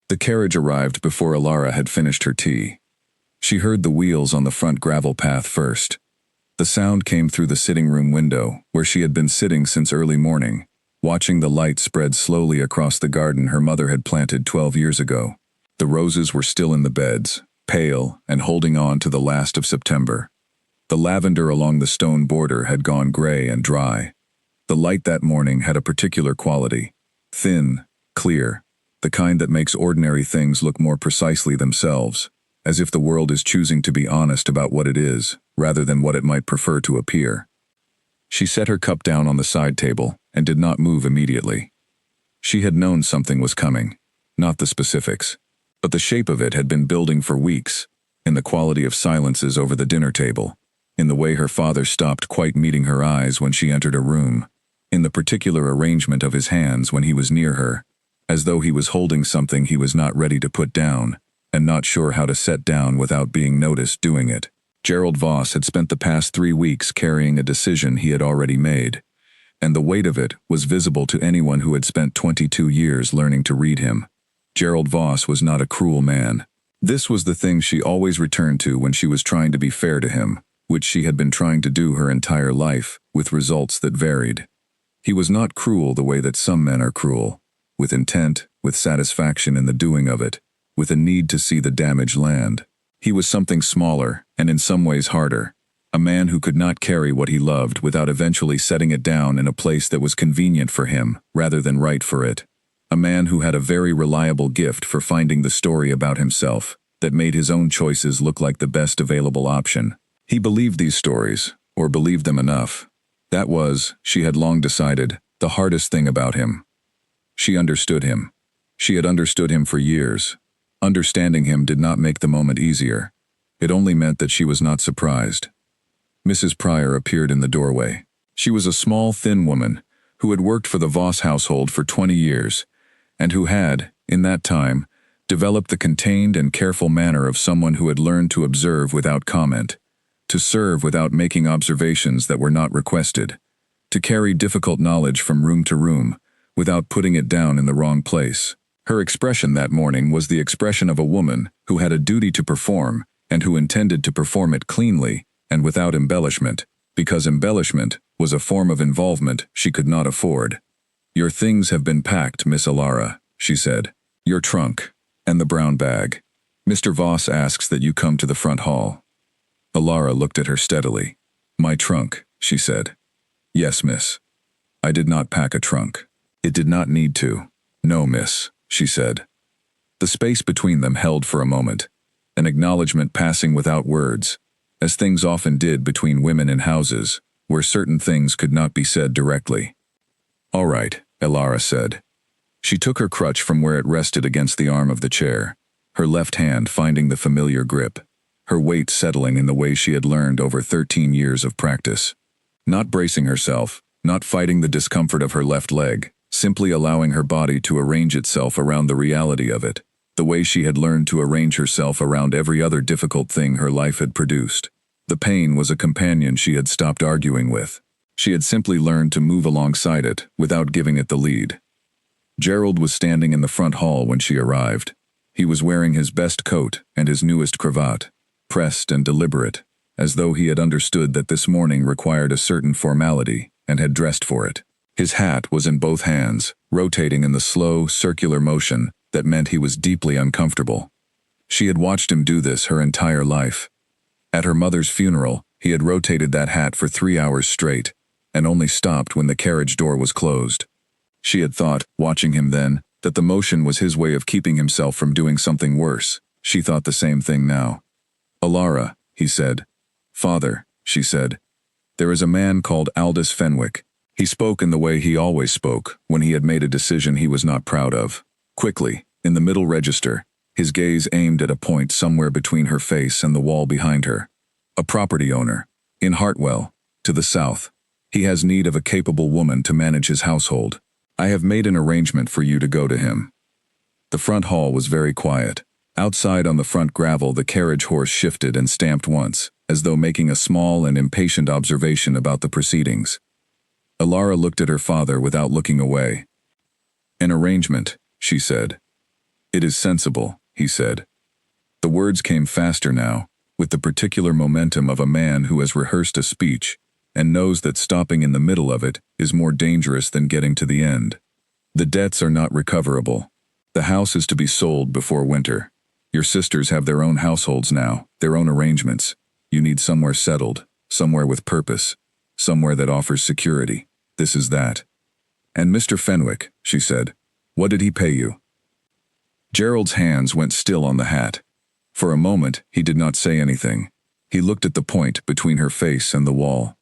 The carriage arrived before Alara had finished her tea. She heard the wheels on the front gravel path first. The sound came through the sitting room window, where she had been sitting since early morning, watching the light spread slowly across the garden her mother had planted 12 years ago. The roses were still in the beds, pale and holding on to the last of September. The lavender along the stone border had gone gray and dry. The light that morning had a particular quality: thin, clear, the kind that makes ordinary things look more precisely themselves, as if the world is choosing to be honest about what it is, rather than what it might prefer to appear. She set her cup down on the side table and did not move immediately. She had known something was coming, not the specifics, but the shape of it had been building for weeks, in the quality of silences over the dinner table, in the way her father stopped quite meeting her eyes when she entered a room, in the particular arrangement of his hands when he was near her, as though he was holding something he was not ready to put down, and not sure how to set down without being noticed doing it. Gerald Voss had spent the past 3 weeks carrying a decision he had already made, and the weight of it was visible to anyone who had spent 22 years learning to read him. Gerald Voss was not a cruel man. This was the thing she always returned to when she was trying to be fair to him, which she had been trying to do her entire life, with results that varied. He was not cruel the way that some men are cruel, with intent, with satisfaction in the doing of it, with a need to see the damage land. He was something smaller, and in some ways harder, a man who could not carry what he loved without eventually setting it down in a place that was convenient for him, rather than right for it. A man who had a very reliable gift for finding the story about himself, that made his own choices look like the best available option. He believed these stories, or believed them enough. That was, she had long decided, the hardest thing about him. She understood him. She had understood him for years. Understanding him did not make the moment easier. It only meant that she was not surprised. Mrs. Pryor appeared in the doorway. She was a small, thin woman who had worked for the Voss household for 20 years, and who had, in that time, developed the contained and careful manner of someone who had learned to observe without comment, to serve without making observations that were not requested, to carry difficult knowledge from room to room, without putting it down in the wrong place. Her expression that morning was the expression of a woman who had a duty to perform, and who intended to perform it cleanly and without embellishment, because embellishment was a form of involvement she could not afford. "Your things have been packed, Miss Alara," she said. "Your trunk, and the brown bag. Mr. Voss asks that you come to the front hall." Alara looked at her steadily. "My trunk," she said. "Yes, miss. I did not pack a trunk. It did not need to." "No, miss," she said. The space between them held for a moment, an acknowledgement passing without words, as things often did between women in houses, where certain things could not be said directly. "All right," Alara said. She took her crutch from where it rested against the arm of the chair, her left hand finding the familiar grip, her weight settling in the way she had learned over 13 years of practice. Not bracing herself, not fighting the discomfort of her left leg, simply allowing her body to arrange itself around the reality of it, the way she had learned to arrange herself around every other difficult thing her life had produced. The pain was a companion she had stopped arguing with. She had simply learned to move alongside it without giving it the lead. Gerald was standing in the front hall when she arrived. He was wearing his best coat and his newest cravat, pressed and deliberate, as though he had understood that this morning required a certain formality and had dressed for it. His hat was in both hands, rotating in the slow, circular motion that meant he was deeply uncomfortable. She had watched him do this her entire life. At her mother's funeral, he had rotated that hat for 3 hours straight, and only stopped when the carriage door was closed. She had thought, watching him then, that the motion was his way of keeping himself from doing something worse. She thought the same thing now. "Alara," he said. "Father," she said. "There is a man called Aldous Fenwick." He spoke in the way he always spoke when he had made a decision he was not proud of. Quickly, in the middle register, his gaze aimed at a point somewhere between her face and the wall behind her. "A property owner, in Hartwell, to the south. He has need of a capable woman to manage his household. I have made an arrangement for you to go to him." The front hall was very quiet. Outside on the front gravel the carriage horse shifted and stamped once, as though making a small and impatient observation about the proceedings. Alara looked at her father without looking away. "An arrangement," she said. "It is sensible," he said. The words came faster now, with the particular momentum of a man who has rehearsed a speech and knows that stopping in the middle of it is more dangerous than getting to the end. "The debts are not recoverable. The house is to be sold before winter. Your sisters have their own households now, their own arrangements. You need somewhere settled, somewhere with purpose, somewhere that offers security. This is that." "And Mr. Fenwick," she said, "what did he pay you?" Gerald's hands went still on the hat. For a moment, he did not say anything. He looked at the point between her face and the wall.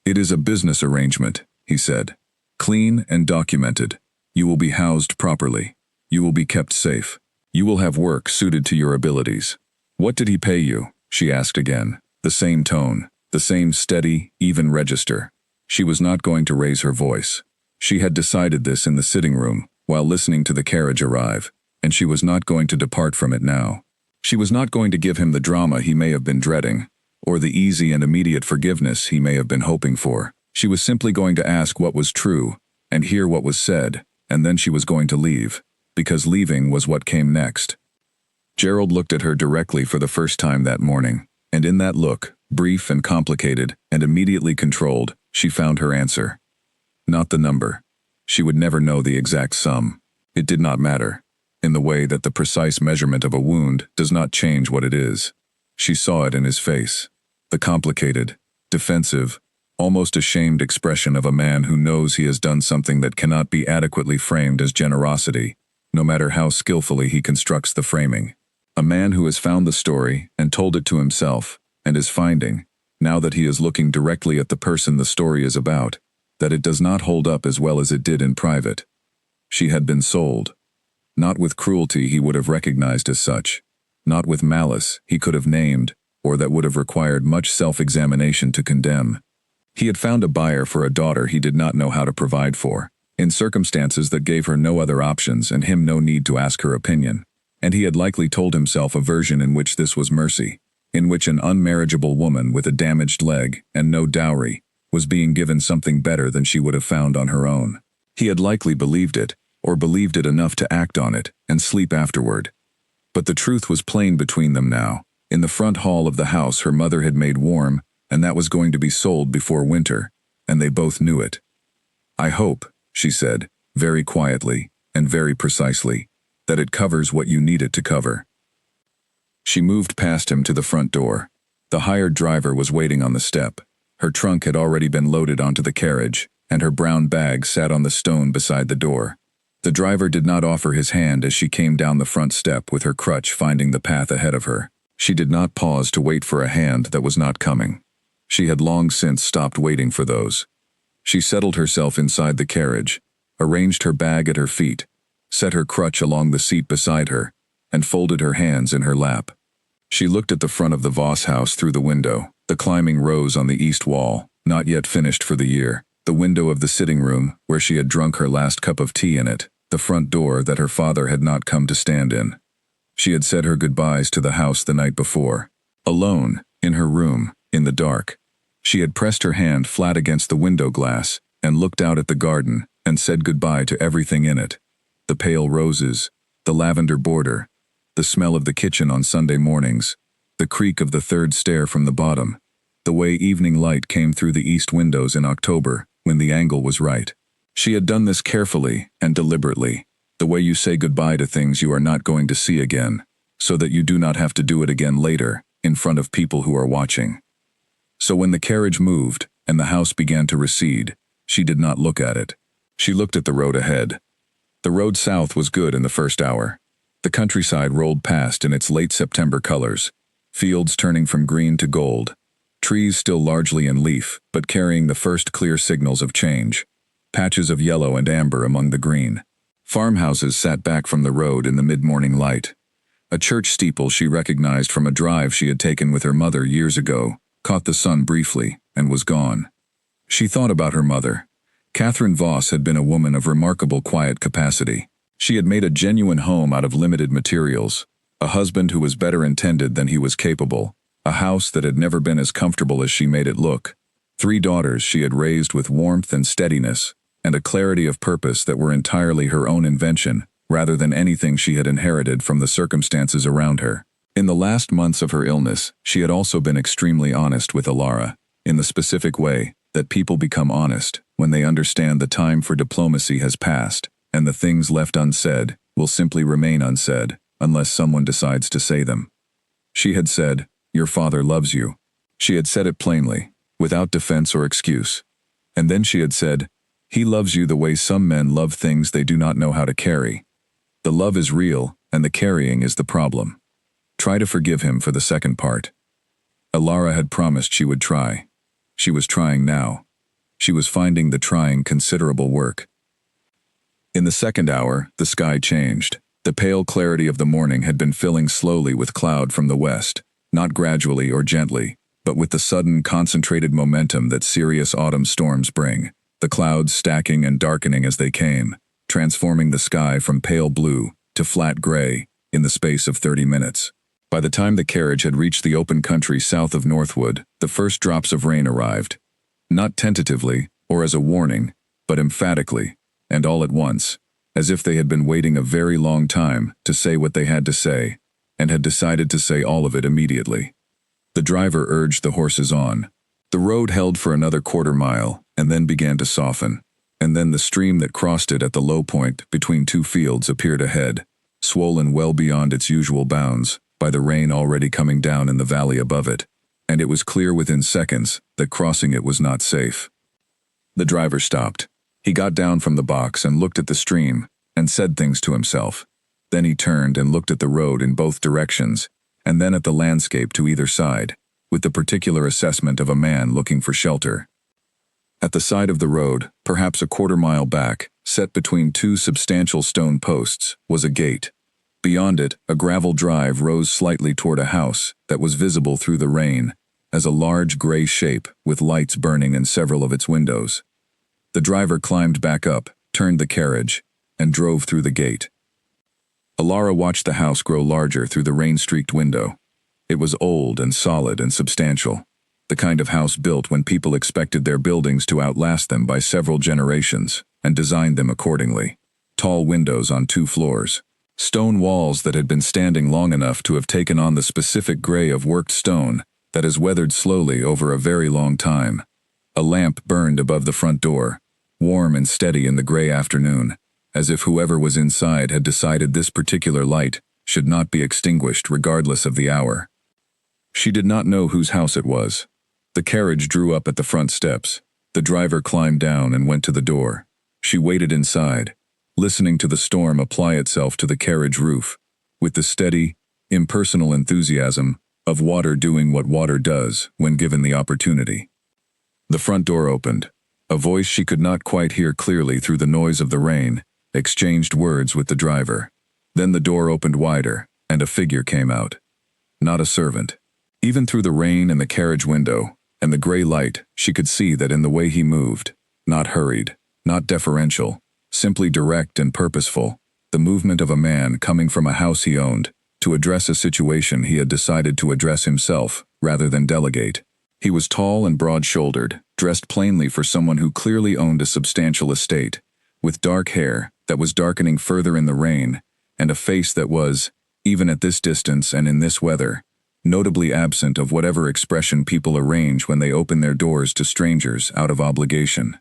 "It is a business arrangement," he said. "Clean and documented. You will be housed properly. You will be kept safe. You will have work suited to your abilities." "What did he pay you?" she asked again. The same tone, the same steady, even register. She was not going to raise her voice. She had decided this in the sitting room, while listening to the carriage arrive, and she was not going to depart from it now. She was not going to give him the drama he may have been dreading, or the easy and immediate forgiveness he may have been hoping for. She was simply going to ask what was true, and hear what was said, and then she was going to leave, because leaving was what came next. Gerald looked at her directly for the first time that morning, and in that look, brief and complicated and immediately controlled, she found her answer. Not the number. She would never know the exact sum. It did not matter, in the way that the precise measurement of a wound does not change what it is. She saw it in his face. The complicated, defensive, almost ashamed expression of a man who knows he has done something that cannot be adequately framed as generosity, no matter how skillfully he constructs the framing. A man who has found the story and told it to himself, and is finding, now that he is looking directly at the person the story is about, that it does not hold up as well as it did in private. She had been sold. Not with cruelty he would have recognized as such, not with malice he could have named, or that would have required much self-examination to condemn. He had found a buyer for a daughter he did not know how to provide for, in circumstances that gave her no other options and him no need to ask her opinion, and he had likely told himself a version in which this was mercy, in which an unmarriageable woman with a damaged leg and no dowry was being given something better than she would have found on her own. He had likely believed it, or believed it enough to act on it and sleep afterward. But the truth was plain between them now. In the front hall of the house her mother had made warm, and that was going to be sold before winter, and they both knew it. "I hope," she said, very quietly and very precisely, "that it covers what you need it to cover." She moved past him to the front door. The hired driver was waiting on the step. Her trunk had already been loaded onto the carriage, and her brown bag sat on the stone beside the door. The driver did not offer his hand as she came down the front step with her crutch finding the path ahead of her. She did not pause to wait for a hand that was not coming. She had long since stopped waiting for those. She settled herself inside the carriage, arranged her bag at her feet, set her crutch along the seat beside her, and folded her hands in her lap. She looked at the front of the Voss house through the window, the climbing rose on the east wall, not yet finished for the year, the window of the sitting room where she had drunk her last cup of tea in it, the front door that her father had not come to stand in. She had said her goodbyes to the house the night before. Alone, in her room, in the dark. She had pressed her hand flat against the window glass and looked out at the garden and said goodbye to everything in it. The pale roses, the lavender border, the smell of the kitchen on Sunday mornings, the creak of the third stair from the bottom, the way evening light came through the east windows in October when the angle was right. She had done this carefully and deliberately, the way you say goodbye to things you are not going to see again, so that you do not have to do it again later, in front of people who are watching. So when the carriage moved, and the house began to recede, she did not look at it. She looked at the road ahead. The road south was good in the first hour. The countryside rolled past in its late September colors, fields turning from green to gold, trees still largely in leaf, but carrying the first clear signals of change. Patches of yellow and amber among the green. Farmhouses sat back from the road in the mid-morning light. A church steeple she recognized from a drive she had taken with her mother years ago caught the sun briefly and was gone. She thought about her mother. Catherine Voss had been a woman of remarkable quiet capacity. She had made a genuine home out of limited materials, a husband who was better intended than he was capable, a house that had never been as comfortable as she made it look, 3 daughters she had raised with warmth and steadiness, and a clarity of purpose that were entirely her own invention, rather than anything she had inherited from the circumstances around her. In the last months of her illness, she had also been extremely honest with Alara, in the specific way that people become honest when they understand the time for diplomacy has passed, and the things left unsaid will simply remain unsaid unless someone decides to say them. She had said, "Your father loves you." She had said it plainly, without defense or excuse. And then she had said, "He loves you the way some men love things they do not know how to carry. The love is real, and the carrying is the problem. Try to forgive him for the second part." Alara had promised she would try. She was trying now. She was finding the trying considerable work. In the second hour, the sky changed. The pale clarity of the morning had been filling slowly with cloud from the west, not gradually or gently, but with the sudden concentrated momentum that serious autumn storms bring, the clouds stacking and darkening as they came, transforming the sky from pale blue to flat gray in the space of 30 minutes. By the time the carriage had reached the open country south of Northwood, the first drops of rain arrived. Not tentatively, or as a warning, but emphatically, and all at once, as if they had been waiting a very long time to say what they had to say, and had decided to say all of it immediately. The driver urged the horses on. The road held for another quarter-mile, and then began to soften, and then the stream that crossed it at the low point between two fields appeared ahead, swollen well beyond its usual bounds by the rain already coming down in the valley above it, and it was clear within seconds that crossing it was not safe. The driver stopped. He got down from the box and looked at the stream, and said things to himself. Then he turned and looked at the road in both directions, and then at the landscape to either side, with the particular assessment of a man looking for shelter. At the side of the road, perhaps a quarter-mile back, set between two substantial stone posts, was a gate. Beyond it, a gravel drive rose slightly toward a house that was visible through the rain, as a large gray shape with lights burning in several of its windows. The driver climbed back up, turned the carriage, and drove through the gate. Alara watched the house grow larger through the rain-streaked window. It was old and solid and substantial, the kind of house built when people expected their buildings to outlast them by several generations, and designed them accordingly. Tall windows on 2 floors. Stone walls that had been standing long enough to have taken on the specific gray of worked stone that has weathered slowly over a very long time. A lamp burned above the front door, warm and steady in the gray afternoon, as if whoever was inside had decided this particular light should not be extinguished regardless of the hour. She did not know whose house it was. The carriage drew up at the front steps. The driver climbed down and went to the door. She waited inside, listening to the storm apply itself to the carriage roof, with the steady, impersonal enthusiasm of water doing what water does when given the opportunity. The front door opened. A voice she could not quite hear clearly through the noise of the rain exchanged words with the driver. Then the door opened wider, and a figure came out. Not a servant. Even through the rain and the carriage window, and the gray light, she could see that in the way he moved, not hurried, not deferential, simply direct and purposeful, the movement of a man coming from a house he owned, to address a situation he had decided to address himself, rather than delegate. He was tall and broad-shouldered, dressed plainly for someone who clearly owned a substantial estate, with dark hair that was darkening further in the rain, and a face that was, even at this distance and in this weather, notably absent of whatever expression people arrange when they open their doors to strangers out of obligation.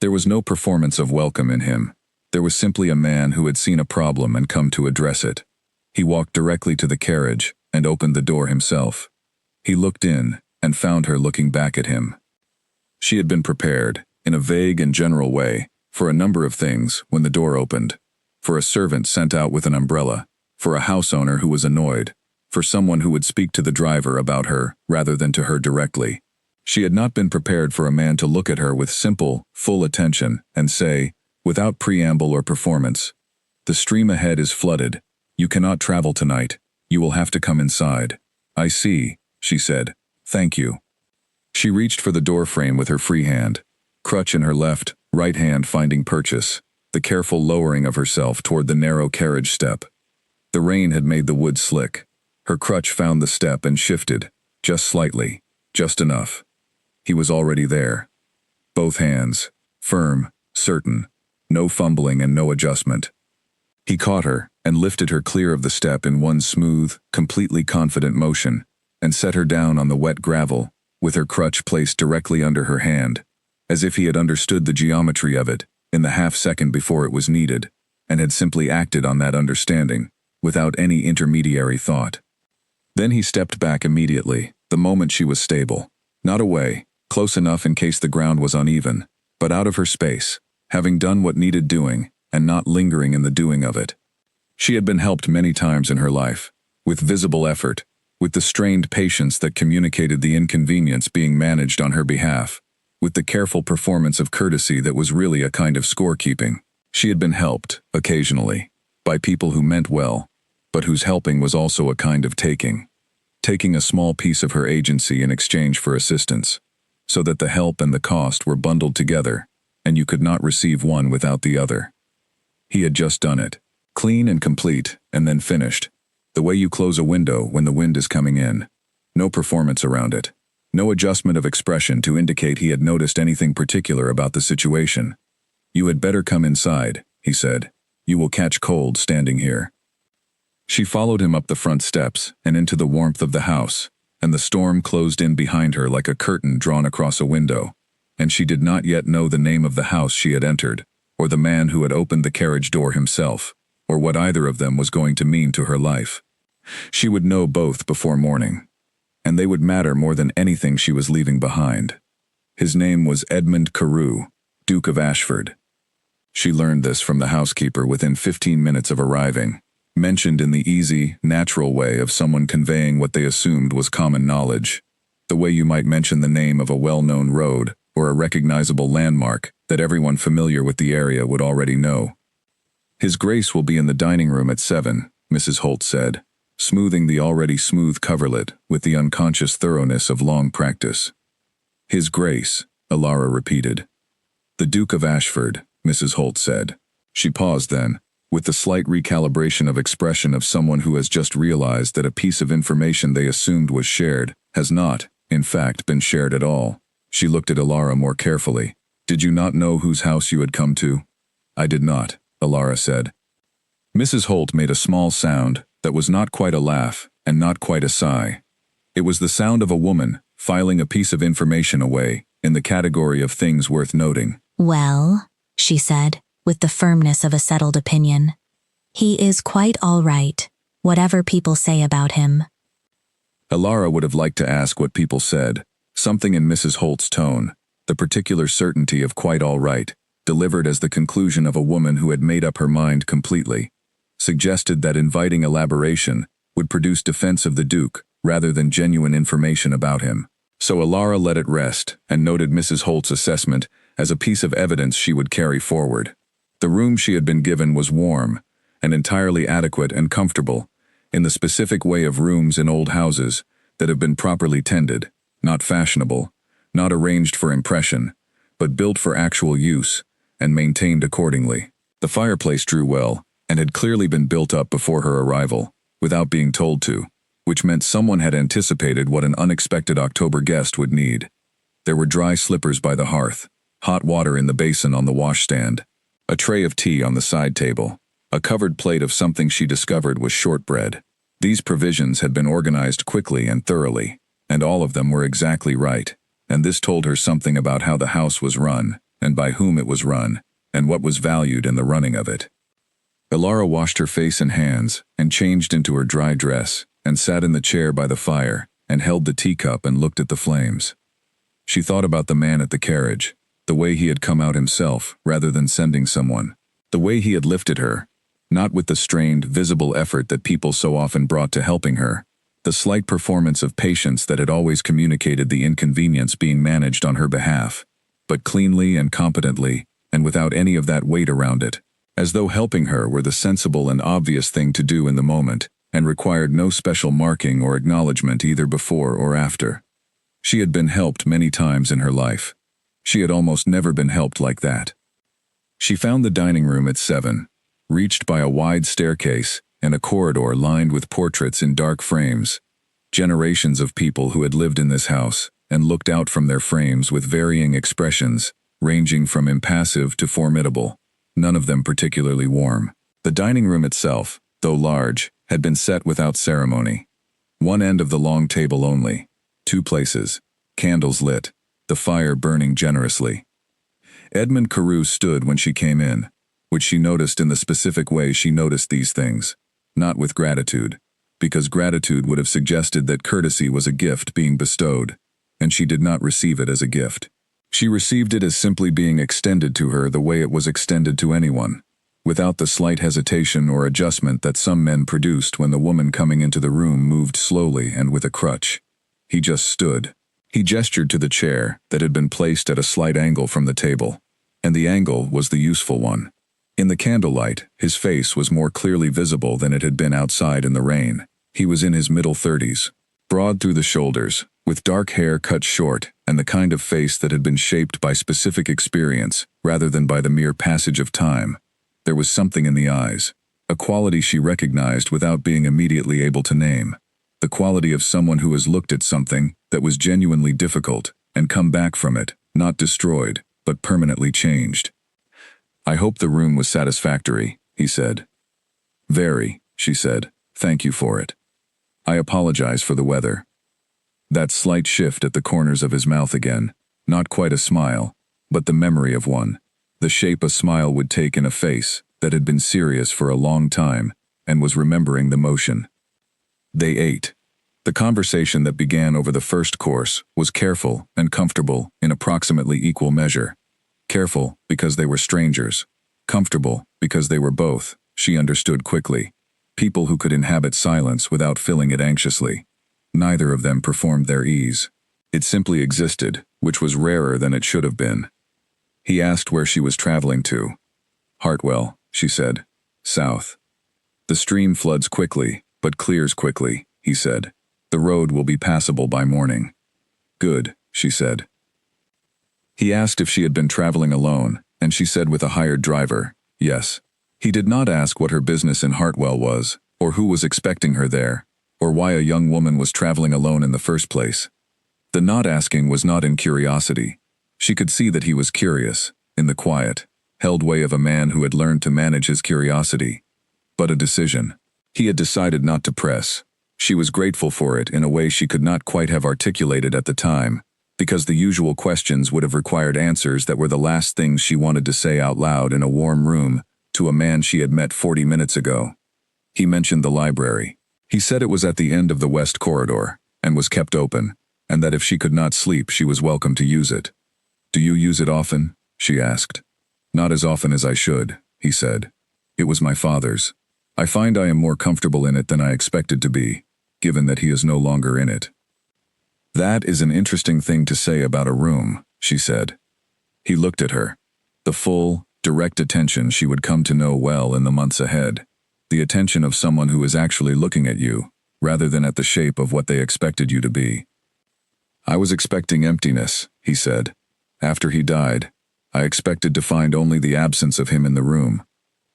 There was no performance of welcome in him. There was simply a man who had seen a problem and come to address it. He walked directly to the carriage and opened the door himself. He looked in and found her looking back at him. She had been prepared, in a vague and general way, for a number of things when the door opened. For a servant sent out with an umbrella, for a house owner who was annoyed, for someone who would speak to the driver about her rather than to her directly. She had not been prepared for a man to look at her with simple, full attention and say, without preamble or performance, "The stream ahead is flooded. You cannot travel tonight. You will have to come inside." "I see," she said. "Thank you." She reached for the door frame with her free hand, crutch in her left, right hand finding purchase, the careful lowering of herself toward the narrow carriage step. The rain had made the wood slick. Her crutch found the step and shifted, just slightly, just enough. He was already there. Both hands, firm, certain, no fumbling and no adjustment. He caught her and lifted her clear of the step in one smooth, completely confident motion, and set her down on the wet gravel, with her crutch placed directly under her hand, as if he had understood the geometry of it in the half-second before it was needed, and had simply acted on that understanding, without any intermediary thought. Then he stepped back immediately, the moment she was stable. Not away, close enough in case the ground was uneven, but out of her space, having done what needed doing, and not lingering in the doing of it. She had been helped many times in her life, with visible effort, with the strained patience that communicated the inconvenience being managed on her behalf, with the careful performance of courtesy that was really a kind of scorekeeping. She had been helped, occasionally, by people who meant well, but whose helping was also a kind of taking a small piece of her agency in exchange for assistance, so that the help and the cost were bundled together, and you could not receive one without the other. He had just done it, clean and complete, and then finished. The way you close a window when the wind is coming in. No performance around it. No adjustment of expression to indicate he had noticed anything particular about the situation. "You had better come inside," he said. "You will catch cold standing here." She followed him up the front steps and into the warmth of the house, and the storm closed in behind her like a curtain drawn across a window, and she did not yet know the name of the house she had entered, or the man who had opened the carriage door himself, or what either of them was going to mean to her life. She would know both before morning, and they would matter more than anything she was leaving behind. His name was Edmund Carew, Duke of Ashford. She learned this from the housekeeper within 15 minutes of arriving, mentioned in the easy, natural way of someone conveying what they assumed was common knowledge, the way you might mention the name of a well-known road or a recognizable landmark that everyone familiar with the area would already know. "His Grace will be in the dining room at 7, Mrs. Holt said, smoothing the already smooth coverlet with the unconscious thoroughness of long practice. "His Grace," Alara repeated. "The Duke of Ashford," Mrs. Holt said. She paused then, with the slight recalibration of expression of someone who has just realized that a piece of information they assumed was shared has not, in fact, been shared at all. She looked at Alara more carefully. "Did you not know whose house you had come to?" "I did not," Alara said. Mrs. Holt made a small sound that was not quite a laugh and not quite a sigh. It was the sound of a woman filing a piece of information away in the category of things worth noting. "Well," she said, with the firmness of a settled opinion, "he is quite all right, whatever people say about him." Alara would have liked to ask what people said, something in Mrs. Holt's tone, the particular certainty of quite all right, delivered as the conclusion of a woman who had made up her mind completely, suggested that inviting elaboration would produce defense of the Duke rather than genuine information about him. So Alara let it rest and noted Mrs. Holt's assessment as a piece of evidence she would carry forward. The room she had been given was warm and entirely adequate and comfortable, in the specific way of rooms in old houses that have been properly tended, not fashionable, not arranged for impression, but built for actual use and maintained accordingly. The fireplace drew well and had clearly been built up before her arrival, without being told to, which meant someone had anticipated what an unexpected October guest would need. There were dry slippers by the hearth, hot water in the basin on the washstand, a tray of tea on the side table, a covered plate of something she discovered was shortbread. These provisions had been organized quickly and thoroughly, and all of them were exactly right, and this told her something about how the house was run, and by whom it was run, and what was valued in the running of it. Alara washed her face and hands, and changed into her dry dress, and sat in the chair by the fire, and held the teacup and looked at the flames. She thought about the man at the carriage, the way he had come out himself rather than sending someone, the way he had lifted her, not with the strained, visible effort that people so often brought to helping her, the slight performance of patience that had always communicated the inconvenience being managed on her behalf, but cleanly and competently, and without any of that weight around it, as though helping her were the sensible and obvious thing to do in the moment, and required no special marking or acknowledgement either before or after. She had been helped many times in her life. She had almost never been helped like that. She found the dining room at 7, reached by a wide staircase and a corridor lined with portraits in dark frames, generations of people who had lived in this house and looked out from their frames with varying expressions, ranging from impassive to formidable, none of them particularly warm. The dining room itself, though large, had been set without ceremony. One end of the long table only. 2 places. Candles lit. The fire burning generously. Edmund Carew stood when she came in, which she noticed in the specific way she noticed these things, not with gratitude, because gratitude would have suggested that courtesy was a gift being bestowed, and she did not receive it as a gift. She received it as simply being extended to her the way it was extended to anyone, without the slight hesitation or adjustment that some men produced when the woman coming into the room moved slowly and with a crutch. He just stood. He gestured to the chair that had been placed at a slight angle from the table, and the angle was the useful one. In the candlelight, his face was more clearly visible than it had been outside in the rain. He was in his middle 30s, broad through the shoulders, with dark hair cut short and the kind of face that had been shaped by specific experience rather than by the mere passage of time. There was something in the eyes, a quality she recognized without being immediately able to name, the quality of someone who has looked at something that was genuinely difficult and come back from it, not destroyed, but permanently changed. "I hope the room was satisfactory," he said. "Very," she said. "Thank you for it. I apologize for the weather." That slight shift at the corners of his mouth again, not quite a smile, but the memory of one, the shape a smile would take in a face that had been serious for a long time and was remembering the motion. They ate. The conversation that began over the first course was careful and comfortable in approximately equal measure. Careful because they were strangers. Comfortable because they were both, she understood quickly, people who could inhabit silence without filling it anxiously. Neither of them performed their ease. It simply existed, which was rarer than it should have been. He asked where she was traveling to. "Hartwell," she said. "South. The stream floods quickly, but clears quickly," he said. "The road will be passable by morning." "Good," she said. He asked if she had been traveling alone, and she said with a hired driver, yes. He did not ask what her business in Hartwell was, or who was expecting her there, or why a young woman was traveling alone in the first place. The not asking was not in curiosity. She could see that he was curious, in the quiet, held way of a man who had learned to manage his curiosity. But a decision. He had decided not to press. She was grateful for it in a way she could not quite have articulated at the time, because the usual questions would have required answers that were the last things she wanted to say out loud in a warm room to a man she had met 40 minutes ago. He mentioned the library. He said it was at the end of the west corridor, and was kept open, and that if she could not sleep she was welcome to use it. "Do you use it often?" she asked. "Not as often as I should," he said. "It was my father's. I find I am more comfortable in it than I expected to be, given that he is no longer in it." "That is an interesting thing to say about a room," she said. He looked at her. The full, direct attention she would come to know well in the months ahead. The attention of someone who is actually looking at you, rather than at the shape of what they expected you to be. "I was expecting emptiness," he said. "After he died, I expected to find only the absence of him in the room.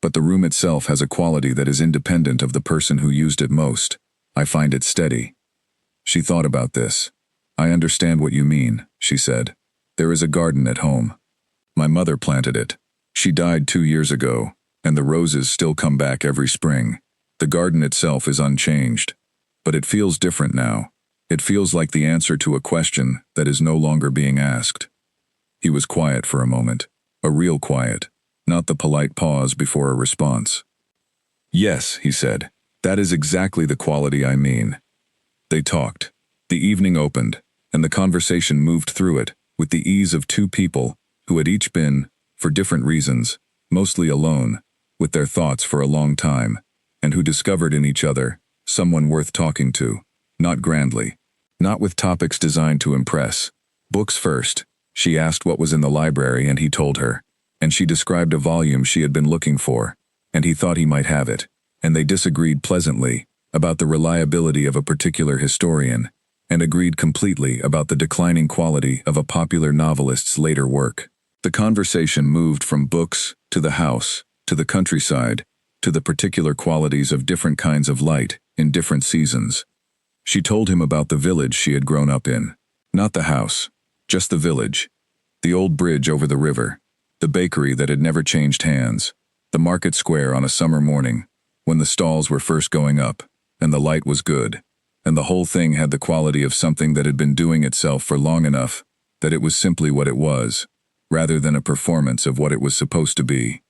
But the room itself has a quality that is independent of the person who used it most. I find it steady." She thought about this. "I understand what you mean," she said. "There is a garden at home. My mother planted it. She died 2 years ago, and the roses still come back every spring. The garden itself is unchanged. But it feels different now. It feels like the answer to a question that is no longer being asked." He was quiet for a moment, a real quiet, not the polite pause before a response. "Yes," he said, "that is exactly the quality I mean." They talked. The evening opened, and the conversation moved through it with the ease of two people who had each been, for different reasons, mostly alone, with their thoughts for a long time, and who discovered in each other someone worth talking to, not grandly, not with topics designed to impress. Books first. She asked what was in the library and he told her, and she described a volume she had been looking for, and he thought he might have it, and they disagreed pleasantly about the reliability of a particular historian, and agreed completely about the declining quality of a popular novelist's later work. The conversation moved from books, to the house, to the countryside, to the particular qualities of different kinds of light in different seasons. She told him about the village she had grown up in. Not the house, just the village. The old bridge over the river, the bakery that had never changed hands, The market square on a summer morning, when the stalls were first going up, and the light was good, and the whole thing had the quality of something that had been doing itself for long enough that it was simply what it was, rather than a performance of what it was supposed to be.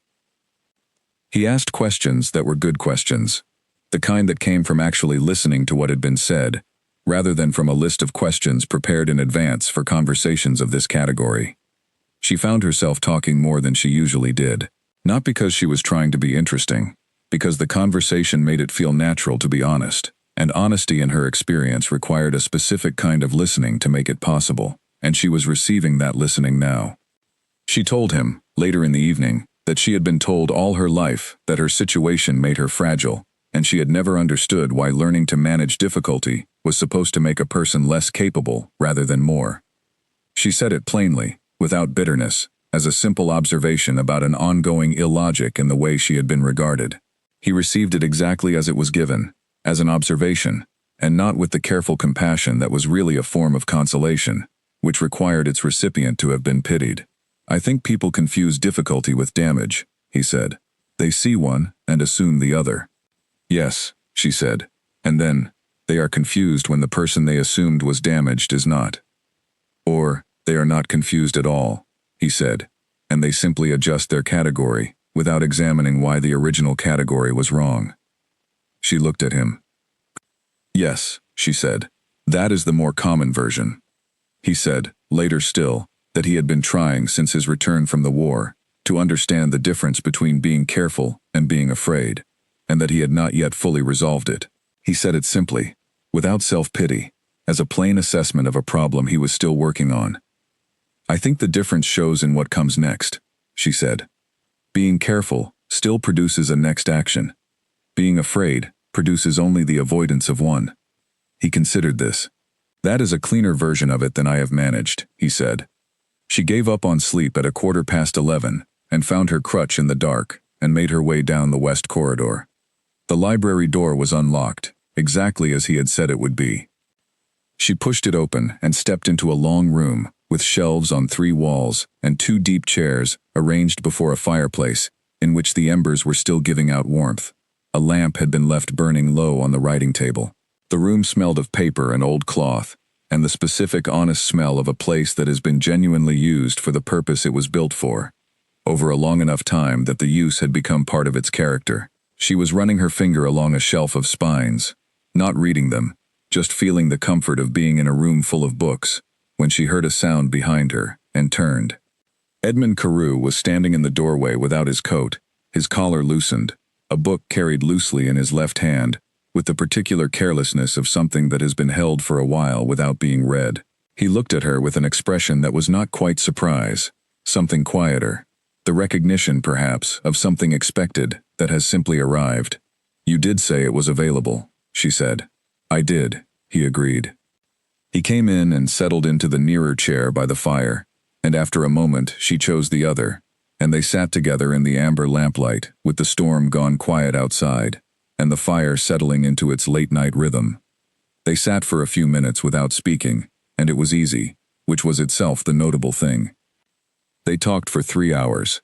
He asked questions that were good questions, the kind that came from actually listening to what had been said, rather than from a list of questions prepared in advance for conversations of this category. She found herself talking more than she usually did, not because she was trying to be interesting, because the conversation made it feel natural to be honest, and honesty in her experience required a specific kind of listening to make it possible, and she was receiving that listening now. She told him, later in the evening, that she had been told all her life that her situation made her fragile, and she had never understood why learning to manage difficulty was supposed to make a person less capable rather than more. She said it plainly, without bitterness, as a simple observation about an ongoing illogic in the way she had been regarded. He received it exactly as it was given, as an observation, and not with the careful compassion that was really a form of consolation, which required its recipient to have been pitied. "I think people confuse difficulty with damage," he said. "They see one and assume the other." "Yes," she said, and then, "they are confused when the person they assumed was damaged is not." "Or, they are not confused at all," he said, "and they simply adjust their category, without examining why the original category was wrong." She looked at him. "Yes," she said, "that is the more common version." He said, later still, that he had been trying since his return from the war to understand the difference between being careful and being afraid, and that he had not yet fully resolved it. He said it simply, without self-pity, as a plain assessment of a problem he was still working on. "I think the difference shows in what comes next," she said. "Being careful still produces a next action. Being afraid produces only the avoidance of one." He considered this. "That is a cleaner version of it than I have managed," he said. She gave up on sleep at 11:15 and found her crutch in the dark and made her way down the west corridor. The library door was unlocked, exactly as he had said it would be. She pushed it open and stepped into a long room with shelves on 3 walls and 2 deep chairs arranged before a fireplace in which the embers were still giving out warmth. A lamp had been left burning low on the writing table. The room smelled of paper and old cloth, and the specific honest smell of a place that has been genuinely used for the purpose it was built for, over a long enough time that the use had become part of its character. She was running her finger along a shelf of spines, not reading them, just feeling the comfort of being in a room full of books, when she heard a sound behind her, and turned. Edmund Carew was standing in the doorway without his coat, his collar loosened, a book carried loosely in his left hand, with the particular carelessness of something that has been held for a while without being read. He looked at her with an expression that was not quite surprise, something quieter, the recognition, perhaps, of something expected that has simply arrived. "You did say it was available," she said. "I did," he agreed. He came in and settled into the nearer chair by the fire, and after a moment she chose the other, and they sat together in the amber lamplight with the storm gone quiet outside, and the fire settling into its late-night rhythm. They sat for a few minutes without speaking, and it was easy, which was itself the notable thing. They talked for 3 hours.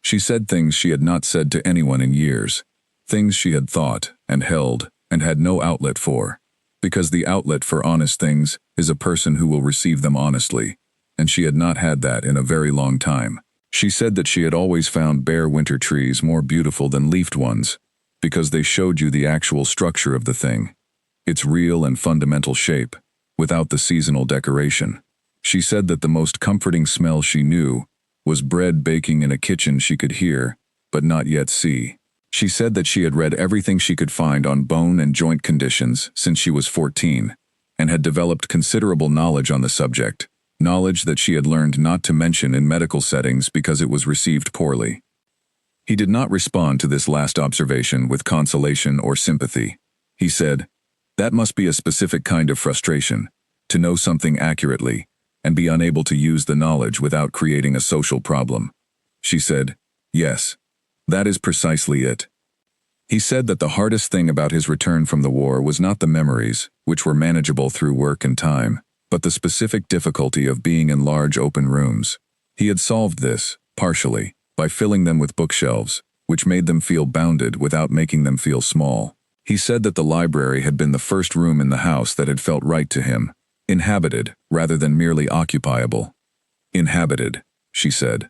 She said things she had not said to anyone in years, things she had thought and held and had no outlet for, because the outlet for honest things is a person who will receive them honestly, and she had not had that in a very long time. She said that she had always found bare winter trees more beautiful than leafed ones, because they showed you the actual structure of the thing, its real and fundamental shape, without the seasonal decoration. She said that the most comforting smell she knew was bread baking in a kitchen she could hear, but not yet see. She said that she had read everything she could find on bone and joint conditions since she was 14, and had developed considerable knowledge on the subject, knowledge that she had learned not to mention in medical settings because it was received poorly. He did not respond to this last observation with consolation or sympathy. He said, "That must be a specific kind of frustration, to know something accurately, and be unable to use the knowledge without creating a social problem." She said, "Yes, that is precisely it." He said that the hardest thing about his return from the war was not the memories, which were manageable through work and time, but the specific difficulty of being in large open rooms. He had solved this, partially, by filling them with bookshelves, which made them feel bounded without making them feel small. He said that the library had been the first room in the house that had felt right to him, inhabited rather than merely occupiable. Inhabited, she said.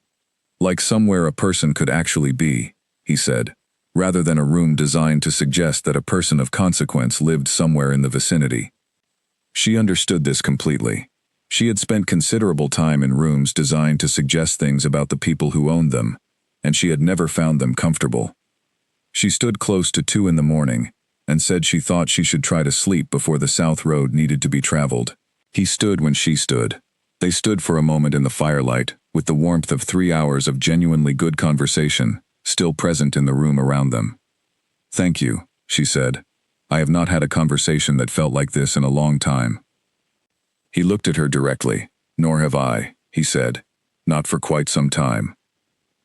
Like somewhere a person could actually be, he said, rather than a room designed to suggest that a person of consequence lived somewhere in the vicinity. She understood this completely. She had spent considerable time in rooms designed to suggest things about the people who owned them, and she had never found them comfortable. She stood close to 2 in the morning, and said she thought she should try to sleep before the south road needed to be traveled. He stood when she stood. They stood for a moment in the firelight, with the warmth of 3 hours of genuinely good conversation still present in the room around them. "Thank you," she said. "I have not had a conversation that felt like this in a long time." He looked at her directly. "Nor have I," he said. "Not for quite some time."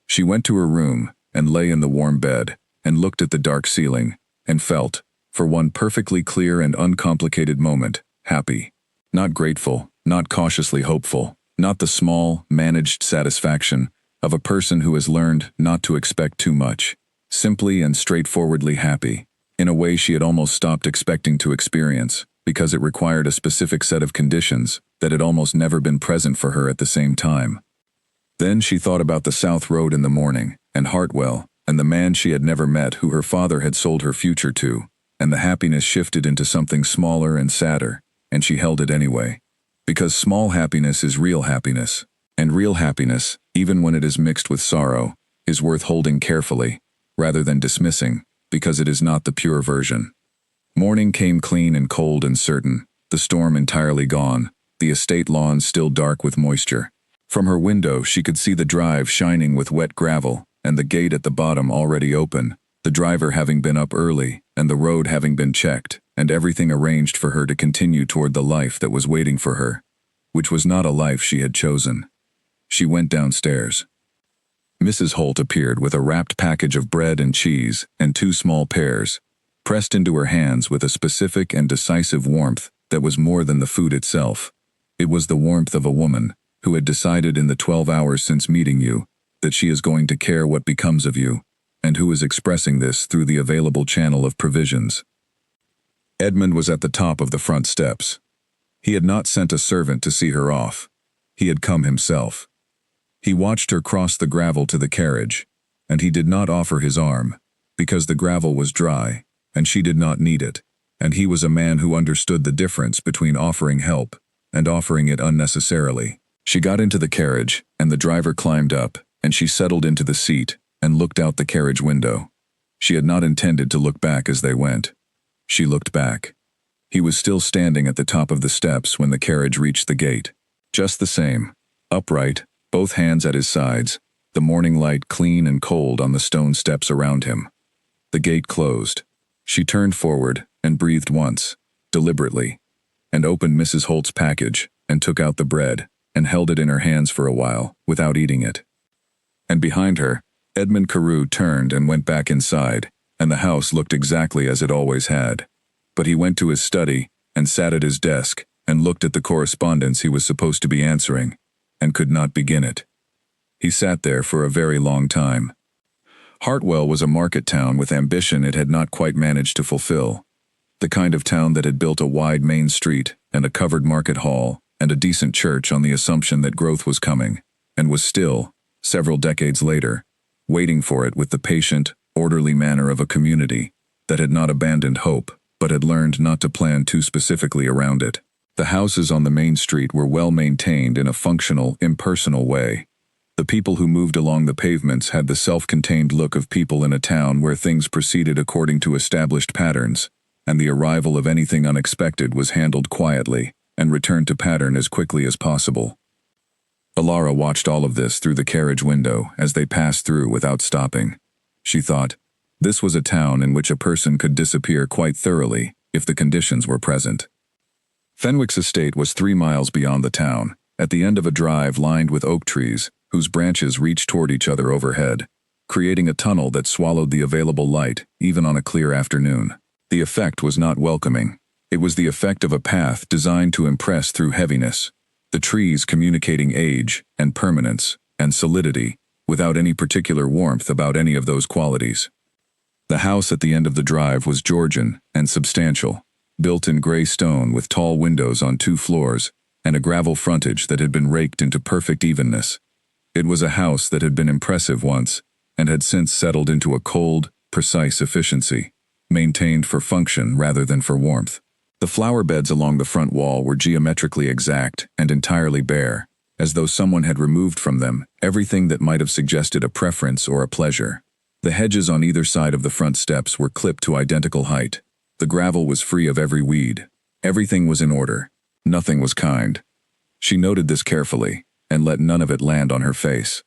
She went to her room, and lay in the warm bed, and looked at the dark ceiling, and felt, for one perfectly clear and uncomplicated moment, happy. Not grateful, not cautiously hopeful, not the small, managed satisfaction of a person who has learned not to expect too much. Simply and straightforwardly happy, in a way she had almost stopped expecting to experience, because it required a specific set of conditions that had almost never been present for her at the same time. Then she thought about the South Road in the morning, and Hartwell, and the man she had never met who her father had sold her future to, and the happiness shifted into something smaller and sadder, and she held it anyway. Because small happiness is real happiness, and real happiness, even when it is mixed with sorrow, is worth holding carefully, rather than dismissing, because it is not the pure version. Morning came clean and cold and certain, the storm entirely gone, the estate lawn still dark with moisture. From her window she could see the drive shining with wet gravel, and the gate at the bottom already open, the driver having been up early, and the road having been checked, and everything arranged for her to continue toward the life that was waiting for her, which was not a life she had chosen. She went downstairs. Mrs. Holt appeared with a wrapped package of bread and cheese and 2 small pears, pressed into her hands with a specific and decisive warmth that was more than the food itself. It was the warmth of a woman who had decided in the 12 hours since meeting you that she is going to care what becomes of you, and who is expressing this through the available channel of provisions. Edmund was at the top of the front steps. He had not sent a servant to see her off. He had come himself. He watched her cross the gravel to the carriage, and he did not offer his arm, because the gravel was dry, and she did not need it, and he was a man who understood the difference between offering help and offering it unnecessarily. She got into the carriage, and the driver climbed up, and she settled into the seat and looked out the carriage window. She had not intended to look back as they went. She looked back. He was still standing at the top of the steps when the carriage reached the gate. Just the same, upright, both hands at his sides, the morning light clean and cold on the stone steps around him. The gate closed. She turned forward and breathed once, deliberately, and opened Mrs. Holt's package and took out the bread and held it in her hands for a while without eating it. And behind her, Edmund Carew turned and went back inside, and the house looked exactly as it always had. But he went to his study and sat at his desk and looked at the correspondence he was supposed to be answering, and could not begin it. He sat there for a very long time. Hartwell was a market town with ambition it had not quite managed to fulfill. The kind of town that had built a wide main street and a covered market hall and a decent church on the assumption that growth was coming, and was still, several decades later, waiting for it with the patient, orderly manner of a community that had not abandoned hope, but had learned not to plan too specifically around it. The houses on the main street were well maintained in a functional, impersonal way. The people who moved along the pavements had the self-contained look of people in a town where things proceeded according to established patterns, and the arrival of anything unexpected was handled quietly and returned to pattern as quickly as possible. Alara watched all of this through the carriage window as they passed through without stopping. She thought, this was a town in which a person could disappear quite thoroughly if the conditions were present. Fenwick's estate was 3 miles beyond the town, at the end of a drive lined with oak trees, whose branches reached toward each other overhead, creating a tunnel that swallowed the available light even on a clear afternoon. The effect was not welcoming. It was the effect of a path designed to impress through heaviness, the trees communicating age and permanence and solidity, without any particular warmth about any of those qualities. The house at the end of the drive was Georgian and substantial, built in gray stone with tall windows on 2 floors and a gravel frontage that had been raked into perfect evenness. It was a house that had been impressive once and had since settled into a cold, precise efficiency, maintained for function rather than for warmth. The flower beds along the front wall were geometrically exact and entirely bare, as though someone had removed from them everything that might have suggested a preference or a pleasure. The hedges on either side of the front steps were clipped to identical height. The gravel was free of every weed. Everything was in order. Nothing was kind. She noted this carefully, and let none of it land on her face.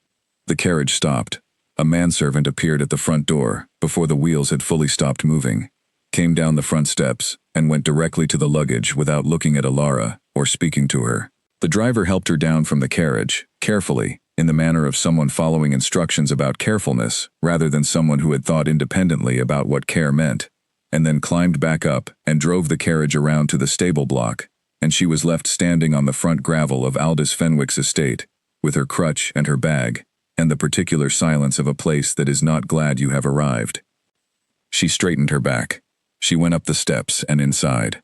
The carriage stopped. A manservant appeared at the front door before the wheels had fully stopped moving, came down the front steps, and went directly to the luggage without looking at Alara or speaking to her. The driver helped her down from the carriage, carefully, in the manner of someone following instructions about carefulness rather than someone who had thought independently about what care meant, and then climbed back up and drove the carriage around to the stable block, and she was left standing on the front gravel of Aldous Fenwick's estate, with her crutch and her bag, and the particular silence of a place that is not glad you have arrived. She straightened her back. She went up the steps and inside.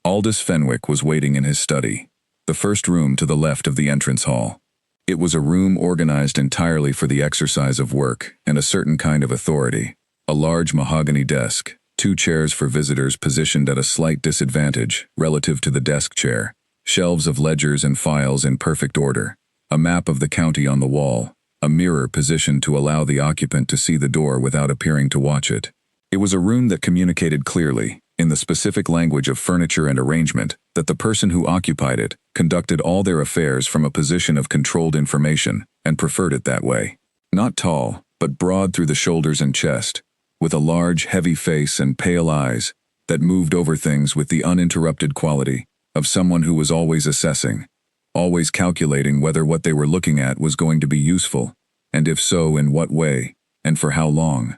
Aldous Fenwick was waiting in his study, the first room to the left of the entrance hall. It was a room organized entirely for the exercise of work and a certain kind of authority. A large mahogany desk, 2 chairs for visitors positioned at a slight disadvantage relative to the desk chair, shelves of ledgers and files in perfect order, a map of the county on the wall, a mirror positioned to allow the occupant to see the door without appearing to watch it. It was a room that communicated clearly, in the specific language of furniture and arrangement, that the person who occupied it conducted all their affairs from a position of controlled information and preferred it that way. Not tall, but broad through the shoulders and chest, with a large, heavy face and pale eyes that moved over things with the uninterrupted quality of someone who was always assessing, always calculating whether what they were looking at was going to be useful, and if so, in what way, and for how long.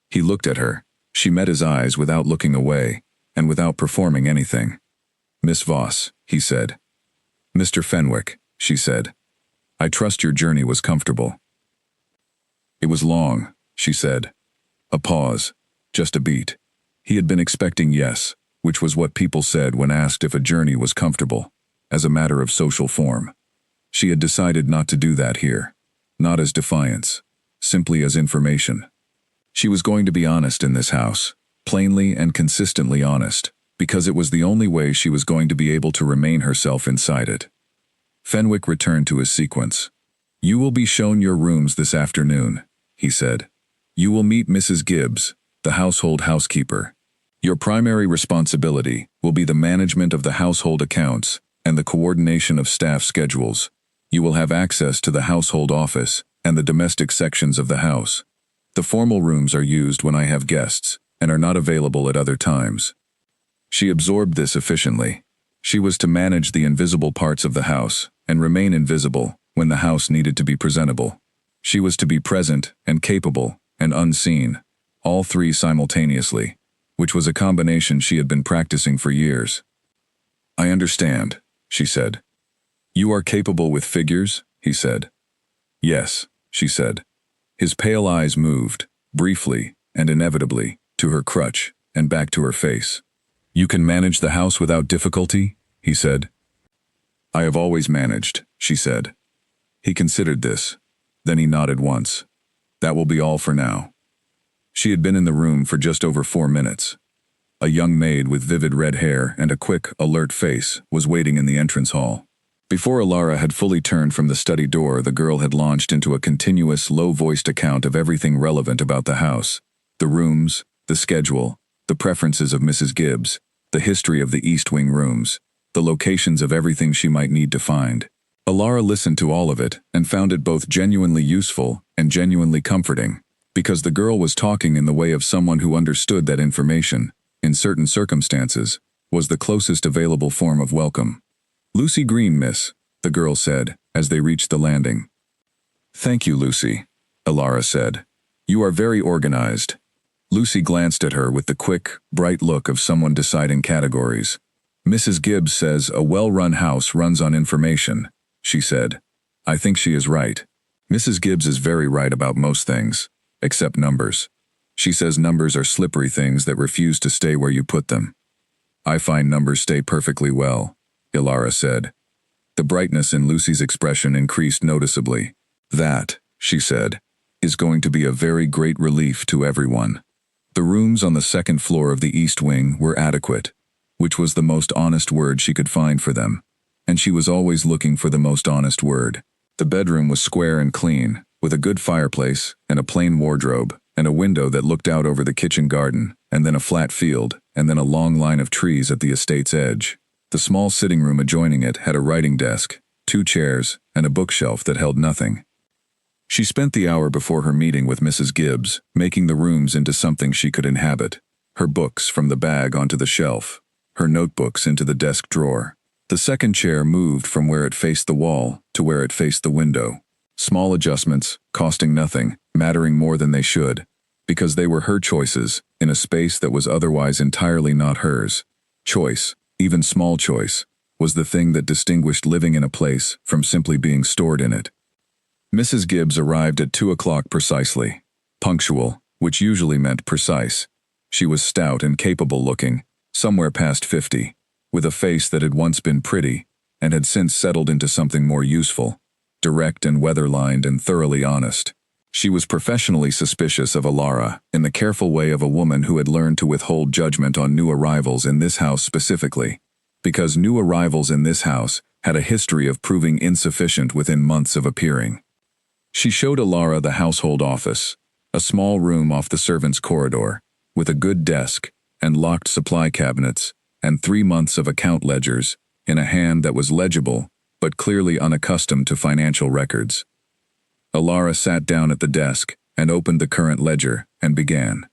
He looked at her. She met his eyes without looking away, and without performing anything. "Miss Voss," he said. "Mr. Fenwick," she said. "I trust your journey was comfortable." "It was long," she said. A pause, just a beat. He had been expecting yes, which was what people said when asked if a journey was comfortable, as a matter of social form. She had decided not to do that here, not as defiance, simply as information. She was going to be honest in this house, plainly and consistently honest, because it was the only way she was going to be able to remain herself inside it. Fenwick returned to his sequence. "You will be shown your rooms this afternoon," he said. "You will meet Mrs. Gibbs, the household housekeeper. Your primary responsibility will be the management of the household accounts and the coordination of staff schedules. You will have access to the household office and the domestic sections of the house. The formal rooms are used when I have guests and are not available at other times." She absorbed this efficiently. She was to manage the invisible parts of the house and remain invisible when the house needed to be presentable. She was to be present and capable and unseen, all 3 simultaneously, which was a combination she had been practicing for years. "I understand," she said. "You are capable with figures?" he said. "Yes," she said. His pale eyes moved, briefly and inevitably, to her crutch and back to her face. "You can manage the house without difficulty?" he said. "I have always managed," she said. He considered this. Then he nodded once. "That will be all for now." She had been in the room for just over 4 minutes. A young maid with vivid red hair and a quick, alert face was waiting in the entrance hall. Before Alara had fully turned from the study door, the girl had launched into a continuous, low-voiced account of everything relevant about the house: the rooms, the schedule, the preferences of Mrs. Gibbs, the history of the East Wing rooms, the locations of everything she might need to find. Alara listened to all of it and found it both genuinely useful and genuinely comforting, because the girl was talking in the way of someone who understood that information, in certain circumstances, was the closest available form of welcome. "Lucy Green, miss," the girl said, as they reached the landing. "Thank you, Lucy," Alara said. "You are very organized." Lucy glanced at her with the quick, bright look of someone deciding categories. "Mrs. Gibbs says a well-run house runs on information," she said. "I think she is right." Mrs. Gibbs is very right about most things, except numbers. She says numbers are slippery things that refuse to stay where you put them. I find numbers stay perfectly well, Ilara said. The brightness in Lucy's expression increased noticeably. That, she said, is going to be a very great relief to everyone. The rooms on the second floor of the East Wing were adequate, which was the most honest word she could find for them, and she was always looking for the most honest word. The bedroom was square and clean, with a good fireplace and a plain wardrobe, and a window that looked out over the kitchen garden, and then a flat field, and then a long line of trees at the estate's edge. The small sitting room adjoining it had a writing desk, 2 chairs, and a bookshelf that held nothing. She spent the hour before her meeting with Mrs. Gibbs, making the rooms into something she could inhabit. Her books from the bag onto the shelf, her notebooks into the desk drawer. The second chair moved from where it faced the wall to where it faced the window. Small adjustments, costing nothing, mattering more than they should, because they were her choices, in a space that was otherwise entirely not hers. Choice, even small choice, was the thing that distinguished living in a place from simply being stored in it. Mrs. Gibbs arrived at 2 o'clock precisely. Punctual, which usually meant precise. She was stout and capable-looking, somewhere past 50, with a face that had once been pretty and had since settled into something more useful, direct and weather-lined and thoroughly honest. She was professionally suspicious of Ilara, in the careful way of a woman who had learned to withhold judgment on new arrivals in this house specifically, because new arrivals in this house had a history of proving insufficient within months of appearing. She showed Ilara the household office, a small room off the servants' corridor, with a good desk and locked supply cabinets, and 3 months of account ledgers, in a hand that was legible, but clearly unaccustomed to financial records. Ilara sat down at the desk and opened the current ledger and began.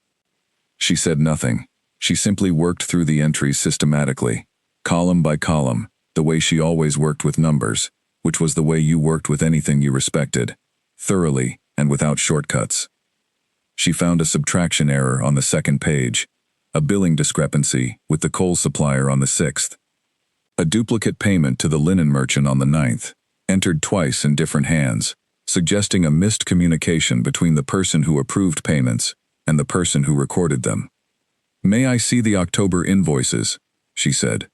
She said nothing. She simply worked through the entries systematically, column by column, the way she always worked with numbers, which was the way you worked with anything you respected, thoroughly and without shortcuts. She found a subtraction error on the 2nd page, a billing discrepancy with the coal supplier on the 6th, a duplicate payment to the linen merchant on the 9th, entered twice in different hands, suggesting a missed communication between the person who approved payments and the person who recorded them. "May I see the October invoices?" she said.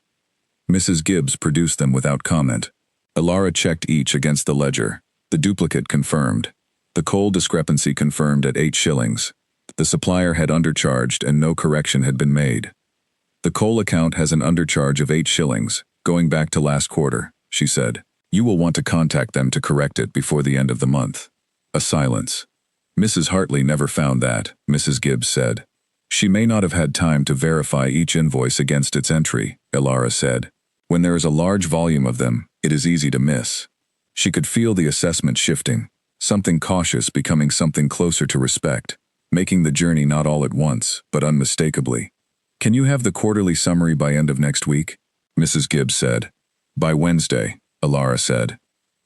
Mrs. Gibbs produced them without comment. Ilara checked each against the ledger. The duplicate confirmed. The coal discrepancy confirmed at 8 shillings. The supplier had undercharged and no correction had been made. "The coal account has an undercharge of 8 shillings, going back to last quarter," she said. "You will want to contact them to correct it before the end of the month." A silence. "Mrs. Hartley never found that," Mrs. Gibbs said. "She may not have had time to verify each invoice against its entry," Ilara said. "When there is a large volume of them, it is easy to miss." She could feel the assessment shifting, something cautious becoming something closer to respect, making the journey not all at once, but unmistakably. "Can you have the quarterly summary by end of next week?" Mrs. Gibbs said. "By Wednesday," Ilara said.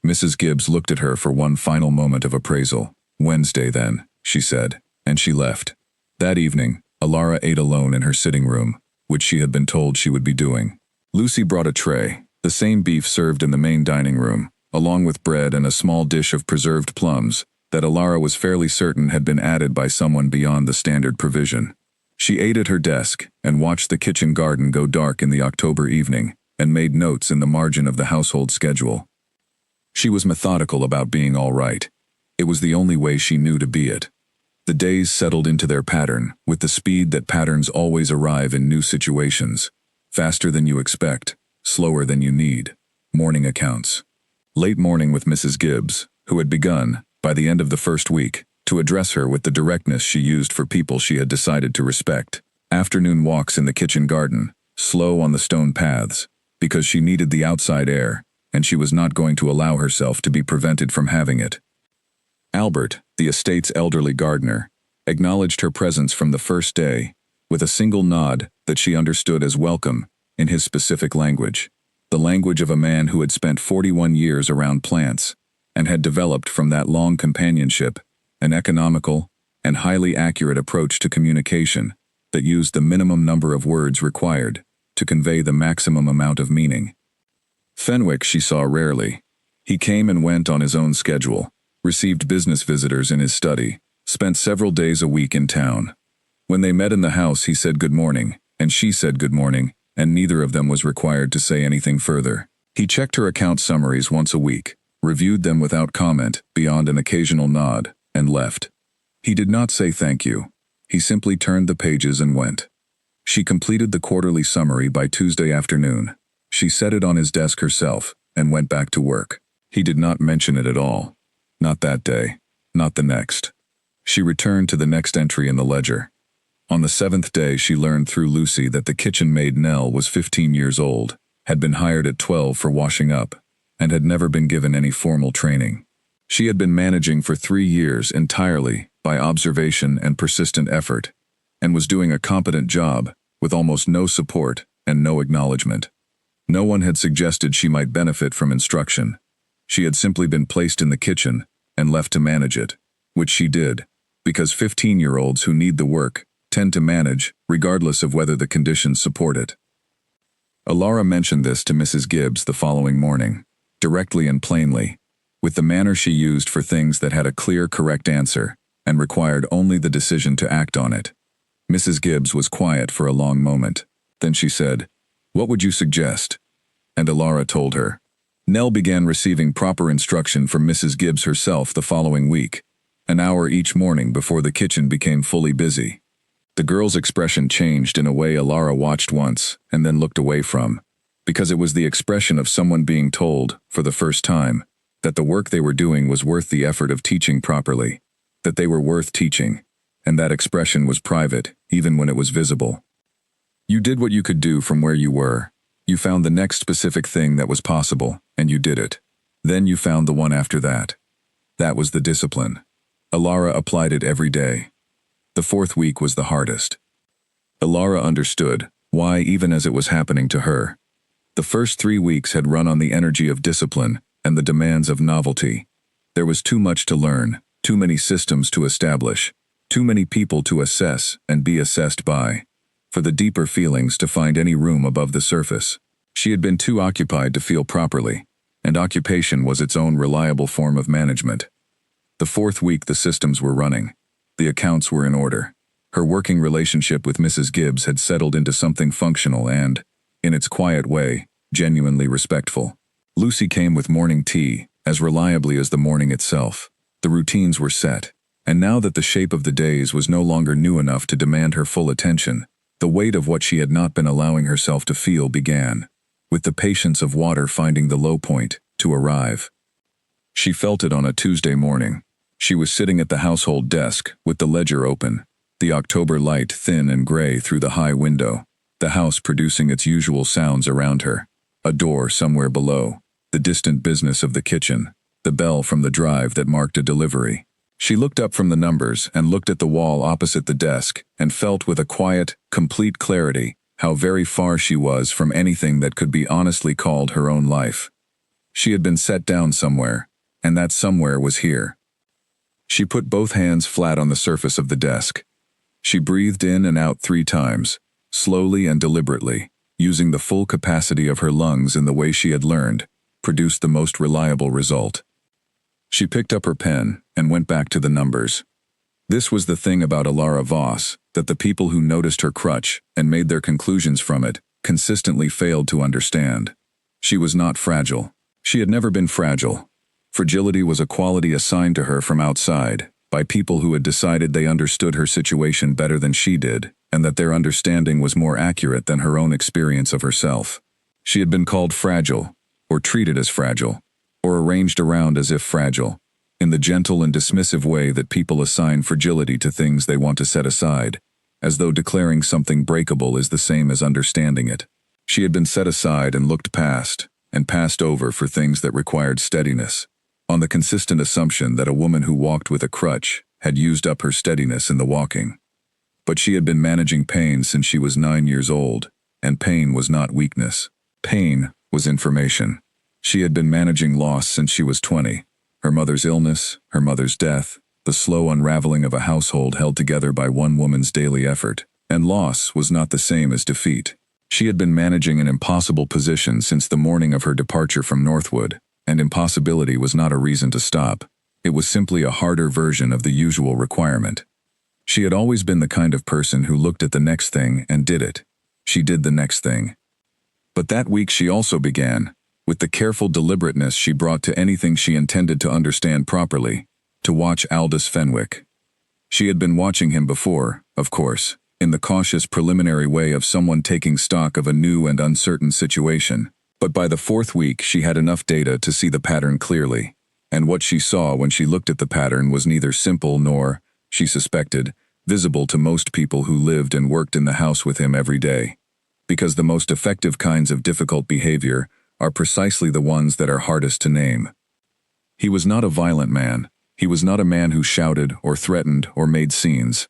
Mrs. Gibbs looked at her for one final moment of appraisal. "Wednesday, then," she said, and she left. That evening, Ilara ate alone in her sitting room, which she had been told she would be doing. Lucy brought a tray, the same beef served in the main dining room, along with bread and a small dish of preserved plums that Ilara was fairly certain had been added by someone beyond the standard provision. She ate at her desk and watched the kitchen garden go dark in the October evening and made notes in the margin of the household schedule. She was methodical about being all right. It was the only way she knew to be it. The days settled into their pattern with the speed that patterns always arrive in new situations. Faster than you expect, slower than you need. Morning accounts. Late morning with Mrs. Gibbs, who had begun, by the end of the first week, to address her with the directness she used for people she had decided to respect. Afternoon walks in the kitchen garden, slow on the stone paths, because she needed the outside air, and she was not going to allow herself to be prevented from having it. Albert, the estate's elderly gardener, acknowledged her presence from the first day, with a single nod that she understood as welcome, in his specific language, the language of a man who had spent 41 years around plants, and had developed from that long companionship an economical and highly accurate approach to communication that used the minimum number of words required to convey the maximum amount of meaning. Fenwick she saw rarely. He came and went on his own schedule, received business visitors in his study, spent several days a week in town. When they met in the house, he said good morning, and she said good morning, and neither of them was required to say anything further. He checked her account summaries once a week, reviewed them without comment, beyond an occasional nod, and left. He did not say thank you. He simply turned the pages and went. She completed the quarterly summary by Tuesday afternoon. She set it on his desk herself and went back to work. He did not mention it at all. Not that day. Not the next. She returned to the next entry in the ledger. On the 7th day, she learned through Lucy that the kitchen maid Nell was 15 years old, had been hired at 12 for washing up, and had never been given any formal training. She had been managing for 3 years entirely by observation and persistent effort, and was doing a competent job with almost no support and no acknowledgement. No one had suggested she might benefit from instruction. She had simply been placed in the kitchen and left to manage it, which she did, because 15-year-olds who need the work tend to manage regardless of whether the conditions support it. Alara mentioned this to Mrs. Gibbs the following morning, directly and plainly, with the manner she used for things that had a clear, correct answer and required only the decision to act on it. Mrs. Gibbs was quiet for a long moment. Then she said, "What would you suggest?" And Alara told her. Nell began receiving proper instruction from Mrs. Gibbs herself the following week, an hour each morning before the kitchen became fully busy. The girl's expression changed in a way Alara watched once and then looked away from, because it was the expression of someone being told, for the first time, that the work they were doing was worth the effort of teaching properly, that they were worth teaching, and that expression was private, even when it was visible. You did what you could do from where you were. You found the next specific thing that was possible, and you did it. Then you found the one after that. That was the discipline. Alara applied it every day. The 4th week was the hardest. Alara understood why, even as it was happening to her. The first 3 weeks had run on the energy of discipline and the demands of novelty. There was too much to learn, too many systems to establish, too many people to assess and be assessed by, for the deeper feelings to find any room above the surface. She had been too occupied to feel properly, and occupation was its own reliable form of management. The 4th week the systems were running. The accounts were in order. Her working relationship with Mrs. Gibbs had settled into something functional and, in its quiet way, genuinely respectful. Lucy came with morning tea, as reliably as the morning itself. The routines were set, and now that the shape of the days was no longer new enough to demand her full attention, the weight of what she had not been allowing herself to feel began, with the patience of water finding the low point, to arrive. She felt it on a Tuesday morning. She was sitting at the household desk, with the ledger open, the October light thin and gray through the high window, the house producing its usual sounds around her, a door somewhere below, the distant business of the kitchen, the bell from the drive that marked a delivery. She looked up from the numbers and looked at the wall opposite the desk and felt with a quiet, complete clarity how very far she was from anything that could be honestly called her own life. She had been set down somewhere, and that somewhere was here. She put both hands flat on the surface of the desk. She breathed in and out 3 times, slowly and deliberately, using the full capacity of her lungs in the way she had learned, produced the most reliable result. She picked up her pen and went back to the numbers. This was the thing about Alara Voss, that the people who noticed her crutch and made their conclusions from it consistently failed to understand. She was not fragile. She had never been fragile. Fragility was a quality assigned to her from outside, by people who had decided they understood her situation better than she did, and that their understanding was more accurate than her own experience of herself. She had been called fragile, or treated as fragile, or arranged around as if fragile, in the gentle and dismissive way that people assign fragility to things they want to set aside, as though declaring something breakable is the same as understanding it. She had been set aside and looked past, and passed over for things that required steadiness, on the consistent assumption that a woman who walked with a crutch had used up her steadiness in the walking. But she had been managing pain since she was 9 years old, and pain was not weakness. Pain was information. She had been managing loss since she was 20. Her mother's illness, her mother's death, the slow unraveling of a household held together by one woman's daily effort, and loss was not the same as defeat. She had been managing an impossible position since the morning of her departure from Northwood, and impossibility was not a reason to stop. It was simply a harder version of the usual requirement. She had always been the kind of person who looked at the next thing and did it. She did the next thing. But that week she also began, with the careful deliberateness she brought to anything she intended to understand properly, to watch Aldous Fenwick. She had been watching him before, of course, in the cautious preliminary way of someone taking stock of a new and uncertain situation, but by the fourth week she had enough data to see the pattern clearly, and what she saw when she looked at the pattern was neither simple nor, she suspected, visible to most people who lived and worked in the house with him every day. Because the most effective kinds of difficult behavior are precisely the ones that are hardest to name. He was not a violent man. He was not a man who shouted or threatened or made scenes.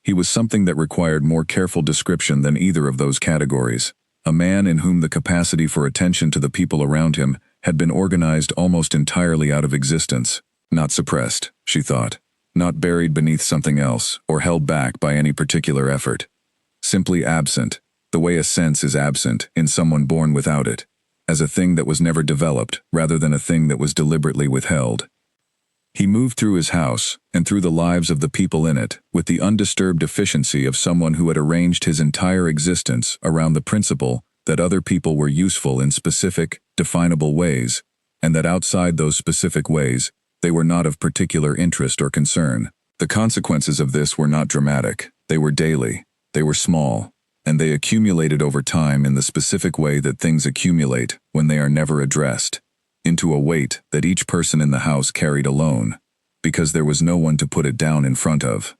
He was something that required more careful description than either of those categories. A man in whom the capacity for attention to the people around him had been organized almost entirely out of existence, not suppressed, she thought, not buried beneath something else or held back by any particular effort. Simply absent, the way a sense is absent in someone born without it, as a thing that was never developed rather than a thing that was deliberately withheld. He moved through his house and through the lives of the people in it with the undisturbed efficiency of someone who had arranged his entire existence around the principle that other people were useful in specific, definable ways, and that outside those specific ways, they were not of particular interest or concern. The consequences of this were not dramatic, they were daily, they were small, and they accumulated over time in the specific way that things accumulate when they are never addressed, into a weight that each person in the house carried alone, because there was no one to put it down in front of.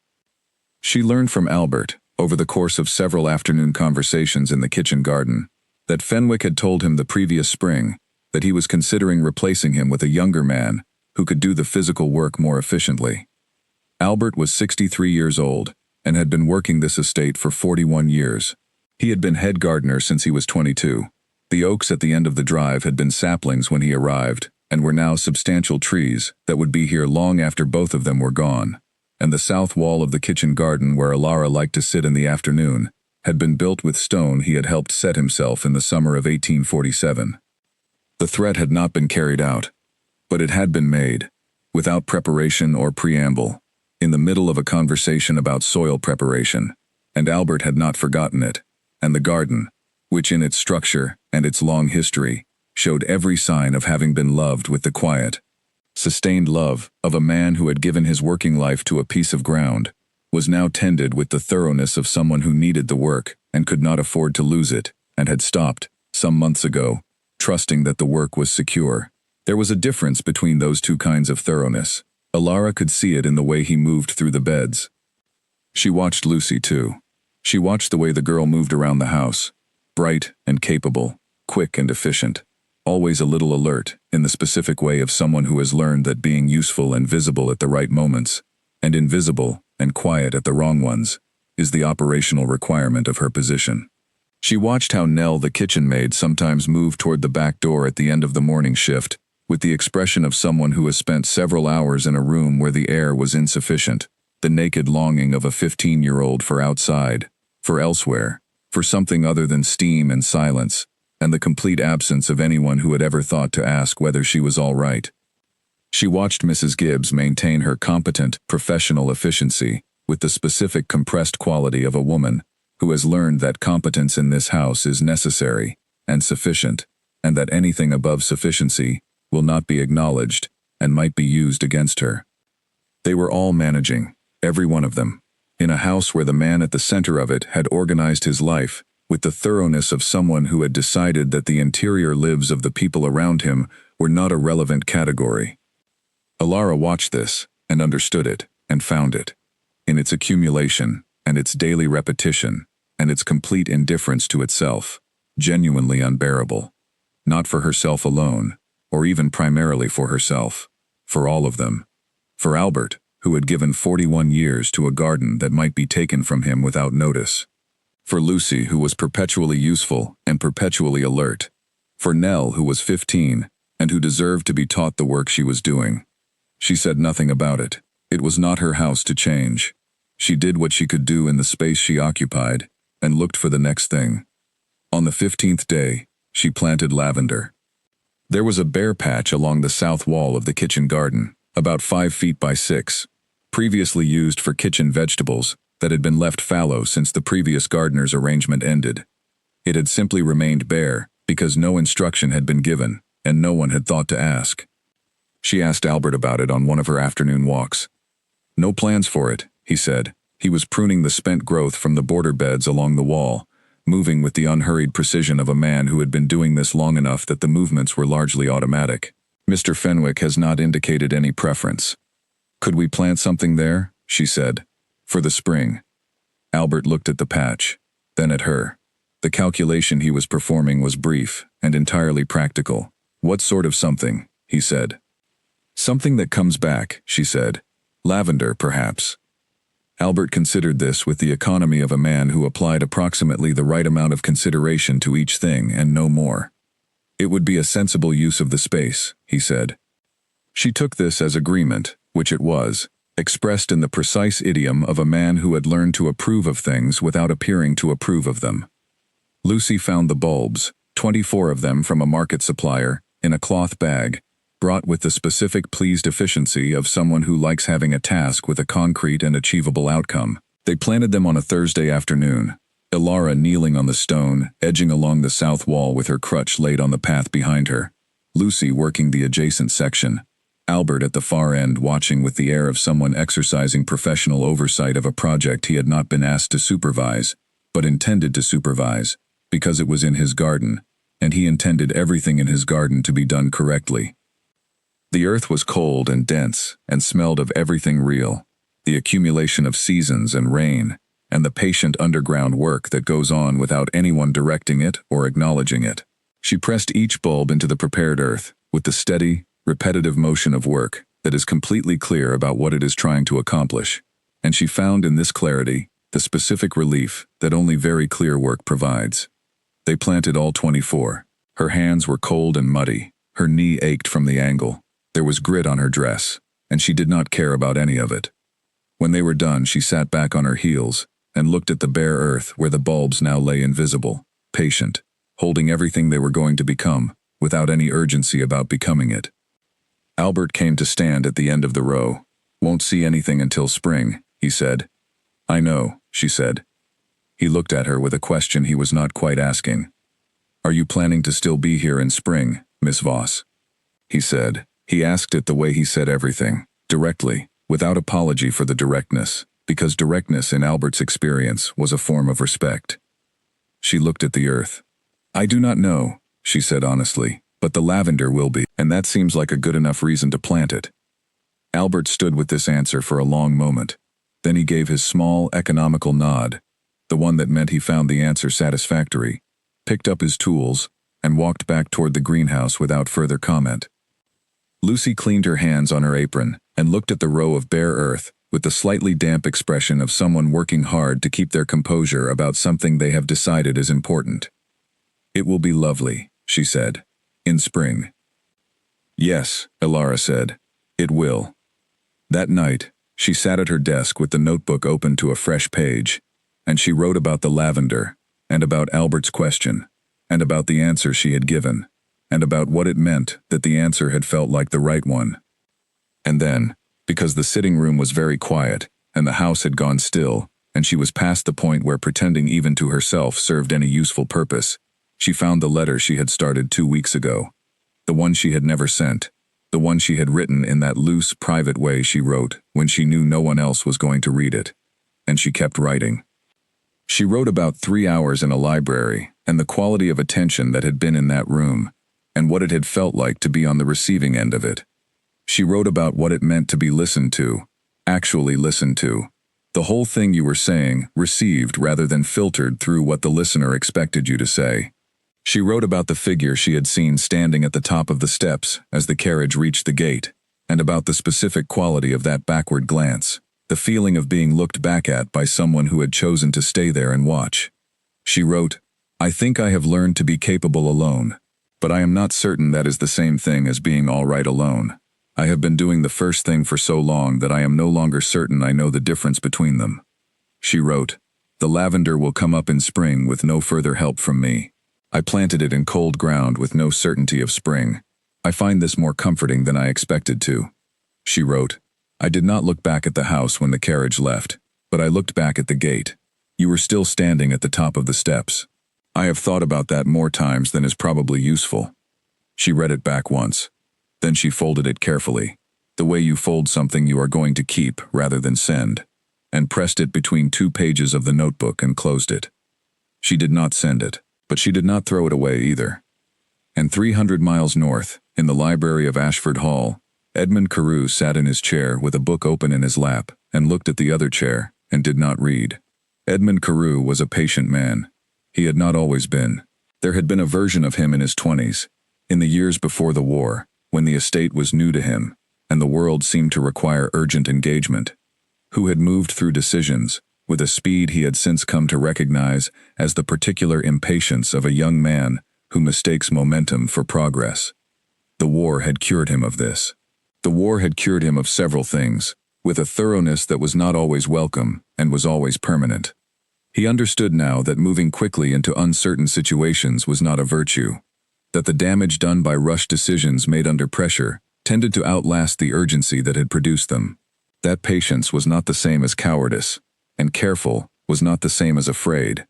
She learned from Albert, over the course of several afternoon conversations in the kitchen garden, that Fenwick had told him the previous spring that he was considering replacing him with a younger man who could do the physical work more efficiently. Albert was 63 years old and had been working this estate for 41 years. He had been head gardener since he was 22. The oaks at the end of the drive had been saplings when he arrived, and were now substantial trees that would be here long after both of them were gone. And the south wall of the kitchen garden where Alara liked to sit in the afternoon had been built with stone he had helped set himself in the summer of 1847. The threat had not been carried out, but it had been made, without preparation or preamble, in the middle of a conversation about soil preparation, and Albert had not forgotten it, and the garden, which in its structure and its long history showed every sign of having been loved with the quiet, sustained love of a man who had given his working life to a piece of ground, was now tended with the thoroughness of someone who needed the work and could not afford to lose it, and had stopped, some months ago, trusting that the work was secure. There was a difference between those two kinds of thoroughness. Alara could see it in the way he moved through the beds. She watched Lucy too. She watched the way the girl moved around the house, bright and capable, quick and efficient, always a little alert, in the specific way of someone who has learned that being useful and visible at the right moments, and invisible and quiet at the wrong ones, is the operational requirement of her position. She watched how Nell, the kitchen maid, sometimes moved toward the back door at the end of the morning shift, with the expression of someone who has spent several hours in a room where the air was insufficient, the naked longing of a 15-year-old for outside, for elsewhere, for something other than steam and silence, and the complete absence of anyone who had ever thought to ask whether she was all right. She watched Mrs. Gibbs maintain her competent, professional efficiency with the specific compressed quality of a woman who has learned that competence in this house is necessary and sufficient, and that anything above sufficiency will not be acknowledged and might be used against her. They were all managing, every one of them, in a house where the man at the center of it had organized his life with the thoroughness of someone who had decided that the interior lives of the people around him were not a relevant category. Alara watched this and understood it and found it, in its accumulation and its daily repetition and its complete indifference to itself, genuinely unbearable, not for herself alone, or even primarily for herself, for all of them, for Albert, who had given 41 years to a garden that might be taken from him without notice, for Lucy, who was perpetually useful and perpetually alert, for Nell, who was 15 and who deserved to be taught the work she was doing. She said nothing about it. It was not her house to change. She did what she could do in the space she occupied and looked for the next thing. On the 15th day, she planted lavender. There was a bare patch along the south wall of the kitchen garden, about 5 feet by 6, previously used for kitchen vegetables that had been left fallow since the previous gardener's arrangement ended. It had simply remained bare because no instruction had been given and no one had thought to ask. She asked Albert about it on one of her afternoon walks. No plans for it, he said. He was pruning the spent growth from the border beds along the wall, moving with the unhurried precision of a man who had been doing this long enough that the movements were largely automatic. Mr. Fenwick has not indicated any preference. Could we plant something there? She said. For the spring. Albert looked at the patch, then at her. The calculation he was performing was brief and entirely practical. What sort of something? He said. Something that comes back, she said. Lavender, perhaps. Albert considered this with the economy of a man who applied approximately the right amount of consideration to each thing and no more. It would be a sensible use of the space, he said. She took this as agreement, which it was, expressed in the precise idiom of a man who had learned to approve of things without appearing to approve of them. Lucy found the bulbs, 24 of them from a market supplier, in a cloth bag, brought with the specific pleased efficiency of someone who likes having a task with a concrete and achievable outcome. They planted them on a Thursday afternoon, Ilara kneeling on the stone, edging along the south wall with her crutch laid on the path behind her, Lucy working the adjacent section, Albert at the far end watching with the air of someone exercising professional oversight of a project he had not been asked to supervise, but intended to supervise, because it was in his garden, and he intended everything in his garden to be done correctly. The earth was cold and dense and smelled of everything real, the accumulation of seasons and rain, and the patient underground work that goes on without anyone directing it or acknowledging it. She pressed each bulb into the prepared earth with the steady, repetitive motion of work that is completely clear about what it is trying to accomplish, and she found in this clarity the specific relief that only very clear work provides. They planted all 24. Her hands were cold and muddy, her knee ached from the angle. There was grit on her dress, and she did not care about any of it. When they were done, she sat back on her heels and looked at the bare earth where the bulbs now lay invisible, patient, holding everything they were going to become, without any urgency about becoming it. Albert came to stand at the end of the row. Won't see anything until spring, he said. I know, she said. He looked at her with a question he was not quite asking. Are you planning to still be here in spring, Miss Voss? He said. He asked it the way he said everything, directly, without apology for the directness, because directness in Albert's experience was a form of respect. She looked at the earth. I do not know, she said honestly, but the lavender will be, and that seems like a good enough reason to plant it. Albert stood with this answer for a long moment. Then he gave his small, economical nod, the one that meant he found the answer satisfactory, picked up his tools, and walked back toward the greenhouse without further comment. Lucy cleaned her hands on her apron and looked at the row of bare earth with the slightly damp expression of someone working hard to keep their composure about something they have decided is important. It will be lovely, she said, in spring. Yes, Ilara said, it will. That night, she sat at her desk with the notebook open to a fresh page, and she wrote about the lavender, and about Albert's question, and about the answer she had given, and about what it meant that the answer had felt like the right one. And then, because the sitting room was very quiet, and the house had gone still, and she was past the point where pretending even to herself served any useful purpose, she found the letter she had started 2 weeks ago, the one she had never sent, the one she had written in that loose, private way she wrote when she knew no one else was going to read it, and she kept writing. She wrote about 3 hours in a library and the quality of attention that had been in that room, and what it had felt like to be on the receiving end of it. She wrote about what it meant to be listened to, actually listened to. The whole thing you were saying, received rather than filtered through what the listener expected you to say. She wrote about the figure she had seen standing at the top of the steps as the carriage reached the gate, and about the specific quality of that backward glance, the feeling of being looked back at by someone who had chosen to stay there and watch. She wrote, I think I have learned to be capable alone, but I am not certain that is the same thing as being all right alone. I have been doing the first thing for so long that I am no longer certain I know the difference between them. She wrote, the lavender will come up in spring with no further help from me. I planted it in cold ground with no certainty of spring. I find this more comforting than I expected to. She wrote, "I did not look back at the house when the carriage left, but I looked back at the gate. You were still standing at the top of the steps. I have thought about that more times than is probably useful." She read it back once. Then she folded it carefully, the way you fold something you are going to keep rather than send, and pressed it between 2 pages of the notebook and closed it. She did not send it, but she did not throw it away either. And 300 miles north, in the library of Ashford Hall, Edmund Carew sat in his chair with a book open in his lap and looked at the other chair and did not read. Edmund Carew was a patient man. He had not always been. There had been a version of him in his 20s, in the years before the war, when the estate was new to him, and the world seemed to require urgent engagement, who had moved through decisions with a speed he had since come to recognize as the particular impatience of a young man who mistakes momentum for progress. The war had cured him of this. The war had cured him of several things, with a thoroughness that was not always welcome and was always permanent. He understood now that moving quickly into uncertain situations was not a virtue, that the damage done by rushed decisions made under pressure tended to outlast the urgency that had produced them. That patience was not the same as cowardice, and careful was not the same as afraid,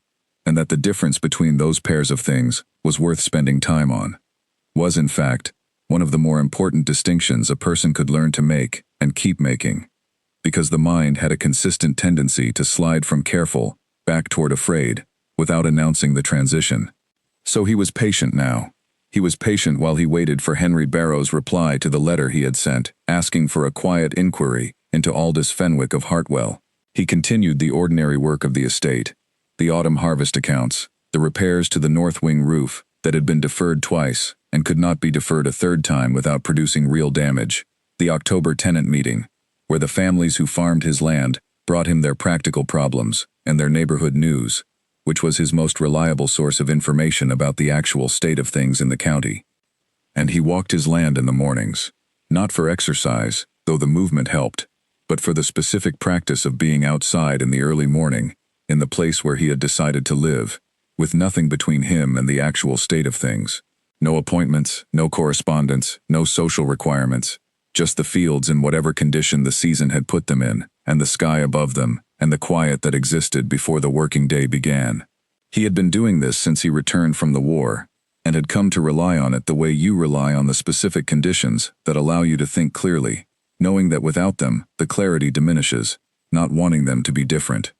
and that the difference between those pairs of things was worth spending time on, was in fact one of the more important distinctions a person could learn to make and keep making, because the mind had a consistent tendency to slide from careful back toward afraid without announcing the transition. So he was patient now. He was patient while he waited for Henry Barrow's reply to the letter he had sent, asking for a quiet inquiry into Aldous Fenwick of Hartwell. He continued the ordinary work of the estate, the autumn harvest accounts, the repairs to the north wing roof that had been deferred twice and could not be deferred a third time without producing real damage, the October tenant meeting, where the families who farmed his land brought him their practical problems and their neighborhood news, which was his most reliable source of information about the actual state of things in the county. And he walked his land in the mornings, not for exercise, though the movement helped, but for the specific practice of being outside in the early morning, in the place where he had decided to live, with nothing between him and the actual state of things. No appointments, no correspondence, no social requirements, just the fields in whatever condition the season had put them in, and the sky above them, and the quiet that existed before the working day began. He had been doing this since he returned from the war, and had come to rely on it the way you rely on the specific conditions that allow you to think clearly, knowing that without them, the clarity diminishes, not wanting them to be different.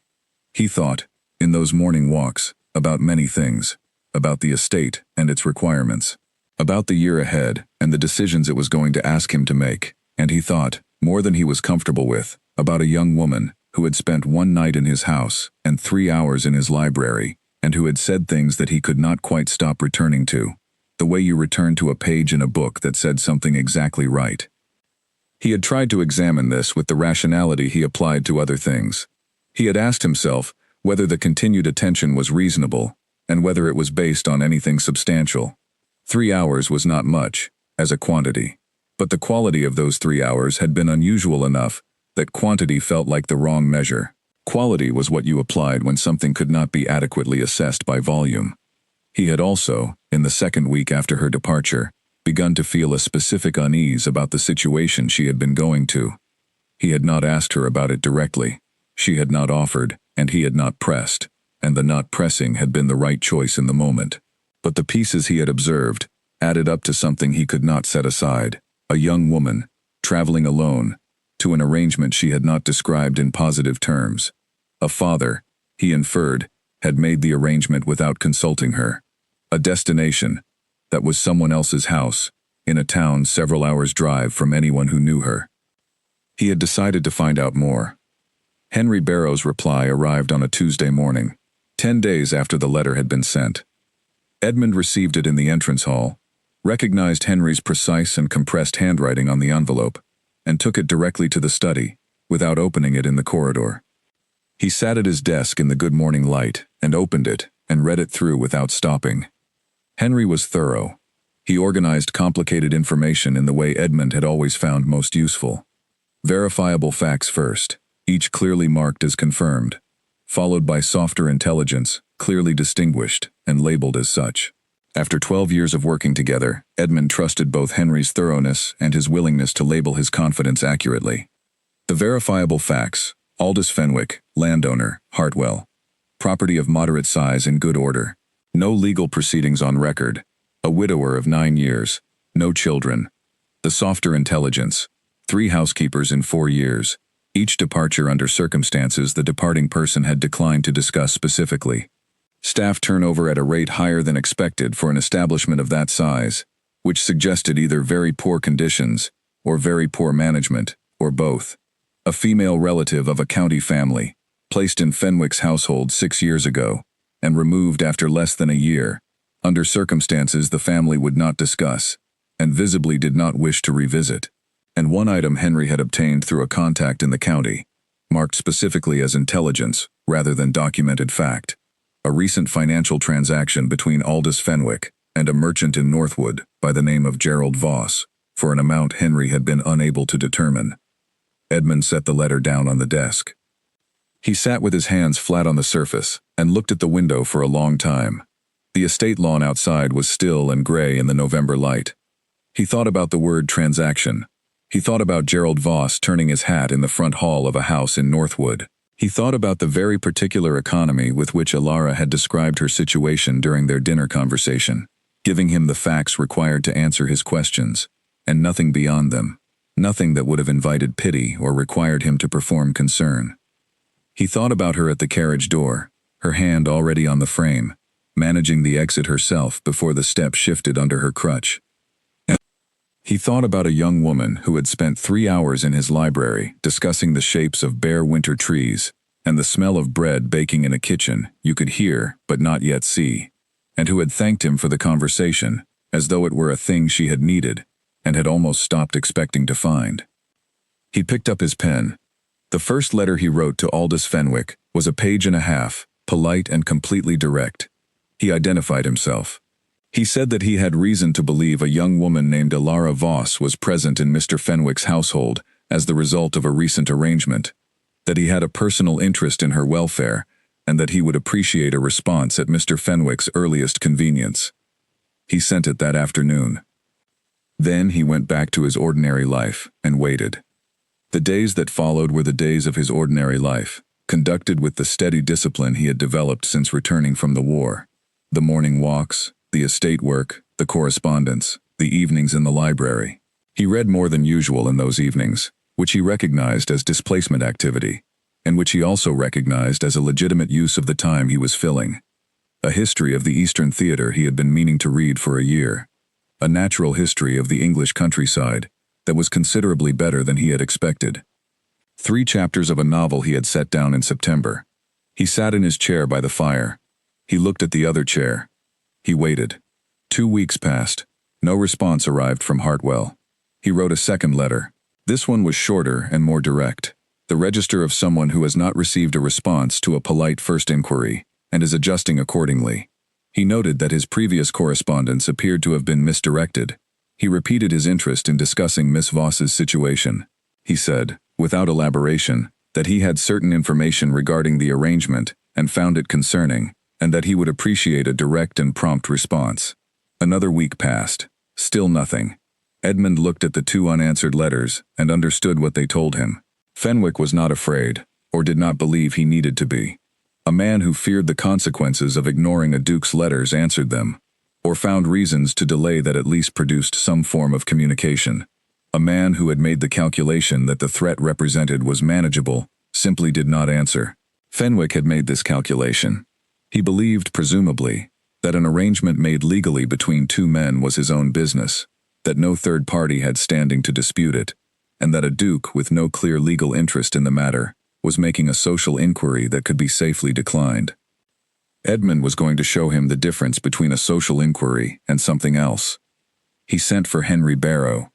He thought, in those morning walks, about many things, about the estate and its requirements, about the year ahead and the decisions it was going to ask him to make, and he thought, more than he was comfortable with, about a young woman who had spent 1 night in his house and 3 hours in his library, and who had said things that he could not quite stop returning to, the way you return to a page in a book that said something exactly right. He had tried to examine this with the rationality he applied to other things. He had asked himself whether the continued attention was reasonable, and whether it was based on anything substantial. 3 hours was not much, as a quantity, but the quality of those 3 hours had been unusual enough that quantity felt like the wrong measure. Quality was what you applied when something could not be adequately assessed by volume. He had also, in the second week after her departure, begun to feel a specific unease about the situation she had been going to. He had not asked her about it directly. She had not offered, and he had not pressed, and the not pressing had been the right choice in the moment. But the pieces he had observed added up to something he could not set aside. A young woman, traveling alone, to an arrangement she had not described in positive terms. A father, he inferred, had made the arrangement without consulting her. A destination, that was someone else's house, in a town several hours' drive from anyone who knew her. He had decided to find out more. Henry Barrow's reply arrived on a Tuesday morning, 10 days after the letter had been sent. Edmund received it in the entrance hall, recognized Henry's precise and compressed handwriting on the envelope, and took it directly to the study, without opening it in the corridor. He sat at his desk in the good morning light, and opened it, and read it through without stopping. Henry was thorough. He organized complicated information in the way Edmund had always found most useful. Verifiable facts first, each clearly marked as confirmed, followed by softer intelligence, clearly distinguished, and labeled as such. After 12 years of working together, Edmund trusted both Henry's thoroughness and his willingness to label his confidence accurately. The verifiable facts: Aldous Fenwick, landowner, Hartwell. Property of moderate size in good order. No legal proceedings on record. A widower of 9 years. No children. The softer intelligence: 3 housekeepers in 4 years. Each departure under circumstances the departing person had declined to discuss specifically. Staff turnover at a rate higher than expected for an establishment of that size, which suggested either very poor conditions, or very poor management, or both. A female relative of a county family, placed in Fenwick's household 6 years ago, and removed after less than a year, under circumstances the family would not discuss, and visibly did not wish to revisit. And one item Henry had obtained through a contact in the county, marked specifically as intelligence rather than documented fact. A recent financial transaction between Aldous Fenwick and a merchant in Northwood by the name of Gerald Voss, for an amount Henry had been unable to determine. Edmund set the letter down on the desk. He sat with his hands flat on the surface and looked at the window for a long time. The estate lawn outside was still and gray in the November light. He thought about the word transaction. He thought about Gerald Voss turning his hat in the front hall of a house in Northwood. He thought about the very particular economy with which Alara had described her situation during their dinner conversation, giving him the facts required to answer his questions, and nothing beyond them, nothing that would have invited pity or required him to perform concern. He thought about her at the carriage door, her hand already on the frame, managing the exit herself before the step shifted under her crutch. He thought about a young woman who had spent 3 hours in his library discussing the shapes of bare winter trees and the smell of bread baking in a kitchen you could hear but not yet see, and who had thanked him for the conversation as though it were a thing she had needed and had almost stopped expecting to find. He picked up his pen. The first letter he wrote to Aldous Fenwick was a page and a half, polite and completely direct. He identified himself. He said that he had reason to believe a young woman named Alara Voss was present in Mr. Fenwick's household as the result of a recent arrangement, that he had a personal interest in her welfare, and that he would appreciate a response at Mr. Fenwick's earliest convenience. He sent it that afternoon. Then he went back to his ordinary life and waited. The days that followed were the days of his ordinary life, conducted with the steady discipline he had developed since returning from the war. The morning walks, the estate work, the correspondence, the evenings in the library. He read more than usual in those evenings, which he recognized as displacement activity, and which he also recognized as a legitimate use of the time he was filling. A history of the Eastern Theater he had been meaning to read for a year. A natural history of the English countryside that was considerably better than he had expected. 3 chapters of a novel he had set down in September. He sat in his chair by the fire. He looked at the other chair. He waited. 2 weeks passed. No response arrived from Hartwell. He wrote a second letter. This one was shorter and more direct. The register of someone who has not received a response to a polite first inquiry and is adjusting accordingly. He noted that his previous correspondence appeared to have been misdirected. He repeated his interest in discussing Miss Voss's situation. He said, without elaboration, that he had certain information regarding the arrangement and found it concerning, and that he would appreciate a direct and prompt response. Another week passed. Still nothing. Edmund looked at the 2 unanswered letters and understood what they told him. Fenwick was not afraid, or did not believe he needed to be. A man who feared the consequences of ignoring a duke's letters answered them, or found reasons to delay that at least produced some form of communication. A man who had made the calculation that the threat represented was manageable simply did not answer. Fenwick had made this calculation. He believed, presumably, that an arrangement made legally between 2 men was his own business, that no third party had standing to dispute it, and that a duke with no clear legal interest in the matter was making a social inquiry that could be safely declined. Edmund was going to show him the difference between a social inquiry and something else. He sent for Henry Barrow.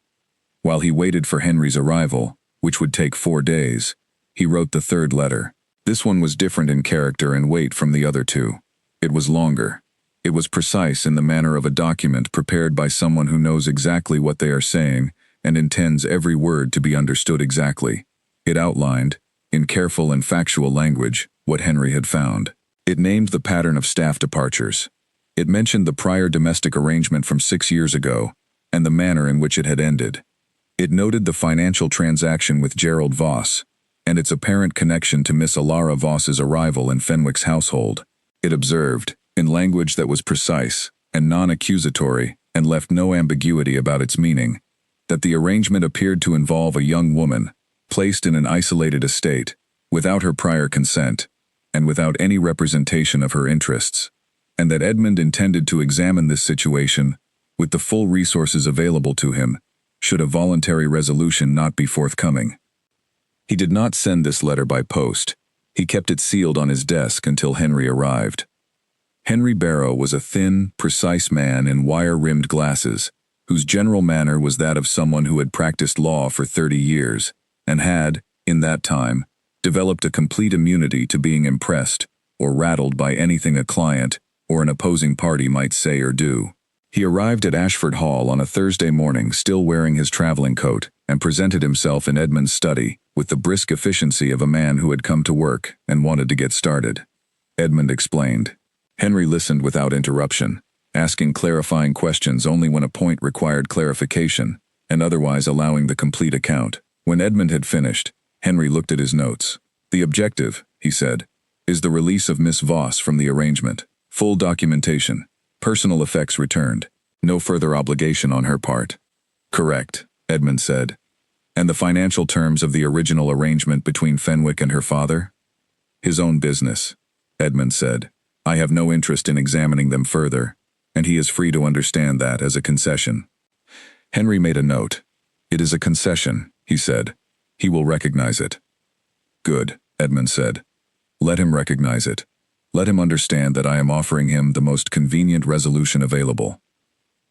While he waited for Henry's arrival, which would take 4 days, he wrote the 3rd letter. This one was different in character and weight from the other 2. It was longer. It was precise in the manner of a document prepared by someone who knows exactly what they are saying and intends every word to be understood exactly. It outlined, in careful and factual language, what Henry had found. It named the pattern of staff departures. It mentioned the prior domestic arrangement from 6 years ago, and the manner in which it had ended. It noted the financial transaction with Gerald Voss, and its apparent connection to Miss Alara Voss's arrival in Fenwick's household. It observed, in language that was precise and non-accusatory and left no ambiguity about its meaning, that the arrangement appeared to involve a young woman, placed in an isolated estate, without her prior consent, and without any representation of her interests, and that Edmund intended to examine this situation with the full resources available to him, should a voluntary resolution not be forthcoming. He did not send this letter by post. He kept it sealed on his desk until Henry arrived. Henry Barrow was a thin, precise man in wire-rimmed glasses, whose general manner was that of someone who had practiced law for 30 years, and had, in that time, developed a complete immunity to being impressed or rattled by anything a client or an opposing party might say or do. He arrived at Ashford Hall on a Thursday morning still wearing his traveling coat and presented himself in Edmund's study with the brisk efficiency of a man who had come to work and wanted to get started. Edmund explained. Henry listened without interruption, asking clarifying questions only when a point required clarification, and otherwise allowing the complete account. When Edmund had finished, Henry looked at his notes. "The objective," he said, "is the release of Miss Voss from the arrangement. Full documentation. Personal effects returned. No further obligation on her part." "Correct," Edmund said. "And the financial terms of the original arrangement between Fenwick and her father?" "His own business," Edmund said. "I have no interest in examining them further, and he is free to understand that as a concession." Henry made a note. "It is a concession," he said. "He will recognize it." "Good," Edmund said. "Let him recognize it. Let him understand that I am offering him the most convenient resolution available."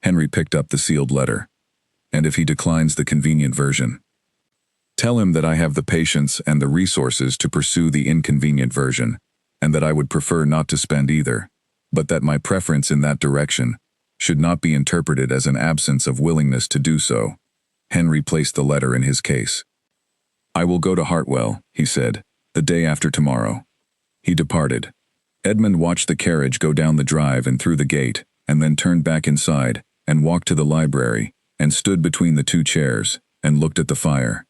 Henry picked up the sealed letter. "And if he declines the convenient version?" "Tell him that I have the patience and the resources to pursue the inconvenient version, and that I would prefer not to spend either, but that my preference in that direction should not be interpreted as an absence of willingness to do so." Henry placed the letter in his case. "I will go to Hartwell," he said, "the day after tomorrow." He departed. Edmund watched the carriage go down the drive and through the gate, and then turned back inside, and walked to the library, and stood between the two chairs, and looked at the fire.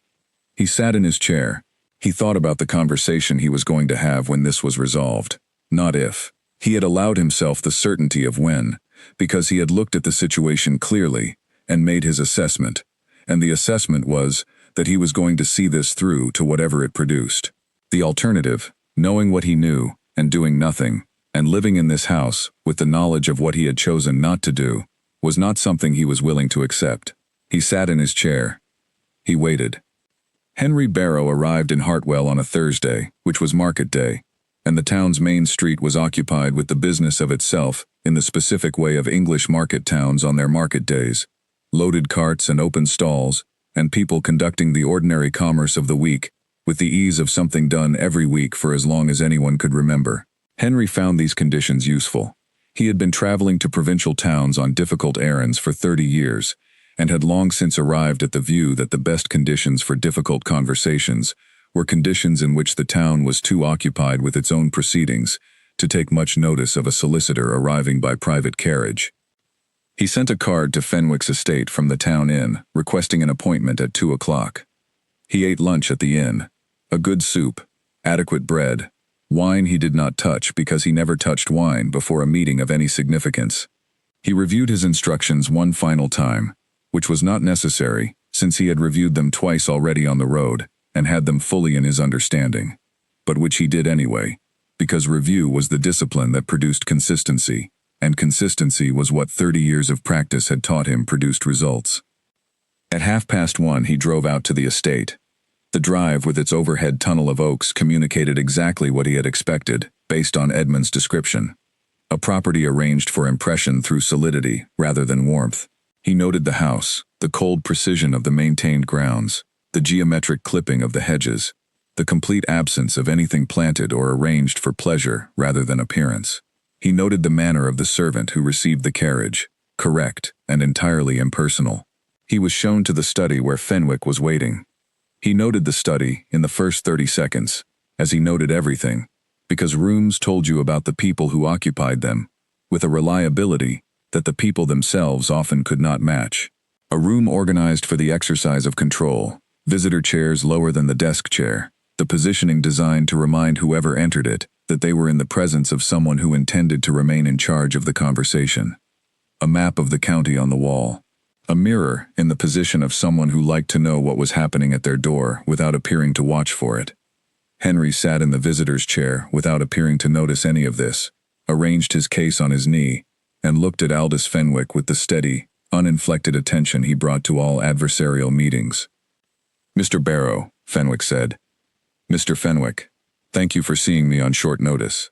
He sat in his chair. He thought about the conversation he was going to have when this was resolved. Not if. He had allowed himself the certainty of when, because he had looked at the situation clearly, and made his assessment, and the assessment was that he was going to see this through to whatever it produced. The alternative, knowing what he knew, and doing nothing, and living in this house with the knowledge of what he had chosen not to do, was not something he was willing to accept. He sat in his chair. He waited. Henry Barrow arrived in Hartwell on a Thursday, which was market day, and the town's main street was occupied with the business of itself in the specific way of English market towns on their market days. Loaded carts and open stalls, and people conducting the ordinary commerce of the week, with the ease of something done every week for as long as anyone could remember. Henry found these conditions useful. He had been traveling to provincial towns on difficult errands for 30 years, and had long since arrived at the view that the best conditions for difficult conversations were conditions in which the town was too occupied with its own proceedings to take much notice of a solicitor arriving by private carriage. He sent a card to Fenwick's estate from the town inn, requesting an appointment at 2 o'clock. He ate lunch at the inn. A good soup, adequate bread. Wine he did not touch because he never touched wine before a meeting of any significance. He reviewed his instructions one final time, which was not necessary, since he had reviewed them twice already on the road, and had them fully in his understanding, but which he did anyway, because review was the discipline that produced consistency, and consistency was what 30 years of practice had taught him produced results. At 1:30 he drove out to the estate. The drive with its overhead tunnel of oaks communicated exactly what he had expected, based on Edmund's description. A property arranged for impression through solidity rather than warmth. He noted the house, the cold precision of the maintained grounds, the geometric clipping of the hedges, the complete absence of anything planted or arranged for pleasure rather than appearance. He noted the manner of the servant who received the carriage, correct and entirely impersonal. He was shown to the study where Fenwick was waiting. He noted the study in the first 30 seconds, as he noted everything, because rooms told you about the people who occupied them, with a reliability that the people themselves often could not match. A room organized for the exercise of control, visitor chairs lower than the desk chair, the positioning designed to remind whoever entered it that they were in the presence of someone who intended to remain in charge of the conversation. A map of the county on the wall. A mirror in the position of someone who liked to know what was happening at their door without appearing to watch for it. Henry sat in the visitor's chair without appearing to notice any of this, arranged his case on his knee, and looked at Aldous Fenwick with the steady, uninflected attention he brought to all adversarial meetings. "Mr. Barrow," Fenwick said. "Mr. Fenwick, thank you for seeing me on short notice."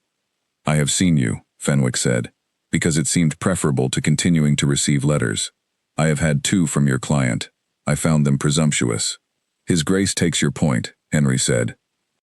"I have seen you," Fenwick said, "because it seemed preferable to continuing to receive letters. I have had 2 from your client. I found them presumptuous." "His Grace takes your point," Henry said.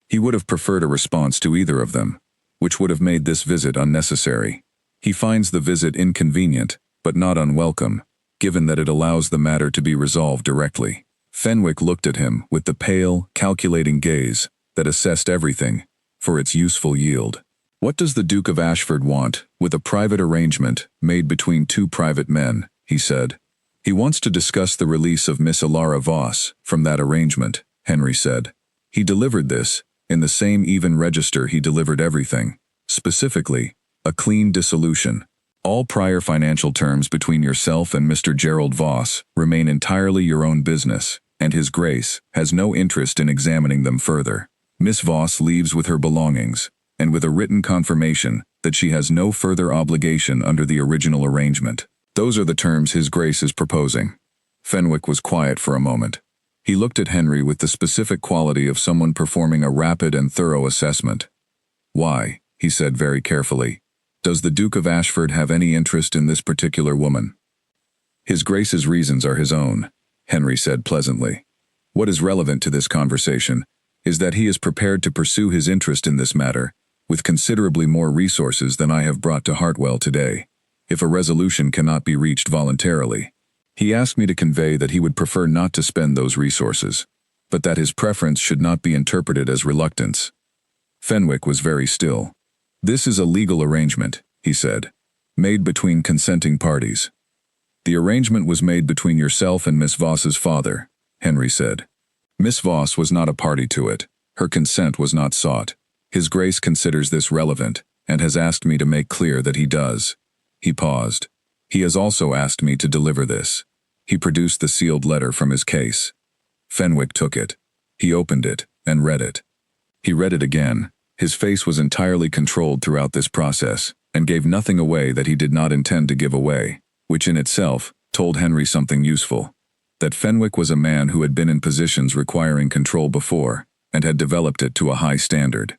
He would have preferred a response to either of them, which would have made this visit unnecessary. He finds the visit inconvenient, but not unwelcome, given that it allows the matter to be resolved directly. Fenwick looked at him with the pale, calculating gaze that assessed everything for its useful yield. "What does the Duke of Ashford want with a private arrangement made between 2 private men?" he said. "He wants to discuss the release of Miss Alara Voss from that arrangement," Henry said. He delivered this in the same even register he delivered everything, specifically, a clean dissolution. "All prior financial terms between yourself and Mr. Gerald Voss remain entirely your own business, and His Grace has no interest in examining them further. Miss Voss leaves with her belongings, and with a written confirmation that she has no further obligation under the original arrangement. Those are the terms His Grace is proposing." Fenwick was quiet for a moment. He looked at Henry with the specific quality of someone performing a rapid and thorough assessment. "Why," he said very carefully, "does the Duke of Ashford have any interest in this particular woman?" "His Grace's reasons are his own," Henry said pleasantly. "What is relevant to this conversation is that he is prepared to pursue his interest in this matter with considerably more resources than I have brought to Hartwell today, if a resolution cannot be reached voluntarily. He asked me to convey that he would prefer not to spend those resources, but that his preference should not be interpreted as reluctance." Fenwick was very still. "This is a legal arrangement," he said, "made between consenting parties." "The arrangement was made between yourself and Miss Voss's father," Henry said. "Miss Voss was not a party to it. Her consent was not sought. His Grace considers this relevant, and has asked me to make clear that he does." He paused. "He has also asked me to deliver this." He produced the sealed letter from his case. Fenwick took it. He opened it and read it. He read it again. His face was entirely controlled throughout this process, and gave nothing away that he did not intend to give away, which in itself told Henry something useful. That Fenwick was a man who had been in positions requiring control before, and had developed it to a high standard.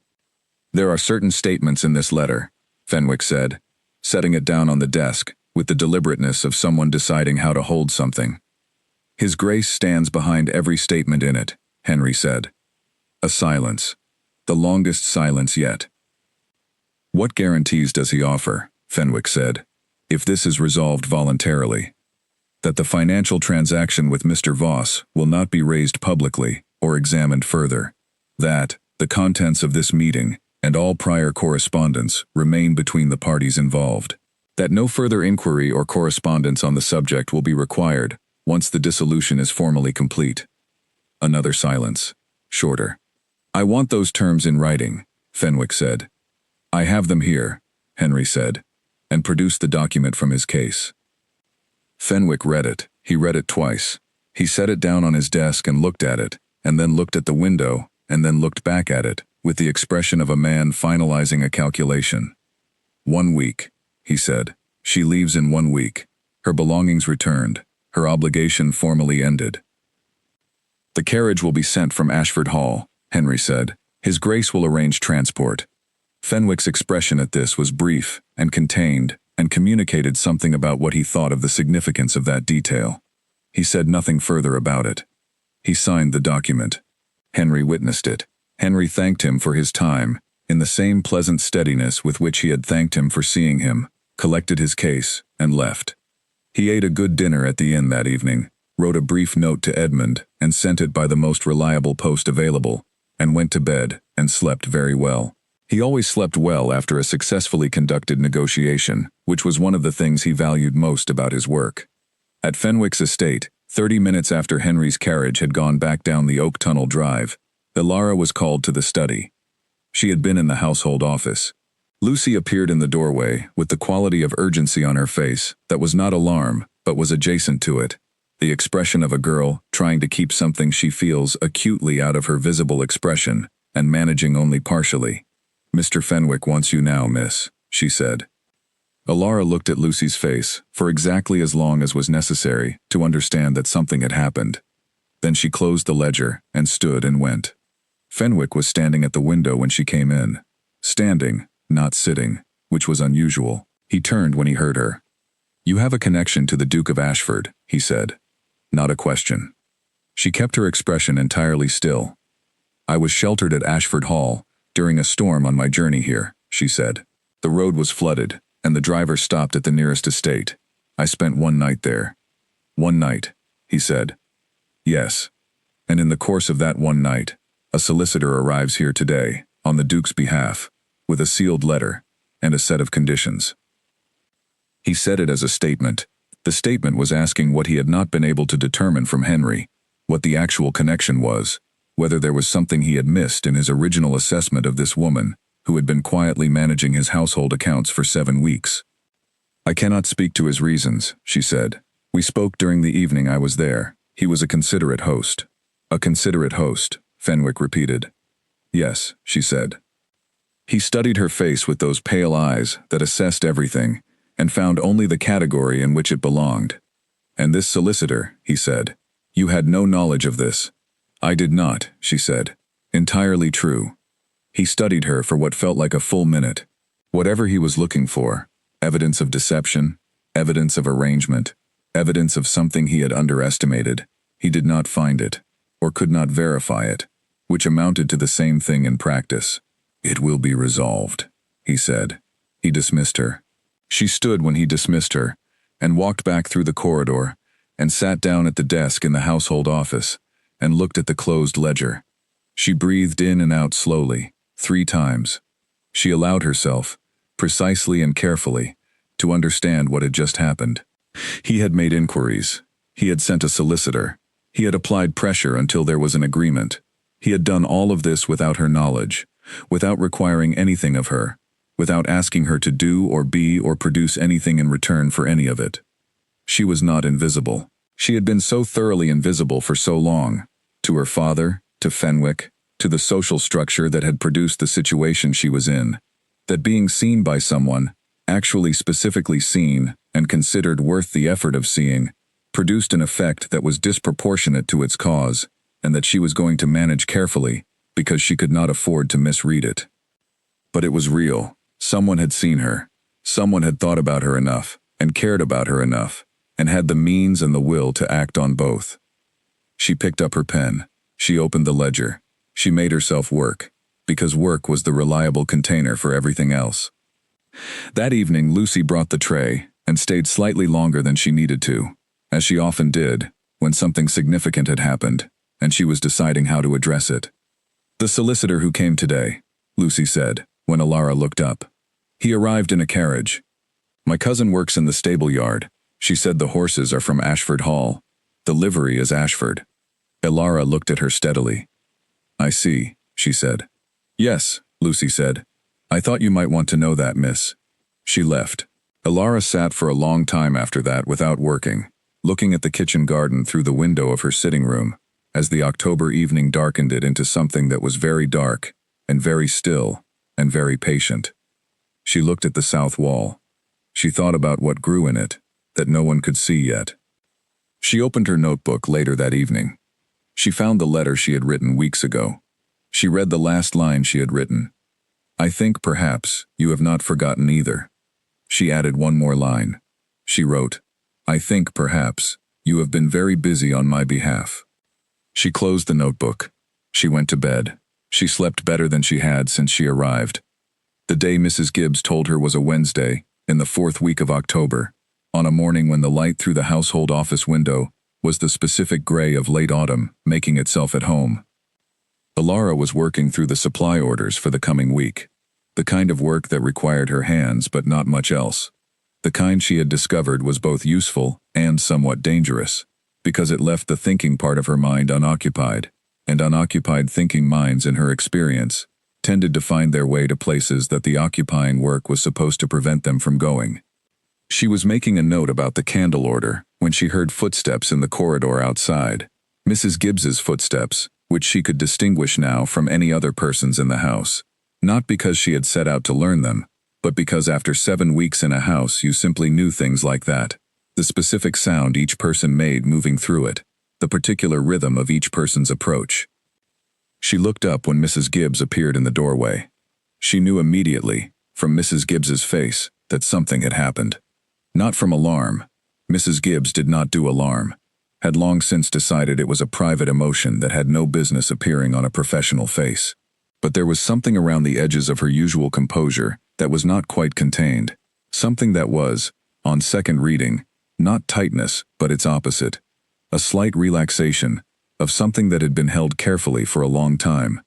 "There are certain statements in this letter," Fenwick said, setting it down on the desk, with the deliberateness of someone deciding how to hold something. "His Grace stands behind every statement in it," Henry said. A silence. The longest silence yet. "What guarantees does he offer?" Fenwick said, "if this is resolved voluntarily? That the financial transaction with Mr. Voss will not be raised publicly or examined further. That the contents of this meeting and all prior correspondence remain between the parties involved. That no further inquiry or correspondence on the subject will be required once the dissolution is formally complete." Another silence. Shorter. "I want those terms in writing," Fenwick said. "I have them here," Henry said, and produced the document from his case. Fenwick read it. He read it twice. He set it down on his desk and looked at it, and then looked at the window, and then looked back at it, with the expression of a man finalizing a calculation. "1 week," he said. "She leaves in 1 week. Her belongings returned. Her obligation formally ended." "The carriage will be sent from Ashford Hall," Henry said. "His Grace will arrange transport." Fenwick's expression at this was brief and contained, and communicated something about what he thought of the significance of that detail. He said nothing further about it. He signed the document. Henry witnessed it. Henry thanked him for his time, in the same pleasant steadiness with which he had thanked him for seeing him, collected his case, and left. He ate a good dinner at the inn that evening, wrote a brief note to Edmund and sent it by the most reliable post available, and went to bed and slept very well. He always slept well after a successfully conducted negotiation, which was one of the things he valued most about his work. At Fenwick's estate, 30 minutes after Henry's carriage had gone back down the Oak Tunnel Drive, Ilara was called to the study. She had been in the household office. Lucy appeared in the doorway with the quality of urgency on her face that was not alarm, but was adjacent to it, the expression of a girl trying to keep something she feels acutely out of her visible expression and managing only partially. "Mr. Fenwick wants you now, miss," she said. Ilara looked at Lucy's face for exactly as long as was necessary to understand that something had happened. Then she closed the ledger and stood and went. Fenwick was standing at the window when she came in. Standing, not sitting, which was unusual. He turned when he heard her. "You have a connection to the Duke of Ashford," he said. Not a question. She kept her expression entirely still. "I was sheltered at Ashford Hall during a storm on my journey here," she said. "The road was flooded, and the driver stopped at the nearest estate. I spent one night there." "One night," he said. "Yes. And in the course of that one night, a solicitor arrives here today, on the Duke's behalf, with a sealed letter and a set of conditions." He said it as a statement. The statement was asking what he had not been able to determine from Henry, what the actual connection was, whether there was something he had missed in his original assessment of this woman, who had been quietly managing his household accounts for 7 weeks. "I cannot speak to his reasons," she said. "We spoke during the evening I was there. He was a considerate host." "A considerate host," Fenwick repeated. "Yes," she said. He studied her face with those pale eyes that assessed everything, and found only the category in which it belonged. "And this solicitor," he said. "You had no knowledge of this." "I did not," she said. "Entirely true." He studied her for what felt like a full minute. Whatever he was looking for, evidence of deception, evidence of arrangement, evidence of something he had underestimated, he did not find it, or could not verify it, which amounted to the same thing in practice. "It will be resolved," he said. He dismissed her. She stood when he dismissed her, and walked back through the corridor, and sat down at the desk in the household office, and looked at the closed ledger. She breathed in and out slowly, 3 times. She allowed herself, precisely and carefully, to understand what had just happened. He had made inquiries. He had sent a solicitor. He had applied pressure until there was an agreement. He had done all of this without her knowledge, without requiring anything of her, without asking her to do or be or produce anything in return for any of it. She was not invisible. She had been so thoroughly invisible for so long, to her father, to Fenwick, to the social structure that had produced the situation she was in, that being seen by someone, actually specifically seen and considered worth the effort of seeing, produced an effect that was disproportionate to its cause, and that she was going to manage carefully, because she could not afford to misread it. But it was real. Someone had seen her. Someone had thought about her enough, and cared about her enough, and had the means and the will to act on both. She picked up her pen. She opened the ledger. She made herself work, because work was the reliable container for everything else. That evening, Lucy brought the tray, and stayed slightly longer than she needed to, as she often did, when something significant had happened, and she was deciding how to address it. "The solicitor who came today," Lucy said, when Ilara looked up. "He arrived in a carriage. My cousin works in the stable yard. She said the horses are from Ashford Hall. The livery is Ashford." Ilara looked at her steadily. "I see," she said. "Yes," Lucy said. "I thought you might want to know that, miss." She left. Ilara sat for a long time after that without working, looking at the kitchen garden through the window of her sitting room, as the October evening darkened it into something that was very dark, and very still, and very patient. She looked at the south wall. She thought about what grew in it, that no one could see yet. She opened her notebook later that evening. She found the letter she had written weeks ago. She read the last line she had written. "I think, perhaps, you have not forgotten either." She added one more line. She wrote, "I think, perhaps, you have been very busy on my behalf." She closed the notebook. She went to bed. She slept better than she had since she arrived. The day Mrs. Gibbs told her was a Wednesday, in the 4th week of October, on a morning when the light through the household office window was the specific gray of late autumn making itself at home. Ilara was working through the supply orders for the coming week. The kind of work that required her hands but not much else. The kind she had discovered was both useful and somewhat dangerous, because it left the thinking part of her mind unoccupied, and unoccupied thinking minds in her experience tended to find their way to places that the occupying work was supposed to prevent them from going. She was making a note about the candle order when she heard footsteps in the corridor outside, Mrs. Gibbs's footsteps, which she could distinguish now from any other person's in the house, not because she had set out to learn them, but because after 7 weeks in a house you simply knew things like that. The specific sound each person made moving through it, the particular rhythm of each person's approach. She looked up when Mrs. Gibbs appeared in the doorway. She knew immediately, from Mrs. Gibbs's face, that something had happened. Not from alarm. Mrs. Gibbs did not do alarm, had long since decided it was a private emotion that had no business appearing on a professional face. But there was something around the edges of her usual composure that was not quite contained, something that was, on second reading, not tightness, but its opposite. A slight relaxation of something that had been held carefully for a long time.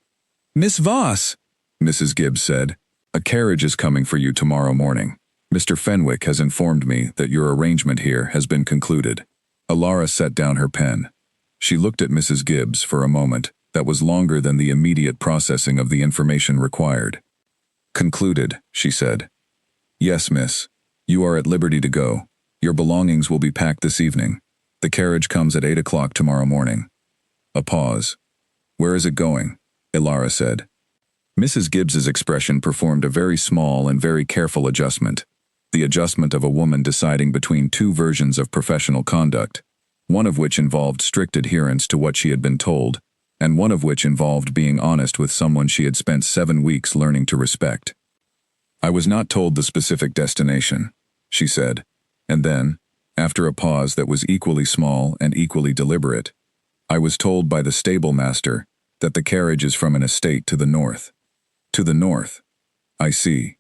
"Miss Voss," Mrs. Gibbs said, "a carriage is coming for you tomorrow morning. Mr. Fenwick has informed me that your arrangement here has been concluded." Alara set down her pen. She looked at Mrs. Gibbs for a moment that was longer than the immediate processing of the information required. "Concluded," she said. "Yes, miss. You are at liberty to go. Your belongings will be packed this evening. The carriage comes at 8 o'clock tomorrow morning." A pause. "Where is it going?" Alara said. Mrs. Gibbs's expression performed a very small and very careful adjustment. The adjustment of a woman deciding between two versions of professional conduct, one of which involved strict adherence to what she had been told, and one of which involved being honest with someone she had spent 7 weeks learning to respect. "I was not told the specific destination," she said, and then, after a pause that was equally small and equally deliberate, "I was told by the stable master that the carriage is from an estate to the north." "To the north. I see,"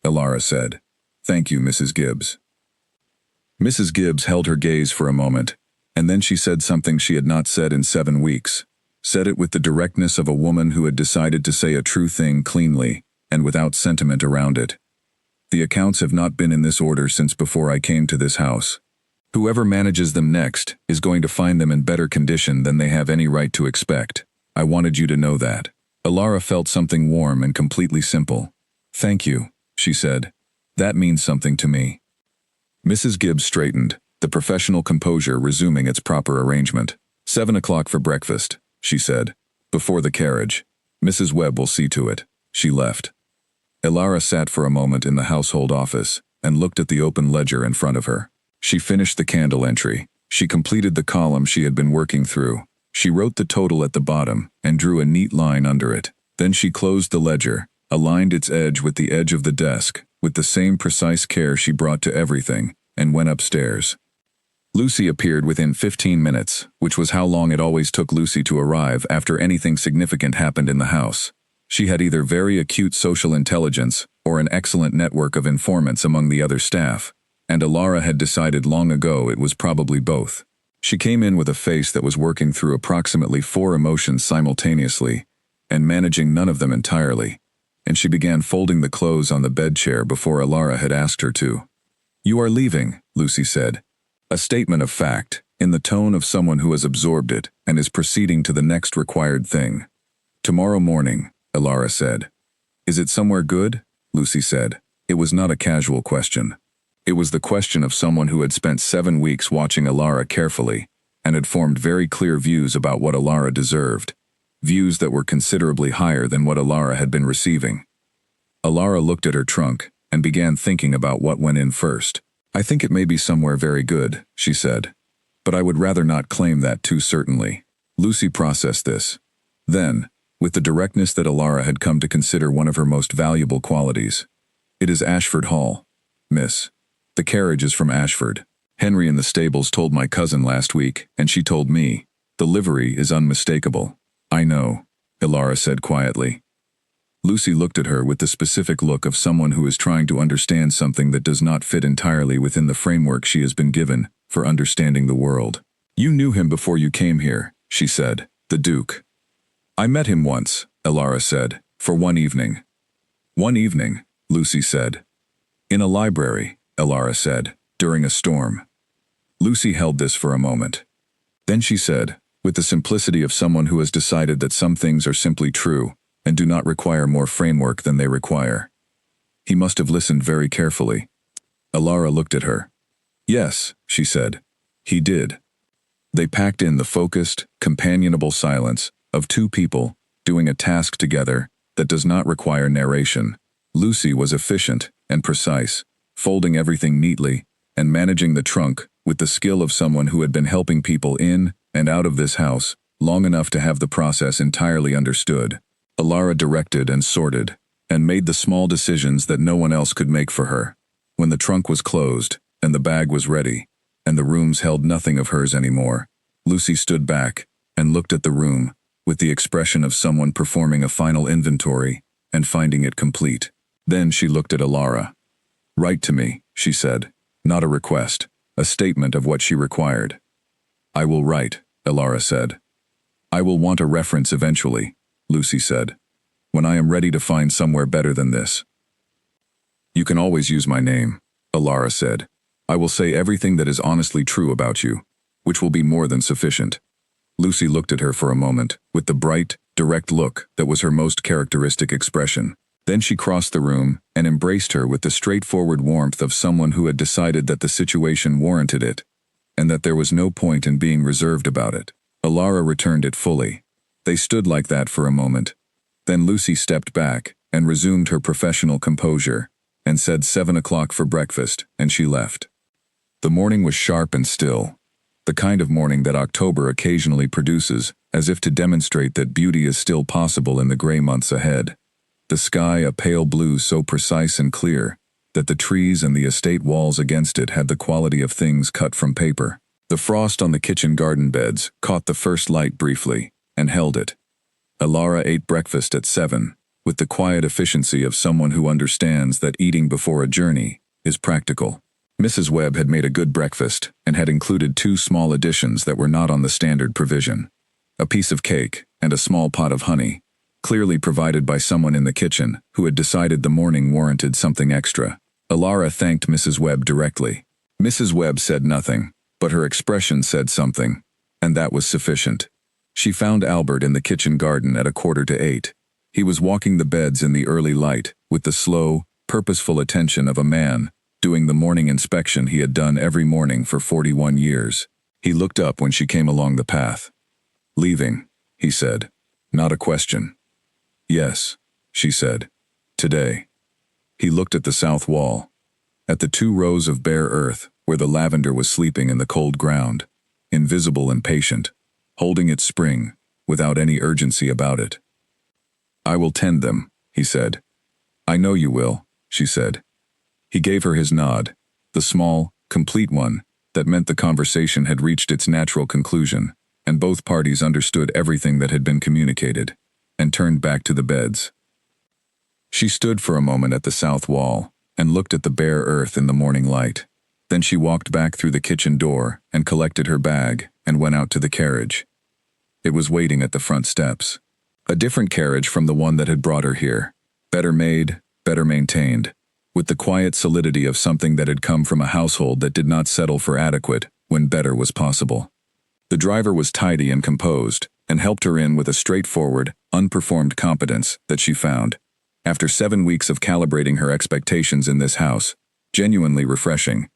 Alara said. "Thank you, Mrs. Gibbs." Mrs. Gibbs held her gaze for a moment, and then she said something she had not said in 7 weeks, said it with the directness of a woman who had decided to say a true thing cleanly and without sentiment around it. "The accounts have not been in this order since before I came to this house. Whoever manages them next is going to find them in better condition than they have any right to expect. I wanted you to know that." Alara felt something warm and completely simple. "Thank you," she said. "That means something to me." Mrs. Gibbs straightened, the professional composure resuming its proper arrangement. 7 o'clock for breakfast," she said. "Before the carriage. Mrs. Webb will see to it." She left. Alara sat for a moment in the household office and looked at the open ledger in front of her. She finished the candle entry. She completed the column she had been working through. She wrote the total at the bottom and drew a neat line under it. Then she closed the ledger, aligned its edge with the edge of the desk, with the same precise care she brought to everything, and went upstairs. Lucy appeared within 15 minutes, which was how long it always took Lucy to arrive after anything significant happened in the house. She had either very acute social intelligence or an excellent network of informants among the other staff, and Alara had decided long ago it was probably both. She came in with a face that was working through approximately 4 emotions simultaneously, and managing none of them entirely, and she began folding the clothes on the bed chair before Alara had asked her to. "You are leaving," Lucy said. A statement of fact, in the tone of someone who has absorbed it and is proceeding to the next required thing. "Tomorrow morning," Alara said. "Is it somewhere good?" Lucy said. It was not a casual question. It was the question of someone who had spent 7 weeks watching Alara carefully and had formed very clear views about what Alara deserved, views that were considerably higher than what Alara had been receiving. Alara looked at her trunk and began thinking about what went in first. "I think it may be somewhere very good," she said, "but I would rather not claim that too certainly." Lucy processed this. Then, with the directness that Alara had come to consider one of her most valuable qualities, "It is Ashford Hall, miss. The carriage is from Ashford. Henry in the stables told my cousin last week, and she told me. The livery is unmistakable." "I know," Alara said quietly. Lucy looked at her with the specific look of someone who is trying to understand something that does not fit entirely within the framework she has been given for understanding the world. "You knew him before you came here," she said. "The Duke." "I met him once," Alara said, "for one evening." One evening, Lucy said. In a library, Elara said, during a storm. Lucy held this for a moment. Then she said, with the simplicity of someone who has decided that some things are simply true and do not require more framework than they require. He must have listened very carefully. Elara looked at her. Yes, she said. He did. They packed in the focused, companionable silence of two people doing a task together that does not require narration. Lucy was efficient and precise, folding everything neatly and managing the trunk with the skill of someone who had been helping people in and out of this house long enough to have the process entirely understood. Elara directed and sorted, and made the small decisions that no one else could make for her. When the trunk was closed, and the bag was ready, and the rooms held nothing of hers anymore, Lucy stood back and looked at the room with the expression of someone performing a final inventory and finding it complete. Then she looked at Elara. Write to me, she said. Not a request, a statement of what she required. I will write, Elara said. I will want a reference eventually, Lucy said, when I am ready to find somewhere better than this. You can always use my name, Elara said. I will say everything that is honestly true about you, which will be more than sufficient. Lucy looked at her for a moment, with the bright, direct look that was her most characteristic expression. Then she crossed the room and embraced her with the straightforward warmth of someone who had decided that the situation warranted it, and that there was no point in being reserved about it. Elara returned it fully. They stood like that for a moment. Then Lucy stepped back and resumed her professional composure, and said 7 o'clock for breakfast, and she left. The morning was sharp and still, the kind of morning that October occasionally produces, as if to demonstrate that beauty is still possible in the gray months ahead. The sky a pale blue so precise and clear that the trees and the estate walls against it had the quality of things cut from paper. The frost on the kitchen garden beds caught the first light briefly and held it. Elara ate breakfast at 7, with the quiet efficiency of someone who understands that eating before a journey is practical. Mrs. Webb had made a good breakfast and had included 2 small additions that were not on the standard provision: a piece of cake and a small pot of honey, clearly provided by someone in the kitchen who had decided the morning warranted something extra. Elara thanked Mrs. Webb directly. Mrs. Webb said nothing, but her expression said something, and that was sufficient. She found Albert in the kitchen garden at 7:45. He was walking the beds in the early light with the slow, purposeful attention of a man doing the morning inspection he had done every morning for 41 years. He looked up when she came along the path. Leaving, he said. Not a question. Yes, she said. Today. He looked at the south wall, at the 2 rows of bare earth where the lavender was sleeping in the cold ground, invisible and patient, holding its spring, without any urgency about it. I will tend them, he said. I know you will, she said. He gave her his nod, the small, complete one, that meant the conversation had reached its natural conclusion, and both parties understood everything that had been communicated, and turned back to the beds. She stood for a moment at the south wall, and looked at the bare earth in the morning light. Then she walked back through the kitchen door, and collected her bag, and went out to the carriage. It was waiting at the front steps. A different carriage from the one that had brought her here. Better made, better maintained, with the quiet solidity of something that had come from a household that did not settle for adequate when better was possible. The driver was tidy and composed, and helped her in with a straightforward, unperformed competence that she found, after 7 weeks of calibrating her expectations in this house, genuinely refreshing.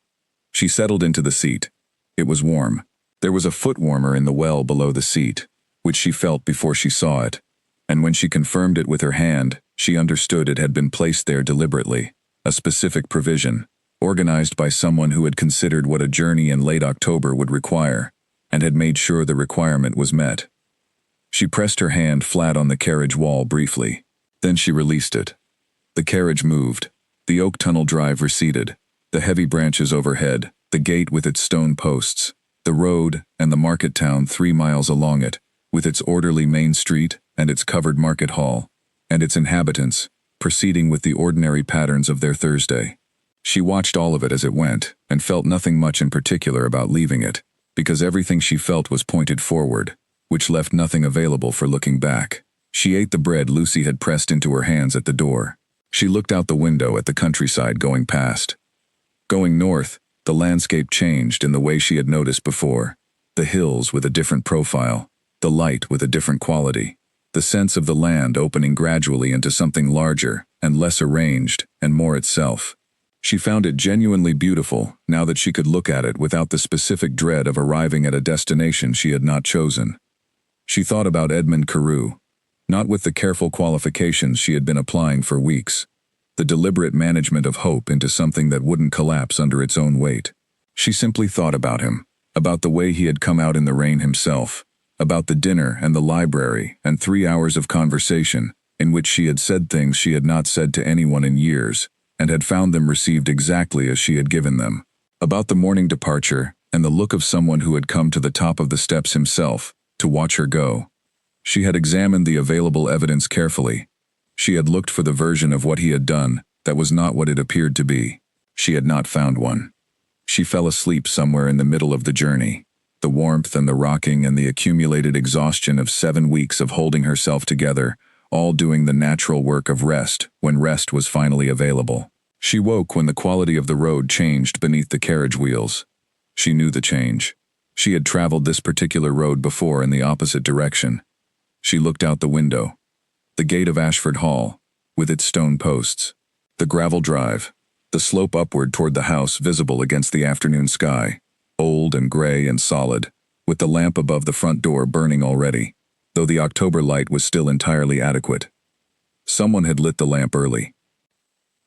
She settled into the seat. It was warm. There was a foot warmer in the well below the seat, which she felt before she saw it, and when she confirmed it with her hand, she understood it had been placed there deliberately, a specific provision, organized by someone who had considered what a journey in late October would require, and had made sure the requirement was met. She pressed her hand flat on the carriage wall briefly. Then she released it. The carriage moved. The oak tunnel drive receded. The heavy branches overhead, the gate with its stone posts, the road and the market town 3 miles along it, with its orderly main street and its covered market hall, and its inhabitants, proceeding with the ordinary patterns of their Thursday. She watched all of it as it went, and felt nothing much in particular about leaving it, because everything she felt was pointed forward, which left nothing available for looking back. She ate the bread Lucy had pressed into her hands at the door. She looked out the window at the countryside going past. Going north, the landscape changed in the way she had noticed before. The hills with a different profile, the light with a different quality, the sense of the land opening gradually into something larger and less arranged and more itself. She found it genuinely beautiful now that she could look at it without the specific dread of arriving at a destination she had not chosen. She thought about Edmund Carew, not with the careful qualifications she had been applying for weeks, the deliberate management of hope into something that wouldn't collapse under its own weight. She simply thought about him, about the way he had come out in the rain himself, about the dinner and the library and 3 hours of conversation in which she had said things she had not said to anyone in years and had found them received exactly as she had given them, about the morning departure and the look of someone who had come to the top of the steps himself to watch her go. She had examined the available evidence carefully. She had looked for the version of what he had done that was not what it appeared to be. She had not found one. She fell asleep somewhere in the middle of the journey. The warmth and the rocking and the accumulated exhaustion of 7 weeks of holding herself together, all doing the natural work of rest when rest was finally available. She woke when the quality of the road changed beneath the carriage wheels. She knew the change. She had traveled this particular road before in the opposite direction. She looked out the window. The gate of Ashford Hall, with its stone posts. The gravel drive. The slope upward toward the house visible against the afternoon sky, old and gray and solid, with the lamp above the front door burning already, though the October light was still entirely adequate. Someone had lit the lamp early.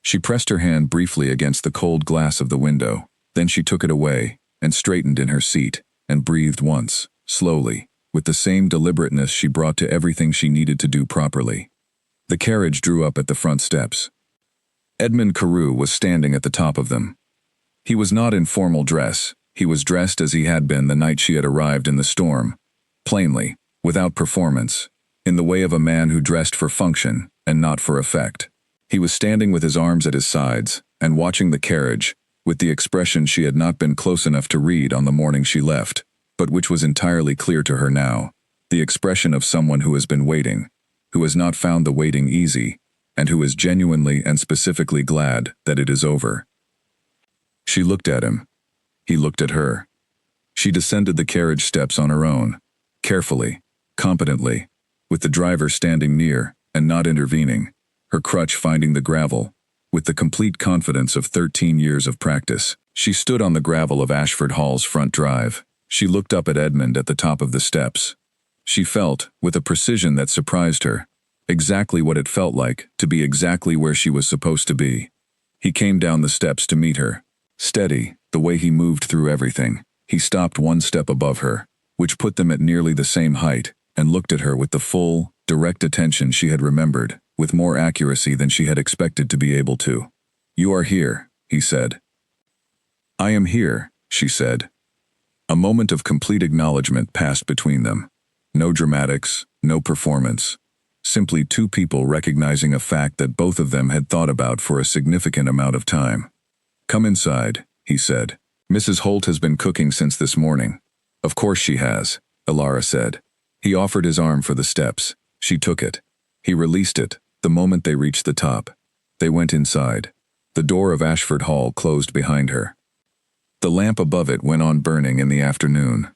She pressed her hand briefly against the cold glass of the window, then she took it away and straightened in her seat and breathed once, slowly, with the same deliberateness she brought to everything she needed to do properly. The carriage drew up at the front steps. Edmund Carew was standing at the top of them. He was not in formal dress. He was dressed as he had been the night she had arrived in the storm, plainly, without performance, in the way of a man who dressed for function and not for effect. He was standing with his arms at his sides and watching the carriage, with the expression she had not been close enough to read on the morning she left, but which was entirely clear to her now, the expression of someone who has been waiting, who has not found the waiting easy, and who is genuinely and specifically glad that it is over. She looked at him. He looked at her. She descended the carriage steps on her own, carefully, competently, with the driver standing near and not intervening, her crutch finding the gravel, with the complete confidence of 13 years of practice. She stood on the gravel of Ashford Hall's front drive. She looked up at Edmund at the top of the steps. She felt, with a precision that surprised her, exactly what it felt like to be exactly where she was supposed to be. He came down the steps to meet her. Steady, the way he moved through everything, he stopped 1 step above her, which put them at nearly the same height, and looked at her with the full, direct attention she had remembered, with more accuracy than she had expected to be able to. "You are here," he said. "I am here," she said. A moment of complete acknowledgement passed between them. No dramatics, no performance. Simply 2 people recognizing a fact that both of them had thought about for a significant amount of time. "Come inside," he said. "Mrs. Holt has been cooking since this morning." "Of course she has," Alara said. He offered his arm for the steps. She took it. He released it the moment they reached the top. They went inside. The door of Ashford Hall closed behind her. The lamp above it went on burning in the afternoon.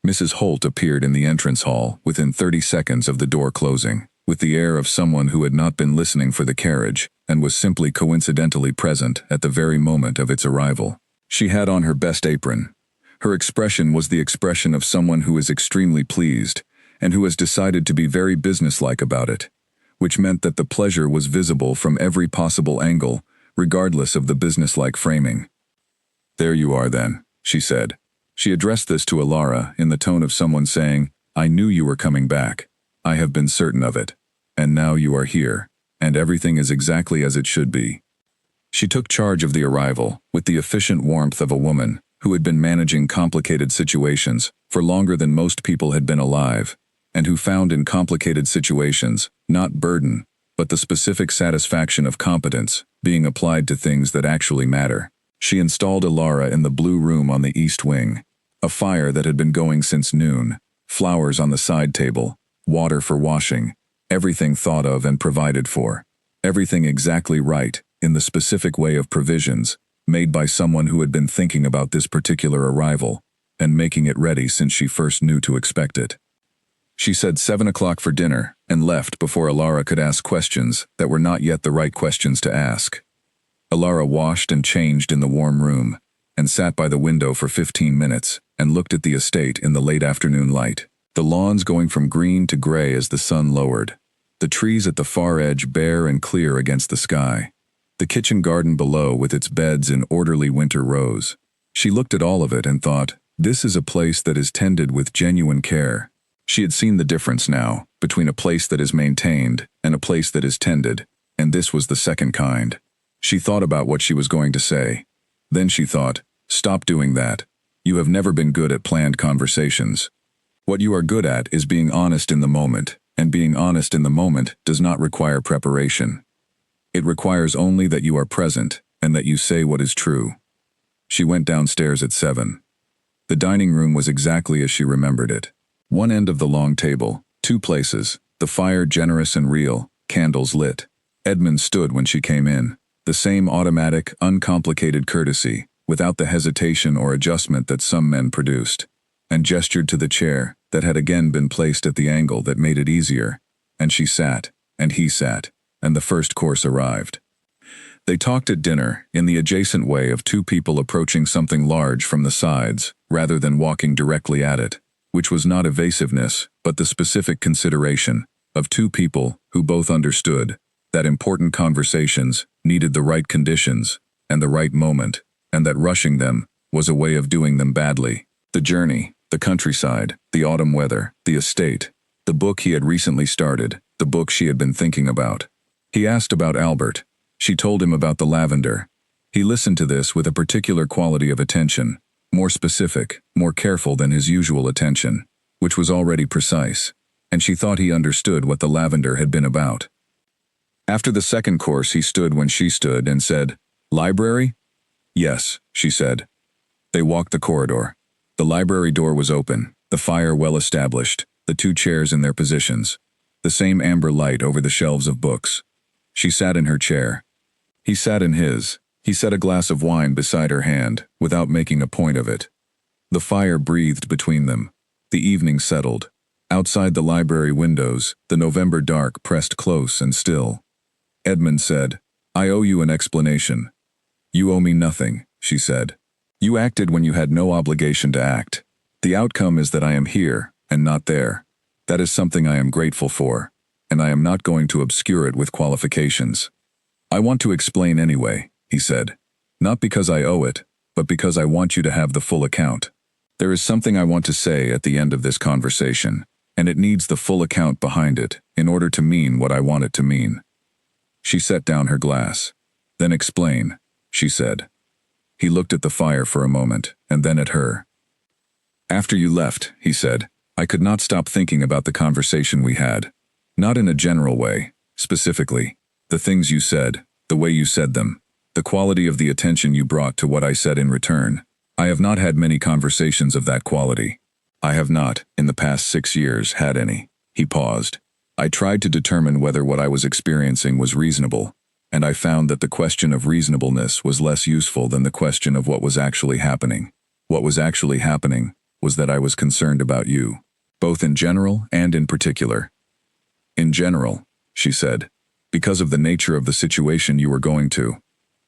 Mrs. Holt appeared in the entrance hall within 30 seconds of the door closing, with the air of someone who had not been listening for the carriage and was simply coincidentally present at the very moment of its arrival. She had on her best apron. Her expression was the expression of someone who is extremely pleased and who has decided to be very businesslike about it, which meant that the pleasure was visible from every possible angle, regardless of the businesslike framing. "There you are then," she said. She addressed this to Alara in the tone of someone saying, "I knew you were coming back. I have been certain of it. And now you are here, and everything is exactly as it should be." She took charge of the arrival with the efficient warmth of a woman who had been managing complicated situations for longer than most people had been alive, and who found in complicated situations not burden, but the specific satisfaction of competence being applied to things that actually matter. She installed Alara in the blue room on the east wing, a fire that had been going since noon, flowers on the side table, water for washing, everything thought of and provided for. Everything exactly right, in the specific way of provisions, made by someone who had been thinking about this particular arrival, and making it ready since she first knew to expect it. She said 7 o'clock for dinner, and left before Alara could ask questions that were not yet the right questions to ask. Alara washed and changed in the warm room, and sat by the window for 15 minutes, and looked at the estate in the late afternoon light. The lawns going from green to gray as the sun lowered. The trees at the far edge bare and clear against the sky. The kitchen garden below with its beds in orderly winter rows. She looked at all of it and thought, this is a place that is tended with genuine care. She had seen the difference now, between a place that is maintained and a place that is tended, and this was the second kind. She thought about what she was going to say. Then she thought, stop doing that. You have never been good at planned conversations. What you are good at is being honest in the moment, and being honest in the moment does not require preparation. It requires only that you are present, and that you say what is true. She went downstairs at 7. The dining room was exactly as she remembered it. One end of the long table, 2 places, the fire generous and real, candles lit. Edmund stood when she came in. The same automatic, uncomplicated courtesy, without the hesitation or adjustment that some men produced, and gestured to the chair that had again been placed at the angle that made it easier, and she sat, and he sat, and the first course arrived. They talked at dinner in the adjacent way of 2 people approaching something large from the sides, rather than walking directly at it, which was not evasiveness, but the specific consideration of 2 people who both understood that important conversations needed the right conditions and the right moment, and that rushing them was a way of doing them badly. The journey, the countryside, the autumn weather, the estate, the book he had recently started, the book she had been thinking about. He asked about Albert. She told him about the lavender. He listened to this with a particular quality of attention, more specific, more careful than his usual attention, which was already precise, and she thought he understood what the lavender had been about. After the second course he stood when she stood and said, "Library?" "Yes," she said. They walked the corridor. The library door was open, the fire well established, the 2 chairs in their positions, the same amber light over the shelves of books. She sat in her chair. He sat in his. He set a glass of wine beside her hand, without making a point of it. The fire breathed between them. The evening settled. Outside the library windows, the November dark pressed close and still. Edmund said, "I owe you an explanation." "You owe me nothing," she said. "You acted when you had no obligation to act. The outcome is that I am here, and not there. That is something I am grateful for, and I am not going to obscure it with qualifications. I want to explain anyway," he said. "Not because I owe it, but because I want you to have the full account. There is something I want to say at the end of this conversation, and it needs the full account behind it in order to mean what I want it to mean." She set down her glass. "Then explain," she said. He looked at the fire for a moment, and then at her. "After you left," he said, "I could not stop thinking about the conversation we had. Not in a general way, specifically. The things you said, the way you said them, the quality of the attention you brought to what I said in return. I have not had many conversations of that quality. I have not, in the past 6 years, had any." He paused. "I tried to determine whether what I was experiencing was reasonable, and I found that the question of reasonableness was less useful than the question of what was actually happening. What was actually happening was that I was concerned about you, both in general and in particular." "In general," she said, "because of the nature of the situation you were going to.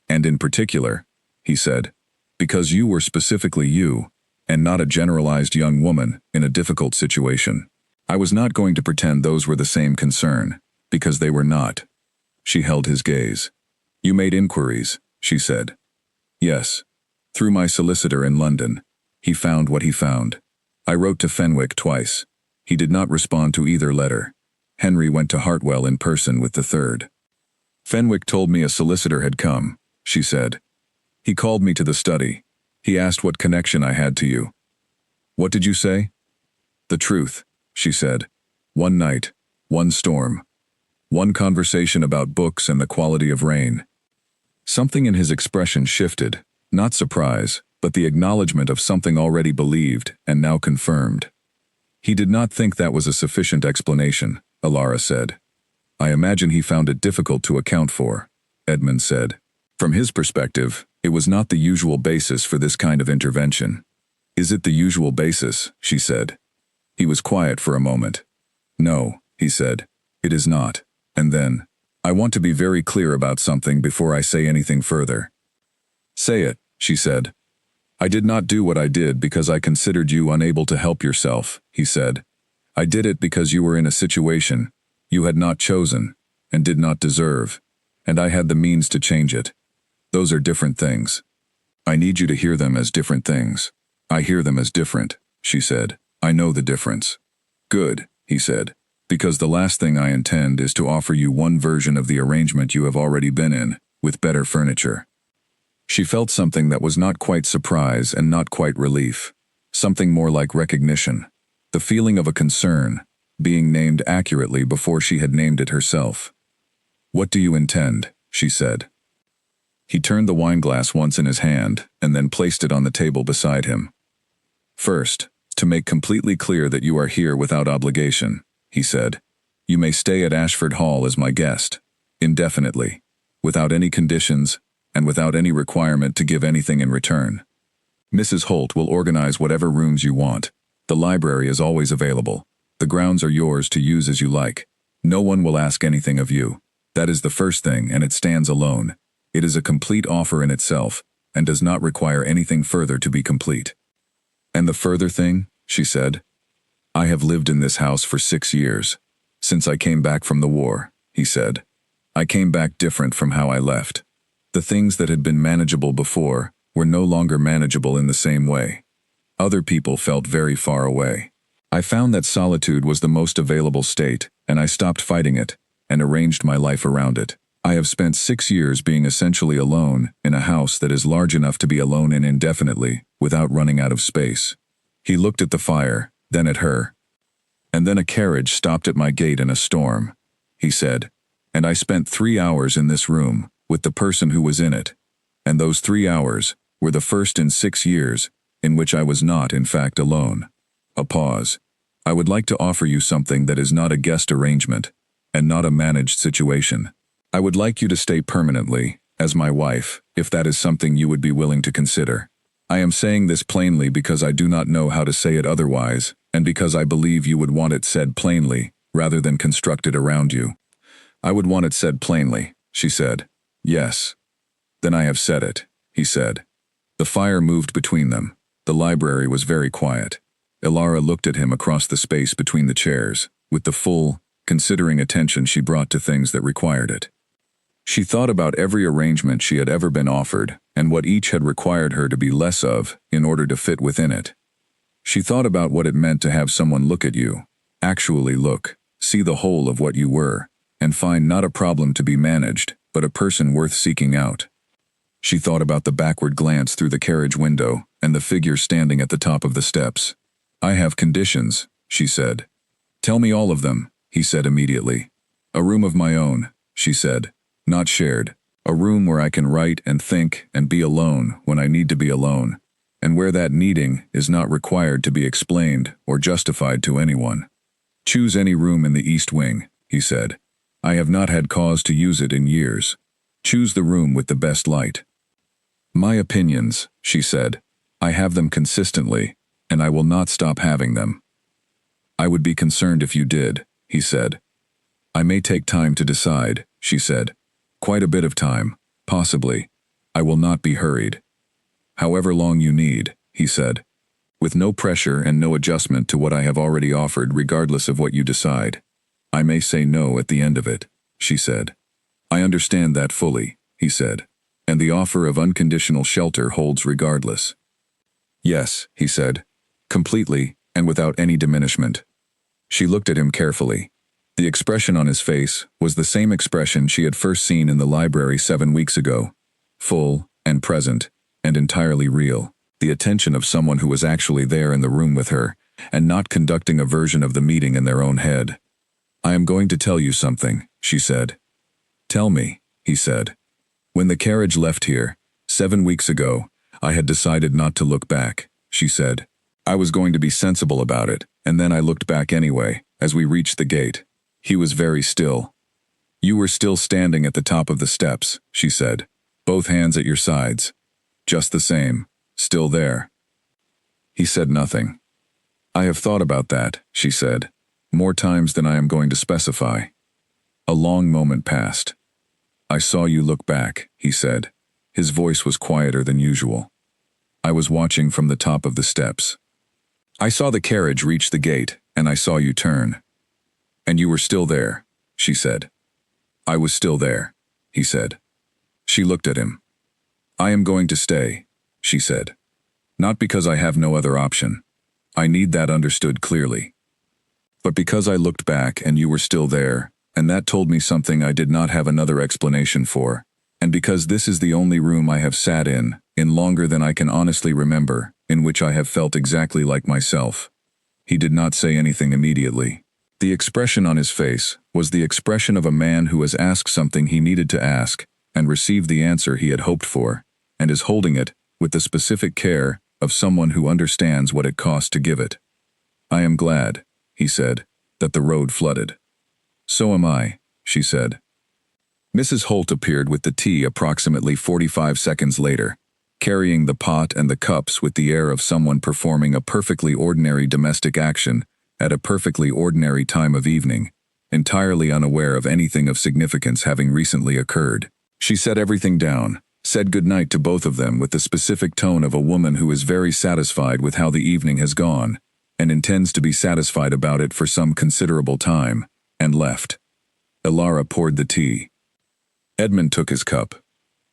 And in particular," he said, "because you were specifically you, and not a generalized young woman in a difficult situation. I was not going to pretend those were the same concern, because they were not." She held his gaze. "You made inquiries," she said. "Yes. Through my solicitor in London. He found what he found. I wrote to Fenwick twice. He did not respond to either letter. Henry went to Hartwell in person with the third. Fenwick told me a solicitor had come," she said. "He called me to the study. He asked what connection I had to you." "What did you say?" "The truth," she said. "One night, one storm. One conversation about books and the quality of rain." Something in his expression shifted, not surprise, but the acknowledgement of something already believed and now confirmed. "He did not think that was a sufficient explanation," Alara said. I imagine he found it difficult to account for, Edmund said. From his perspective, it was not the usual basis for this kind of intervention. Is it the usual basis? She said. He was quiet for a moment. No, he said. It is not. And then, I want to be very clear about something before I say anything further. Say it, she said. I did not do what I did because I considered you unable to help yourself, he said. I did it because you were in a situation you had not chosen and did not deserve, and I had the means to change it. Those are different things. I need you to hear them as different things. I hear them as different, she said. I know the difference. Good, he said, because the last thing I intend is to offer you one version of the arrangement you have already been in, with better furniture. She felt something that was not quite surprise and not quite relief, something more like recognition, the feeling of a concern, being named accurately before she had named it herself. What do you intend? She said. He turned the wineglass once in his hand and then placed it on the table beside him. First, to make completely clear that you are here without obligation, he said. You may stay at Ashford Hall as my guest, indefinitely, without any conditions and without any requirement to give anything in return. Mrs. Holt will organize whatever rooms you want. The library is always available. The grounds are yours to use as you like. No one will ask anything of you. That is the first thing, and it stands alone. It is a complete offer in itself, and does not require anything further to be complete. And the further thing, she said. I have lived in this house for 6 years. Since I came back from the war, he said. I came back different from how I left. The things that had been manageable before were no longer manageable in the same way. Other people felt very far away. I found that solitude was the most available state, and I stopped fighting it, and arranged my life around it. I have spent 6 years being essentially alone in a house that is large enough to be alone in indefinitely, without running out of space. He looked at the fire, then at her. And then a carriage stopped at my gate in a storm, he said, and I spent 3 hours in this room, with the person who was in it, and those 3 hours were the first in 6 years in which I was not, in fact, alone. A pause. I would like to offer you something that is not a guest arrangement, and not a managed situation. I would like you to stay permanently, as my wife, if that is something you would be willing to consider. I am saying this plainly because I do not know how to say it otherwise, and because I believe you would want it said plainly, rather than constructed around you. I would want it said plainly, she said. Yes. Then I have said it, he said. The fire moved between them. The library was very quiet. Ilara looked at him across the space between the chairs, with the full, considering attention she brought to things that required it. She thought about every arrangement she had ever been offered, and what each had required her to be less of in order to fit within it. She thought about what it meant to have someone look at you, actually look, see the whole of what you were, and find not a problem to be managed, but a person worth seeking out. She thought about the backward glance through the carriage window and the figure standing at the top of the steps. I have conditions, she said. Tell me all of them, he said immediately. A room of my own, she said, not shared. A room where I can write and think and be alone when I need to be alone, and where that needing is not required to be explained or justified to anyone. Choose any room in the East Wing, he said. I have not had cause to use it in years. Choose the room with the best light. My opinions, she said. I have them consistently, and I will not stop having them. I would be concerned if you did, he said. I may take time to decide, she said. Quite a bit of time, possibly. I will not be hurried. However long you need, he said. With no pressure and no adjustment to what I have already offered regardless of what you decide. I may say no at the end of it, she said. I understand that fully, he said. And the offer of unconditional shelter holds regardless. Yes, he said. Completely, and without any diminishment. She looked at him carefully. The expression on his face was the same expression she had first seen in the library 7 weeks ago. Full, and present, and entirely real. The attention of someone who was actually there in the room with her, and not conducting a version of the meeting in their own head. I am going to tell you something, she said. Tell me, he said. When the carriage left here, 7 weeks ago, I had decided not to look back, she said. I was going to be sensible about it, and then I looked back anyway, as we reached the gate. He was very still. You were still standing at the top of the steps, she said, both hands at your sides. Just the same, still there. He said nothing. I have thought about that, she said, more times than I am going to specify. A long moment passed. I saw you look back, he said. His voice was quieter than usual. I was watching from the top of the steps. I saw the carriage reach the gate, and I saw you turn. And you were still there, she said. I was still there, he said. She looked at him. I am going to stay, she said. Not because I have no other option. I need that understood clearly. But because I looked back and you were still there, and that told me something I did not have another explanation for, and because this is the only room I have sat in longer than I can honestly remember, in which I have felt exactly like myself. He did not say anything immediately. The expression on his face was the expression of a man who has asked something he needed to ask, and received the answer he had hoped for, and is holding it with the specific care of someone who understands what it cost to give it. I am glad, he said, that the road flooded. So am I, she said. Mrs. Holt appeared with the tea approximately 45 seconds later, carrying the pot and the cups with the air of someone performing a perfectly ordinary domestic action at a perfectly ordinary time of evening, entirely unaware of anything of significance having recently occurred. She set everything down, said good night to both of them with the specific tone of a woman who is very satisfied with how the evening has gone, and intends to be satisfied about it for some considerable time, and left. Elara poured the tea. Edmund took his cup.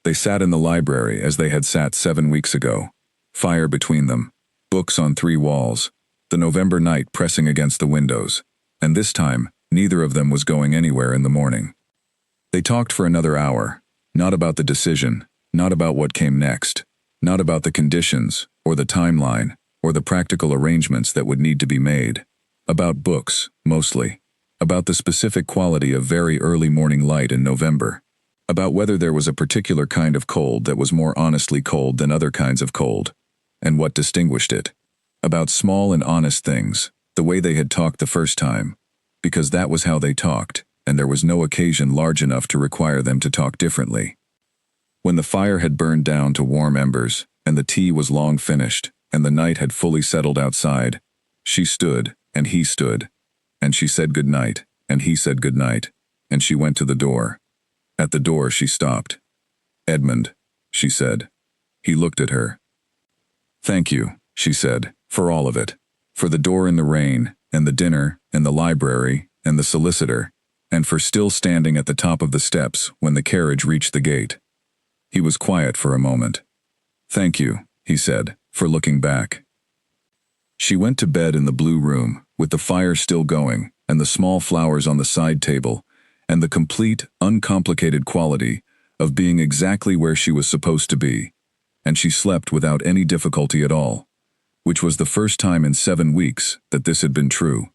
They sat in the library as they had sat 7 weeks ago, fire between them, books on 3 walls, the November night pressing against the windows, and this time, neither of them was going anywhere in the morning. They talked for another hour, not about the decision, not about what came next, not about the conditions, or the timeline, or the practical arrangements that would need to be made, about books, mostly, about the specific quality of very early morning light in November, about whether there was a particular kind of cold that was more honestly cold than other kinds of cold, and what distinguished it, about small and honest things, the way they had talked the first time, because that was how they talked, and there was no occasion large enough to require them to talk differently. When the fire had burned down to warm embers, and the tea was long finished, and the night had fully settled outside, she stood, and he stood, and she said good night, and he said good night, and she went to the door. At the door she stopped. Edmund, she said. He looked at her. Thank you, she said, for all of it, for the door in the rain, and the dinner, and the library, and the solicitor, and for still standing at the top of the steps when the carriage reached the gate. He was quiet for a moment. Thank you, he said, for looking back. She went to bed in the blue room, with the fire still going, and the small flowers on the side table, and the complete, uncomplicated quality of being exactly where she was supposed to be, and she slept without any difficulty at all, which was the first time in 7 weeks that this had been true.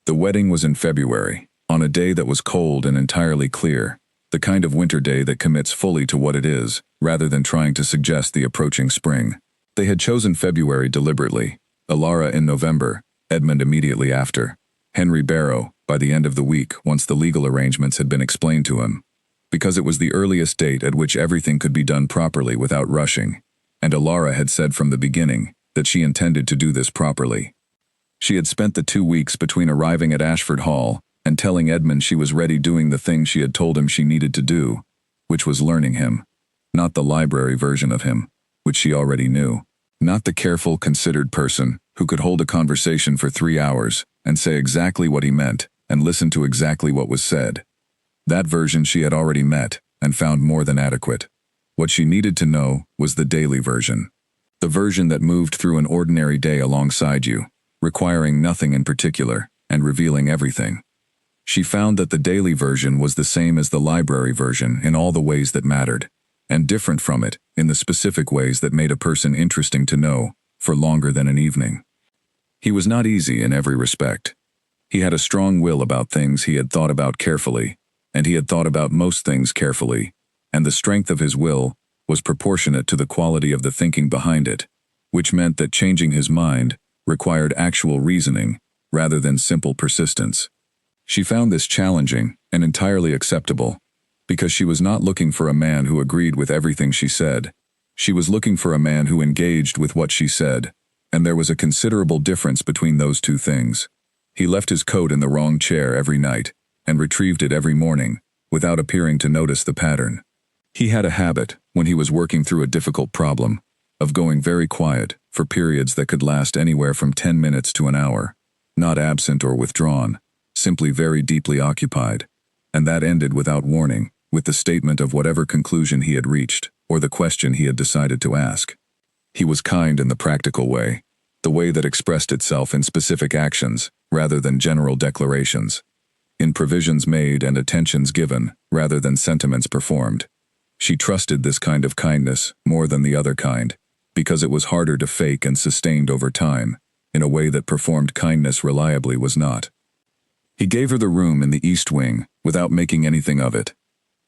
The wedding was in February, on a day that was cold and entirely clear, the kind of winter day that commits fully to what it is, rather than trying to suggest the approaching spring. They had chosen February deliberately, Elara in November, Edmund immediately after, Henry Barrow by the end of the week once the legal arrangements had been explained to him, because it was the earliest date at which everything could be done properly without rushing, and Elara had said from the beginning that she intended to do this properly. She had spent the 2 weeks between arriving at Ashford Hall and telling Edmund she was ready doing the thing she had told him she needed to do, which was learning him, not the library version of him, which she already knew, not the careful, considered person who could hold a conversation for 3 hours and say exactly what he meant and listen to exactly what was said. That version she had already met and found more than adequate. What she needed to know was the daily version. The version that moved through an ordinary day alongside you, requiring nothing in particular and revealing everything. She found that the daily version was the same as the library version in all the ways that mattered, and different from it in the specific ways that made a person interesting to know for longer than an evening. He was not easy in every respect. He had a strong will about things he had thought about carefully, and he had thought about most things carefully, and the strength of his will was proportionate to the quality of the thinking behind it, which meant that changing his mind required actual reasoning rather than simple persistence. She found this challenging and entirely acceptable, because she was not looking for a man who agreed with everything she said. She was looking for a man who engaged with what she said, and there was a considerable difference between those two things. He left his coat in the wrong chair every night, and retrieved it every morning, without appearing to notice the pattern. He had a habit, when he was working through a difficult problem, of going very quiet for periods that could last anywhere from 10 minutes to an hour, not absent or withdrawn, simply very deeply occupied, and that ended without warning, with the statement of whatever conclusion he had reached, or the question he had decided to ask. He was kind in the practical way, the way that expressed itself in specific actions, rather than general declarations, in provisions made and attentions given, rather than sentiments performed. She trusted this kind of kindness more than the other kind, because it was harder to fake and sustained over time, in a way that performed kindness reliably was not. He gave her the room in the east wing, without making anything of it.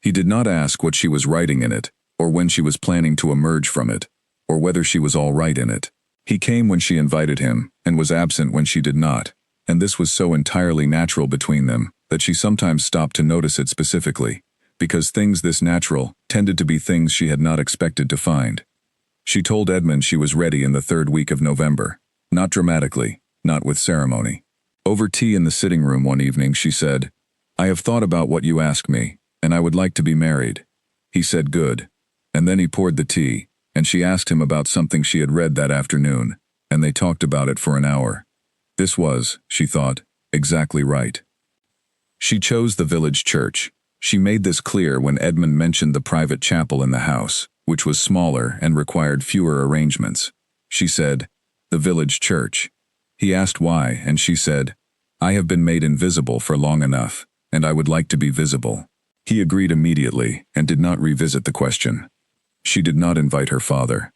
He did not ask what she was writing in it, or when she was planning to emerge from it, or whether she was all right in it. He came when she invited him, and was absent when she did not, and this was so entirely natural between them, that she sometimes stopped to notice it specifically, because things this natural tended to be things she had not expected to find. She told Edmund she was ready in the 3rd week of November, not dramatically, not with ceremony. Over tea in the sitting room one evening she said, "I have thought about what you ask me, and I would like to be married." He said good, and then he poured the tea, and she asked him about something she had read that afternoon, and they talked about it for an hour. This was, she thought, exactly right. She chose the village church. She made this clear when Edmund mentioned the private chapel in the house, which was smaller and required fewer arrangements. She said, "The village church." He asked why, and she said, "I have been made invisible for long enough, and I would like to be visible." He agreed immediately and did not revisit the question. She did not invite her father.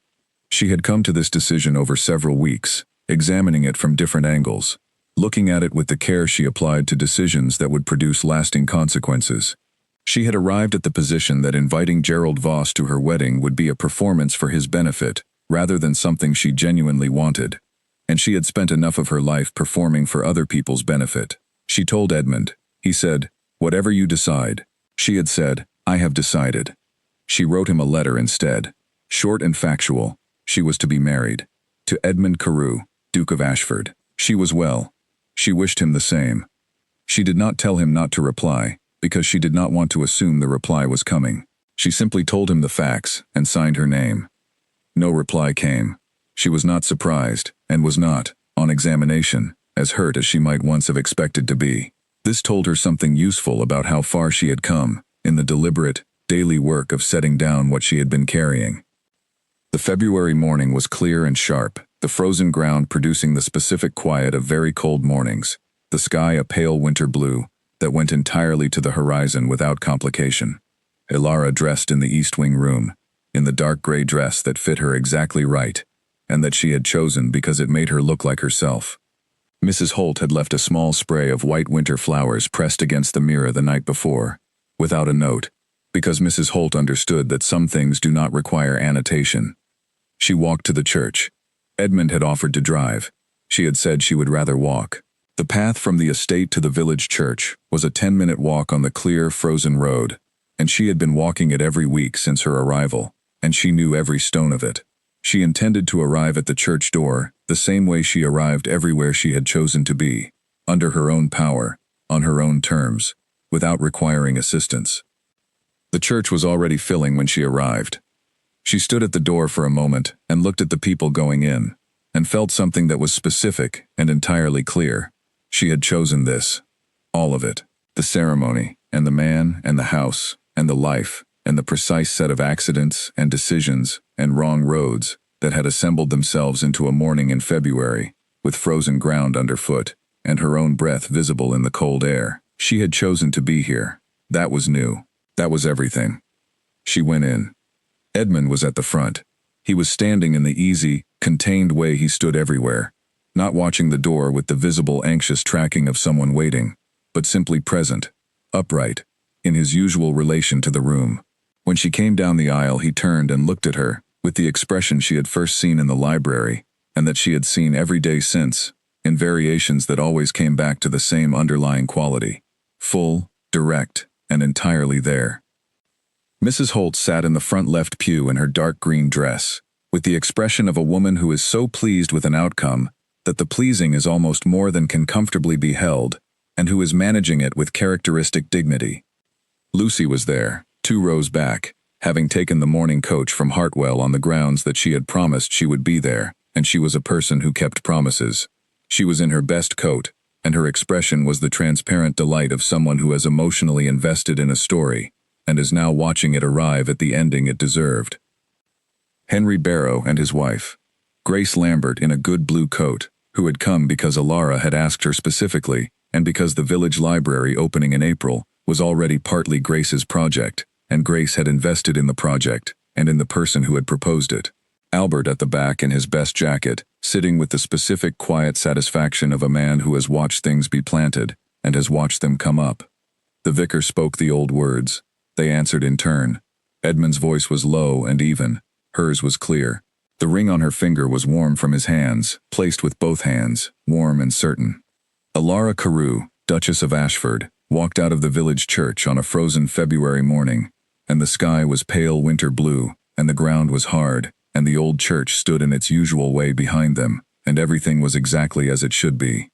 She had come to this decision over several weeks, examining it from different angles, looking at it with the care she applied to decisions that would produce lasting consequences. She had arrived at the position that inviting Gerald Voss to her wedding would be a performance for his benefit, rather than something she genuinely wanted, and she had spent enough of her life performing for other people's benefit. She told Edmund. He said, "Whatever you decide." She had said, "I have decided." She wrote him a letter instead, short and factual. She was to be married. To Edmund Carew, Duke of Ashford. She was well. She wished him the same. She did not tell him not to reply, because she did not want to assume the reply was coming. She simply told him the facts and signed her name. No reply came. She was not surprised, and was not, on examination, as hurt as she might once have expected to be. This told her something useful about how far she had come, in the deliberate, daily work of setting down what she had been carrying. The February morning was clear and sharp, the frozen ground producing the specific quiet of very cold mornings, the sky a pale winter blue, that went entirely to the horizon without complication. Ilara dressed in the East Wing room, in the dark gray dress that fit her exactly right, and that she had chosen because it made her look like herself. Mrs. Holt had left a small spray of white winter flowers pressed against the mirror the night before, without a note, because Mrs. Holt understood that some things do not require annotation. She walked to the church. Edmund had offered to drive. She had said she would rather walk. The path from the estate to the village church was a 10-minute walk on the clear, frozen road, and she had been walking it every week since her arrival, and she knew every stone of it. She intended to arrive at the church door the same way she arrived everywhere she had chosen to be, under her own power, on her own terms, without requiring assistance. The church was already filling when she arrived. She stood at the door for a moment and looked at the people going in, and felt something that was specific and entirely clear. She had chosen this. All of it. The ceremony, and the man, and the house, and the life, and the precise set of accidents and decisions and wrong roads that had assembled themselves into a morning in February, with frozen ground underfoot, and her own breath visible in the cold air. She had chosen to be here. That was new. That was everything. She went in. Edmund was at the front. He was standing in the easy, contained way he stood everywhere, not watching the door with the visible anxious tracking of someone waiting, but simply present, upright, in his usual relation to the room. When she came down the aisle he turned and looked at her, with the expression she had first seen in the library, and that she had seen every day since, in variations that always came back to the same underlying quality. Full, direct, and entirely there. Mrs. Holt sat in the front left pew in her dark green dress, with the expression of a woman who is so pleased with an outcome that the pleasing is almost more than can comfortably be held, and who is managing it with characteristic dignity. Lucy was there, 2 rows back, having taken the morning coach from Hartwell on the grounds that she had promised she would be there, and she was a person who kept promises. She was in her best coat, and her expression was the transparent delight of someone who has emotionally invested in a story, and is now watching it arrive at the ending it deserved. Henry Barrow and his wife, Grace Lambert in a good blue coat, who had come because Alara had asked her specifically, and because the village library opening in April was already partly Grace's project, and Grace had invested in the project, and in the person who had proposed it. Albert at the back in his best jacket, sitting with the specific quiet satisfaction of a man who has watched things be planted, and has watched them come up. The vicar spoke the old words. They answered in turn. Edmund's voice was low and even. Hers was clear. The ring on her finger was warm from his hands, placed with both hands, warm and certain. Alara Carew, Duchess of Ashford, walked out of the village church on a frozen February morning, and the sky was pale winter blue, and the ground was hard, and the old church stood in its usual way behind them, and everything was exactly as it should be.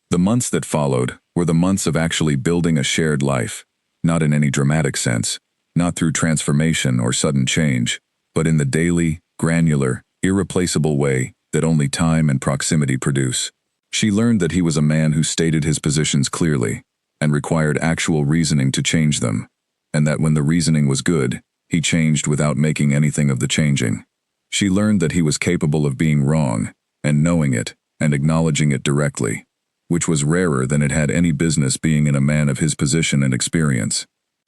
The months that followed were the months of actually building a shared life, not in any dramatic sense, not through transformation or sudden change, but in the daily, granular, irreplaceable way that only time and proximity produce. She learned that he was a man who stated his positions clearly, and required actual reasoning to change them, and that when the reasoning was good, he changed without making anything of the changing. She learned that he was capable of being wrong, and knowing it, and acknowledging it directly, which was rarer than it had any business being in a man of his position and experience.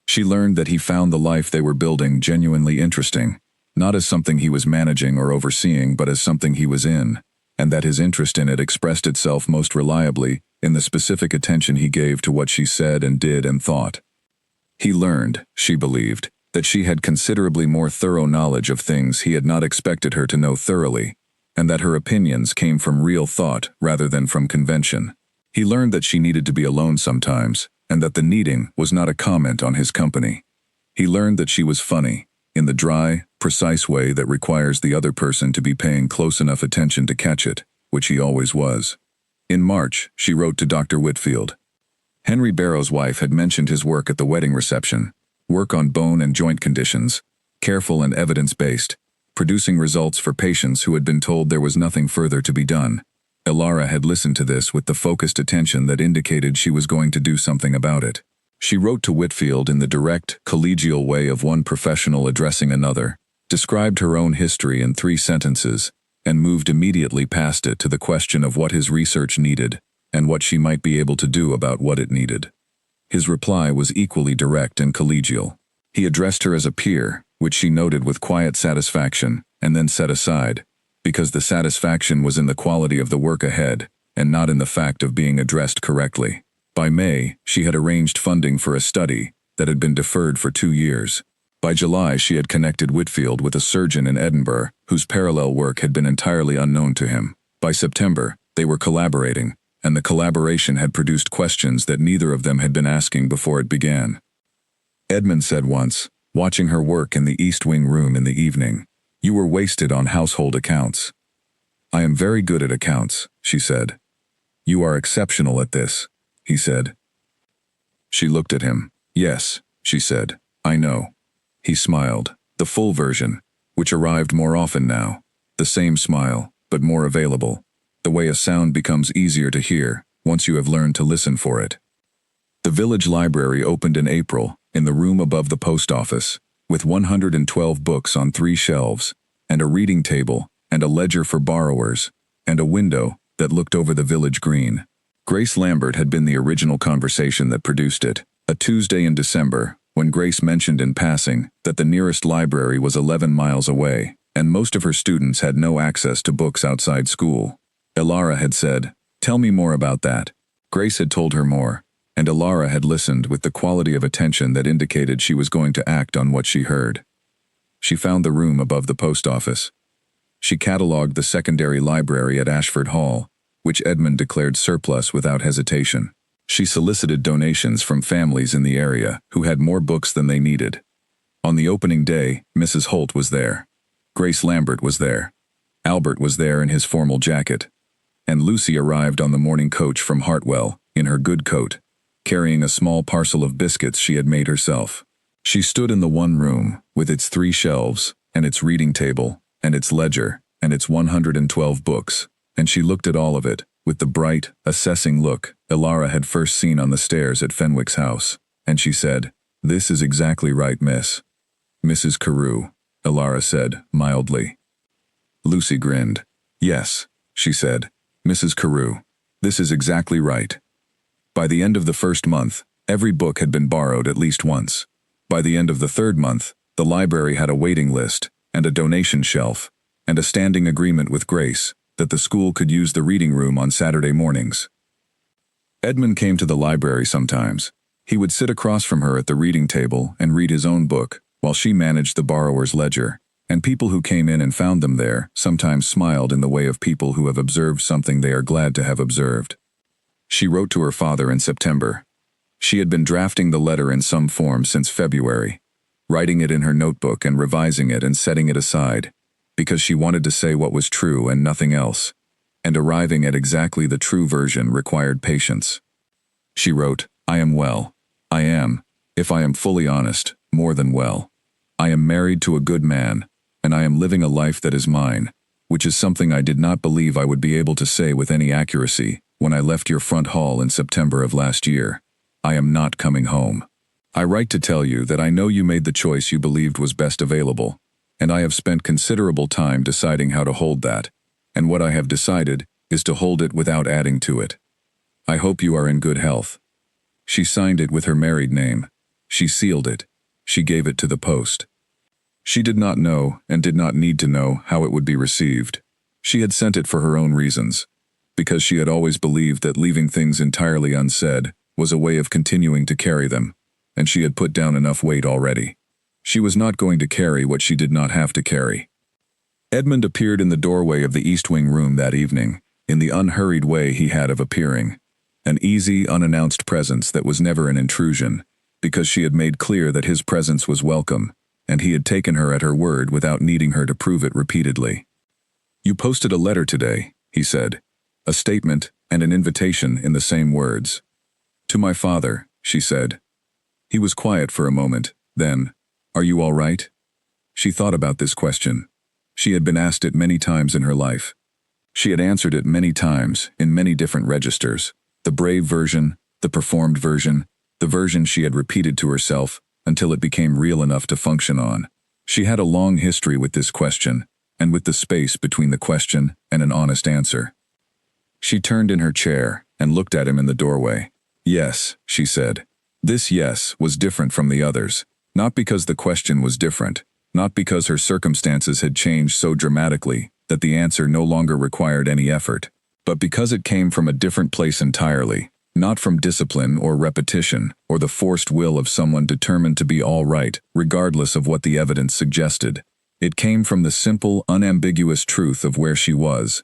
She learned that he found the life they were building genuinely interesting, not as something he was managing or overseeing, but as something he was in, and that his interest in it expressed itself most reliably in the specific attention he gave to what she said and did and thought. He learned, she believed, that she had considerably more thorough knowledge of things he had not expected her to know thoroughly, and that her opinions came from real thought rather than from convention. He learned that she needed to be alone sometimes, and that the needing was not a comment on his company. He learned that she was funny, in the dry, precise way that requires the other person to be paying close enough attention to catch it, which he always was. In March, she wrote to Dr. Whitfield. Henry Barrow's wife had mentioned his work at the wedding reception, work on bone and joint conditions, careful and evidence-based, producing results for patients who had been told there was nothing further to be done. Alara had listened to this with the focused attention that indicated she was going to do something about it. She wrote to Whitfield in the direct, collegial way of one professional addressing another, described her own history in 3 sentences, and moved immediately past it to the question of what his research needed, and what she might be able to do about what it needed. His reply was equally direct and collegial. He addressed her as a peer, which she noted with quiet satisfaction, and then set aside, because the satisfaction was in the quality of the work ahead, and not in the fact of being addressed correctly. By May, she had arranged funding for a study that had been deferred for 2 years. By July, she had connected Whitfield with a surgeon in Edinburgh whose parallel work had been entirely unknown to him. By September, they were collaborating, and the collaboration had produced questions that neither of them had been asking before it began. Edmund said once, watching her work in the East Wing room in the evening, "You were wasted on household accounts." "I am very good at accounts," she said. "You are exceptional at this," he said. She looked at him. "Yes," she said, "I know." He smiled, the full version, which arrived more often now, the same smile, but more available, the way a sound becomes easier to hear once you have learned to listen for it. The village library opened in April, in the room above the post office, with 112 books on 3 shelves, and a reading table, and a ledger for borrowers, and a window that looked over the village green. Grace Lambert had been the original conversation that produced it. A Tuesday in December, when Grace mentioned in passing that the nearest library was 11 miles away, and most of her students had no access to books outside school. Alara had said, "Tell me more about that." Grace had told her more, and Alara had listened with the quality of attention that indicated she was going to act on what she heard. She found the room above the post office. She catalogued the secondary library at Ashford Hall, which Edmund declared surplus without hesitation. She solicited donations from families in the area who had more books than they needed. On the opening day, Mrs. Holt was there. Grace Lambert was there. Albert was there in his formal jacket. And Lucy arrived on the morning coach from Hartwell, in her good coat, carrying a small parcel of biscuits she had made herself. She stood in the one room, with its 3 shelves, and its reading table, and its ledger, and its 112 books, and she looked at all of it, with the bright, assessing look Elara had first seen on the stairs at Fenwick's house, and she said, "This is exactly right, miss." "Mrs. Carew," Elara said, mildly. Lucy grinned. "Yes," she said, "Mrs. Carew, this is exactly right." By the end of the first month, every book had been borrowed at least once. By the end of the third month, the library had a waiting list, and a donation shelf, and a standing agreement with Grace that the school could use the reading room on Saturday mornings. Edmund came to the library sometimes. He would sit across from her at the reading table and read his own book, while she managed the borrower's ledger, and people who came in and found them there sometimes smiled in the way of people who have observed something they are glad to have observed. She wrote to her father in September. She had been drafting the letter in some form since February, writing it in her notebook and revising it and setting it aside, because she wanted to say what was true and nothing else, and arriving at exactly the true version required patience. She wrote, "I am well. I am, if I am fully honest, more than well. I am married to a good man, and I am living a life that is mine, which is something I did not believe I would be able to say with any accuracy when I left your front hall in September of last year. I am not coming home. I write to tell you that I know you made the choice you believed was best available, and I have spent considerable time deciding how to hold that, and what I have decided is to hold it without adding to it. I hope you are in good health." She signed it with her married name. She sealed it. She gave it to the post. She did not know, and did not need to know, how it would be received. She had sent it for her own reasons, because she had always believed that leaving things entirely unsaid was a way of continuing to carry them, and she had put down enough weight already. She was not going to carry what she did not have to carry. Edmund appeared in the doorway of the East Wing room that evening, in the unhurried way he had of appearing, an easy, unannounced presence that was never an intrusion, because she had made clear that his presence was welcome, and he had taken her at her word without needing her to prove it repeatedly. "You posted a letter today," he said, "a statement and an invitation in the same words." "To my father," she said. He was quiet for a moment, then, "Are you all right?" She thought about this question. She had been asked it many times in her life. She had answered it many times, in many different registers. The brave version, the performed version, the version she had repeated to herself until it became real enough to function on. She had a long history with this question, and with the space between the question and an honest answer. She turned in her chair and looked at him in the doorway. "Yes," she said. This yes was different from the others, not because the question was different, not because her circumstances had changed so dramatically that the answer no longer required any effort, but because it came from a different place entirely, not from discipline or repetition or the forced will of someone determined to be all right, regardless of what the evidence suggested. It came from the simple, unambiguous truth of where she was.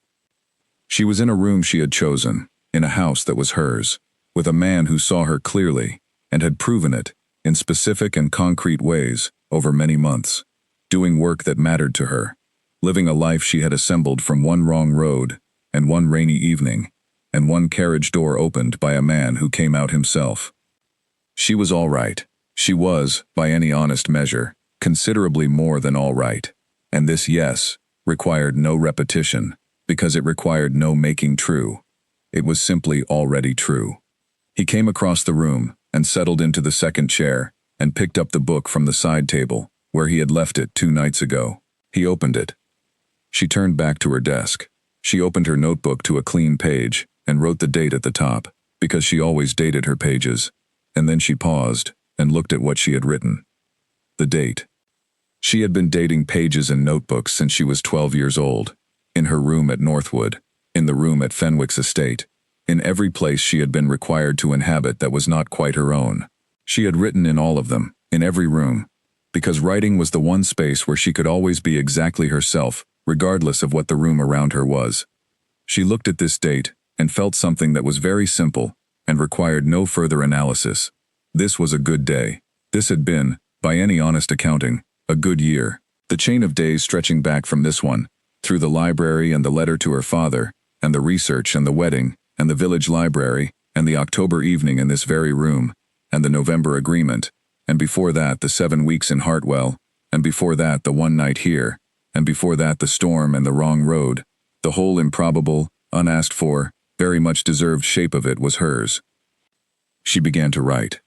She was in a room she had chosen, in a house that was hers, with a man who saw her clearly, and had proven it, in specific and concrete ways, over many months, doing work that mattered to her, living a life she had assembled from one wrong road, and one rainy evening, and one carriage door opened by a man who came out himself. She was all right. She was, by any honest measure, considerably more than all right, and this yes required no repetition, because it required no making true. It was simply already true. He came across the room, and settled into the second chair, and picked up the book from the side table, where he had left it 2 nights ago. He opened it. She turned back to her desk. She opened her notebook to a clean page, and wrote the date at the top, because she always dated her pages, and then she paused, and looked at what she had written. The date. She had been dating pages and notebooks since she was 12 years old, in her room at Northwood, in the room at Fenwick's estate, in every place she had been required to inhabit that was not quite her own. She had written in all of them, in every room, because writing was the one space where she could always be exactly herself, regardless of what the room around her was. She looked at this date, and felt something that was very simple, and required no further analysis. This was a good day. This had been, by any honest accounting, a good year. The chain of days stretching back from this one, through the library and the letter to her father, and the research and the wedding, and the village library, and the October evening in this very room, and the November agreement, and before that the 7 weeks in Hartwell, and before that the one night here, and before that the storm and the wrong road. The whole improbable, unasked for, very much deserved shape of it was hers. She began to write.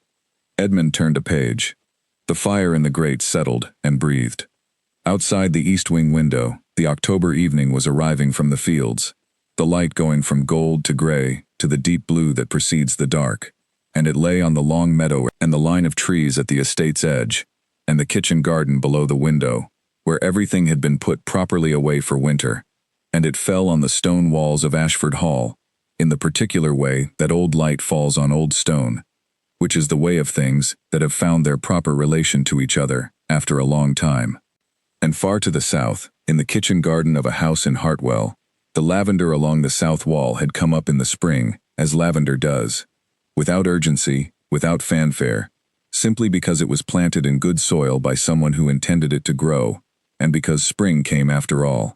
Edmund turned a page. The fire in the grate settled and breathed. Outside the east wing window, the October evening was arriving from the fields, the light going from gold to gray to the deep blue that precedes the dark, and it lay on the long meadow and the line of trees at the estate's edge, and the kitchen garden below the window, where everything had been put properly away for winter, and it fell on the stone walls of Ashford Hall, in the particular way that old light falls on old stone, which is the way of things that have found their proper relation to each other after a long time. And far to the south, in the kitchen garden of a house in Hartwell, the lavender along the south wall had come up in the spring, as lavender does, without urgency, without fanfare, simply because it was planted in good soil by someone who intended it to grow, and because spring came after all,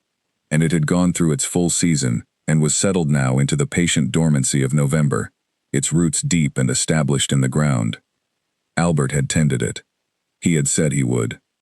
and it had gone through its full season, and was settled now into the patient dormancy of November, its roots deep and established in the ground. Albert had tended it. He had said he would.